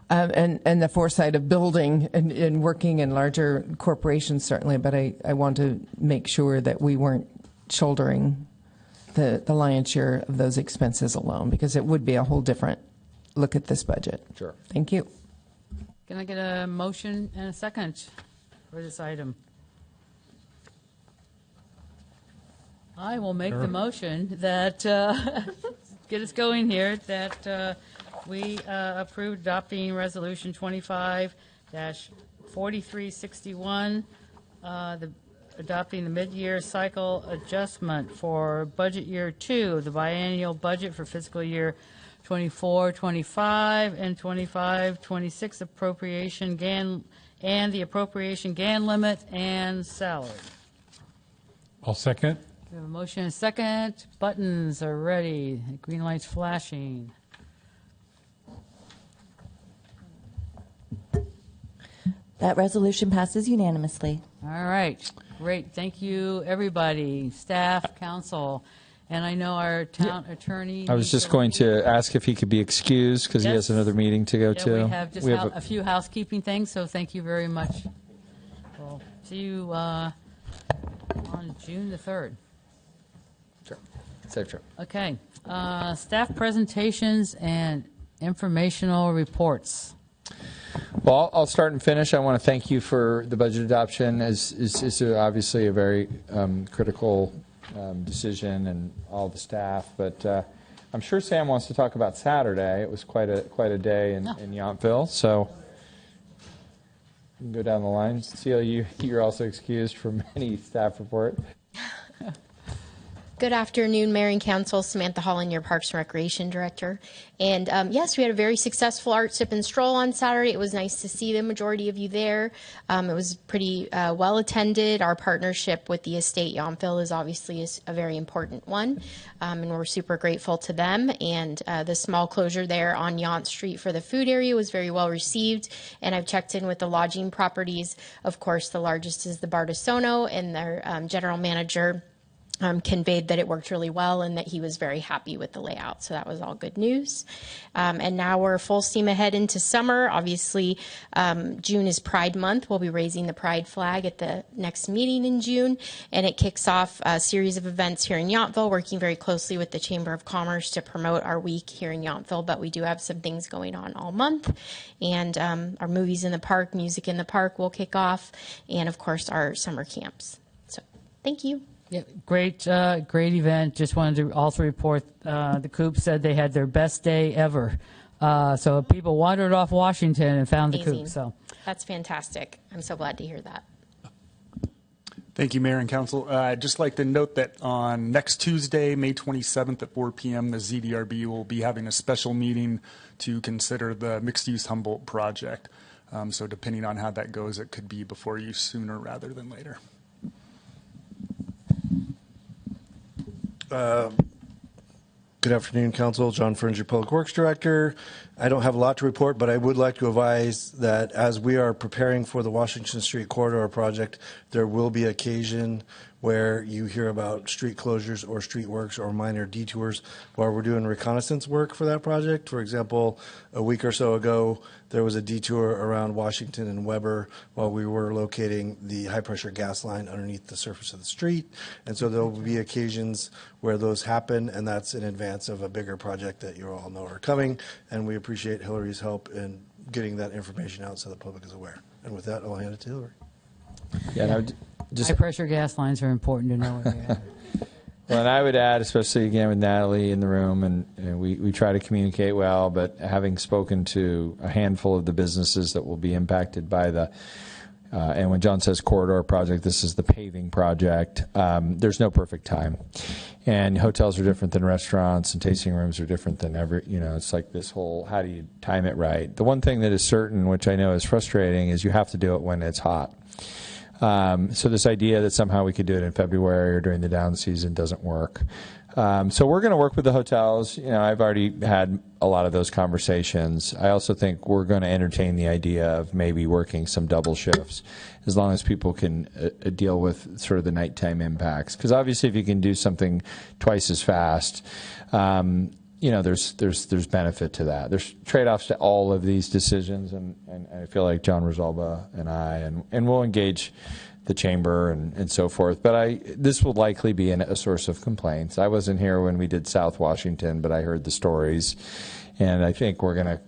Speaker 5: and the foresight of building and working in larger corporations, certainly, but I want to make sure that we weren't shouldering the lion's share of those expenses alone, because it would be a whole different look at this budget.
Speaker 9: Sure.
Speaker 5: Thank you.
Speaker 2: Can I get a motion and a second for this item? I will make the motion that, get us going here, that we approve adopting Resolution 25-4361, adopting the mid-year cycle adjustment for budget year 2, the biennial budget for fiscal year 24-25 and 25-26 appropriation GAN and the appropriation GAN limit and salary.
Speaker 1: I'll second.
Speaker 2: We have a motion and a second. Buttons are ready. Green light's flashing.
Speaker 10: That resolution passes unanimously.
Speaker 2: All right. Great. Thank you, everybody, staff, council. And I know our town attorney.
Speaker 9: I was just going to ask if he could be excused because he has another meeting to go to.
Speaker 2: We have just a few housekeeping things, so thank you very much. We'll see you on June the 3rd.
Speaker 9: Sure. Safe trip.
Speaker 2: Okay. Staff presentations and informational reports.
Speaker 9: Well, I'll start and finish. I want to thank you for the budget adoption. It's obviously a very critical decision, and all the staff. But I'm sure Sam wants to talk about Saturday. It was quite a day in Yountville. So you can go down the line. Celia, you're also excused from any staff report.
Speaker 16: Good afternoon, Mayor and Council. Samantha Holland, your Parks and Recreation Director. And yes, we had a very successful art sip and stroll on Saturday. It was nice to see the majority of you there. It was pretty well attended. Our partnership with the estate Yountville is obviously a very important one, and we're super grateful to them. And the small closure there on Yount Street for the food area was very well received. And I've checked in with the lodging properties. Of course, the largest is the Bardessono, and their general manager conveyed that it worked really well and that he was very happy with the layout. So that was all good news. And now we're full steam ahead into summer. Obviously, June is Pride Month. We'll be raising the Pride flag at the next meeting in June. And it kicks off a series of events here in Yountville, working very closely with the Chamber of Commerce to promote our week here in Yountville. But we do have some things going on all month. And our movies in the park, music in the park will kick off. And of course, our summer camps. So thank you.
Speaker 2: Yeah, great event. Just wanted to also report the Coop said they had their best day ever. So people wandered off Washington and found
Speaker 16: Amazing.
Speaker 2: the Coop. So
Speaker 16: that's fantastic. I'm so glad to hear that.
Speaker 17: Thank you, Mayor and Council. I'd just like to note that on next Tuesday, May 27th at 4 p.m., the ZDRB will be having a special meeting to consider the mixed-use Humboldt project. So depending on how that goes, it could be before you sooner rather than later.
Speaker 6: Good afternoon, Council. John Ferns, your Public Works Director. I don't have a lot to report, but I would like to advise that as we are preparing for the Washington Street Corridor project, there will be occasion where you hear about street closures or street works or minor detours while we're doing reconnaissance work for that project. For example, a week or so ago, there was a detour around Washington and Weber while we were locating the high-pressure gas line underneath the surface of the street. And so there will be occasions where those happen, and that's in advance of a bigger project that you all know are coming. And we appreciate Hillary's help in getting that information out so the public is aware. And with that, I'll hand it to Hillary.
Speaker 9: Yeah,
Speaker 2: high pressure gas lines are important to know.
Speaker 9: Well, and I would add, especially again with Natalie in the room, and we try to communicate well, but having spoken to a handful of the businesses that will be impacted by the, and when John says corridor project, this is the paving project, there's no perfect time. And hotels are different than restaurants, and tasting rooms are different than it's like this whole, how do you time it right? The one thing that is certain, which I know is frustrating, is you have to do it when it's hot. So this idea that somehow we could do it in February or during the down season doesn't work. So we're going to work with the hotels. I've already had a lot of those conversations. I also think we're going to entertain the idea of maybe working some double shifts as long as people can deal with sort of the nighttime impacts. Because obviously if you can do something twice as fast, there's benefit to that. There's trade-offs to all of these decisions, and I feel like John Rosalba and we'll engage the chamber and so forth. But this will likely be a source of complaints. I wasn't here when we did South Washington, but I heard the stories, and I think we're going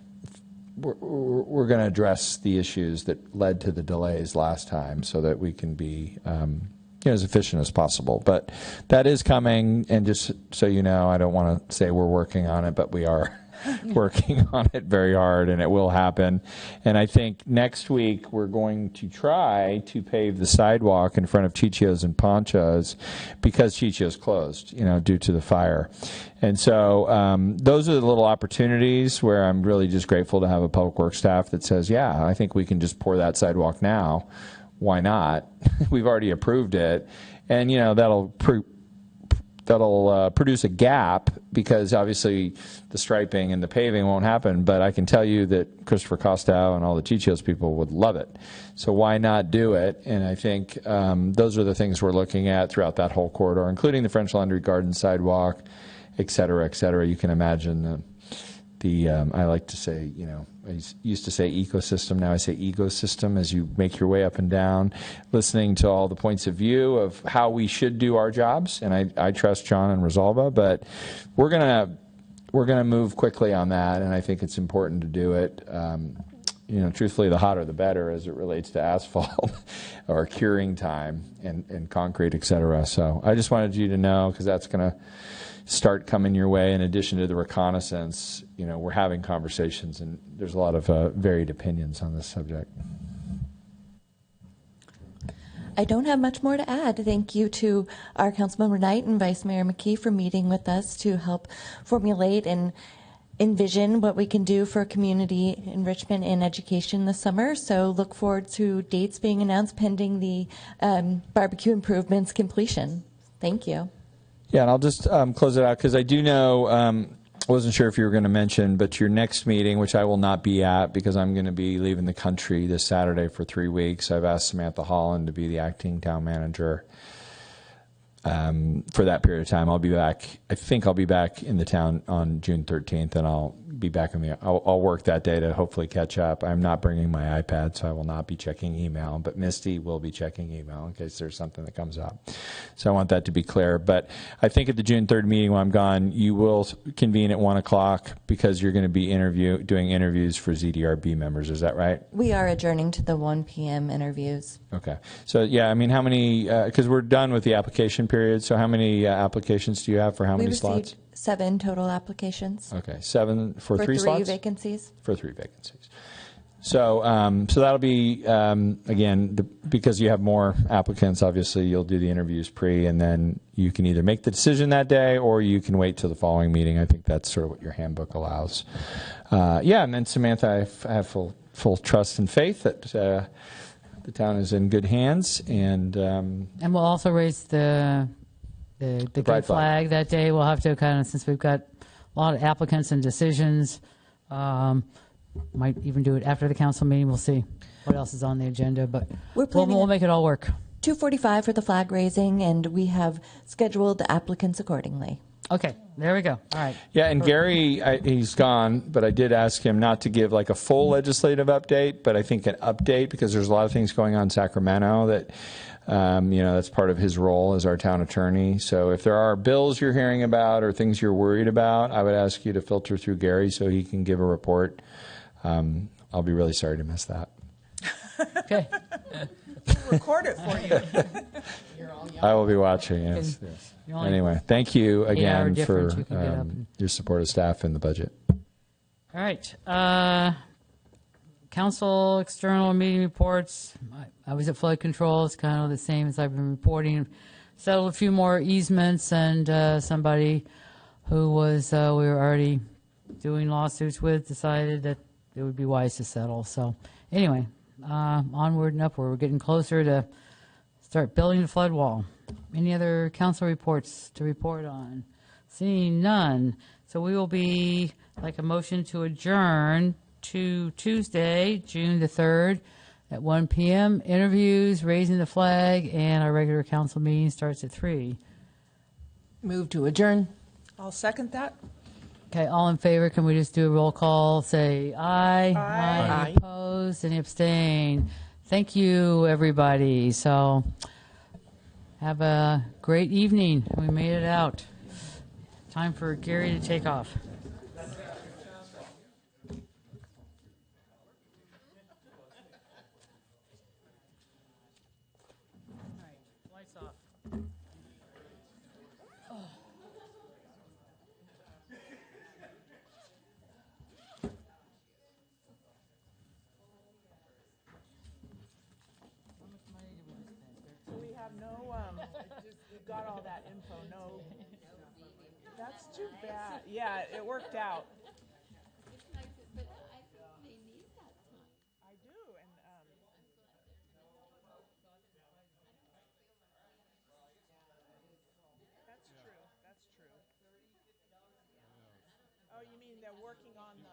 Speaker 9: to address the issues that led to the delays last time, so that we can be as efficient as possible. But that is coming, and just so you know, I don't want to say we're working on it, but we are working on it very hard, and it will happen. And I think next week we're going to try to pave the sidewalk in front of Chichio's and Poncha's, because Chichio's closed, due to the fire. And so those are the little opportunities where I'm really just grateful to have a public works staff that says, yeah, I think we can just pour that sidewalk now. Why not? We've already approved it, and that'll produce a gap, because obviously the striping and the paving won't happen. But I can tell you that Christopher Costow and all the Chichio's people would love it. So why not do it? And I think those are the things we're looking at throughout that whole corridor, including the French Laundry Garden sidewalk, et cetera, et cetera. You can imagine I like to say, I used to say ecosystem, now I say ecosystem, as you make your way up and down, listening to all the points of view of how we should do our jobs. And I trust John and Rosalba, but we're gonna move quickly on that, and I think it's important to do it. Truthfully, the hotter the better as it relates to asphalt or curing time and concrete, et cetera. So I just wanted you to know, because that's going to start coming your way. In addition to the reconnaissance, we're having conversations, and there's a lot of varied opinions on this subject.
Speaker 10: I don't have much more to add. Thank you to our Councilmember Knight and Vice Mayor McKee for meeting with us to help formulate and envision what we can do for community enrichment and education this summer. So look forward to dates being announced pending the barbecue improvements completion. Thank you.
Speaker 9: Yeah, and I'll just close it out because I do know, I wasn't sure if you were going to mention, but your next meeting, which I will not be at because I'm going to be leaving the country this Saturday for 3 weeks. I've asked Samantha Holland to be the acting town manager for that period of time. I'll be back. I think I'll be back in the town on June 13th, and I'll be back I'll work that day to hopefully catch up. I'm not bringing my iPad, so I will not be checking email, but Misty will be checking email in case there's something that comes up. So I want that to be clear. But I think at the June 3rd meeting when I'm gone, you will convene at 1 o'clock because you're going to be doing interviews for ZDRB members. Is that right?
Speaker 10: We are adjourning to the 1 p.m. interviews.
Speaker 9: Okay. So, yeah, I mean, how many, because we're done with the application period, so how many applications do you have for how many slots?
Speaker 10: Received 7 total applications.
Speaker 9: Okay, 7 for 3 slots?
Speaker 10: For 3 vacancies.
Speaker 9: For 3 vacancies. So, so that'll be, again, because you have more applicants, obviously you'll do the interviews and then you can either make the decision that day or you can wait till the following meeting. I think that's sort of what your handbook allows. Yeah, and then Samantha, I have full trust and faith that the town is in good hands. And
Speaker 2: we'll also raise the gay flag that day. We'll have to kind of, since we've got a lot of applicants and decisions, might even do it after the council meeting. We'll see what else is on the agenda, but we'll make it all work.
Speaker 10: 2:45 for the flag raising, and we have scheduled the applicants accordingly.
Speaker 2: Okay, there we go. All right.
Speaker 9: Yeah, and Gary, he's gone, but I did ask him not to give like a full legislative update, but I think an update because there's a lot of things going on in Sacramento that, that's part of his role as our town attorney. So if there are bills you're hearing about or things you're worried about, I would ask you to filter through Gary so he can give a report. I'll be really sorry to miss that.
Speaker 2: Okay.
Speaker 7: We'll record it for you.
Speaker 9: I will be watching, yes. Anyway, thank you again for your support of staff and the budget.
Speaker 2: All right. Council external meeting reports. I was at flood control. It's kind of the same as I've been reporting. Settled a few more easements, and somebody who was we were already doing lawsuits with decided that it would be wise to settle. So anyway, onward and upward. We're getting closer to start building the flood wall. Any other council reports to report on? Seeing none. So we will be like a motion to adjourn to Tuesday, June the 3rd at 1 p.m. Interviews, raising the flag, and our regular council meeting starts at 3.
Speaker 5: Move to adjourn.
Speaker 7: I'll second that.
Speaker 2: Okay, all in favor, can we just do a roll call? Say aye.
Speaker 7: Aye.
Speaker 2: Any opposed? Any abstain? Thank you, everybody. So have a great evening. We made it out. Time for Gary to take off.
Speaker 7: Got all that info. No, that's too bad. Yeah, it worked out. I do, and that's true. That's true. Oh, you mean they're working on the?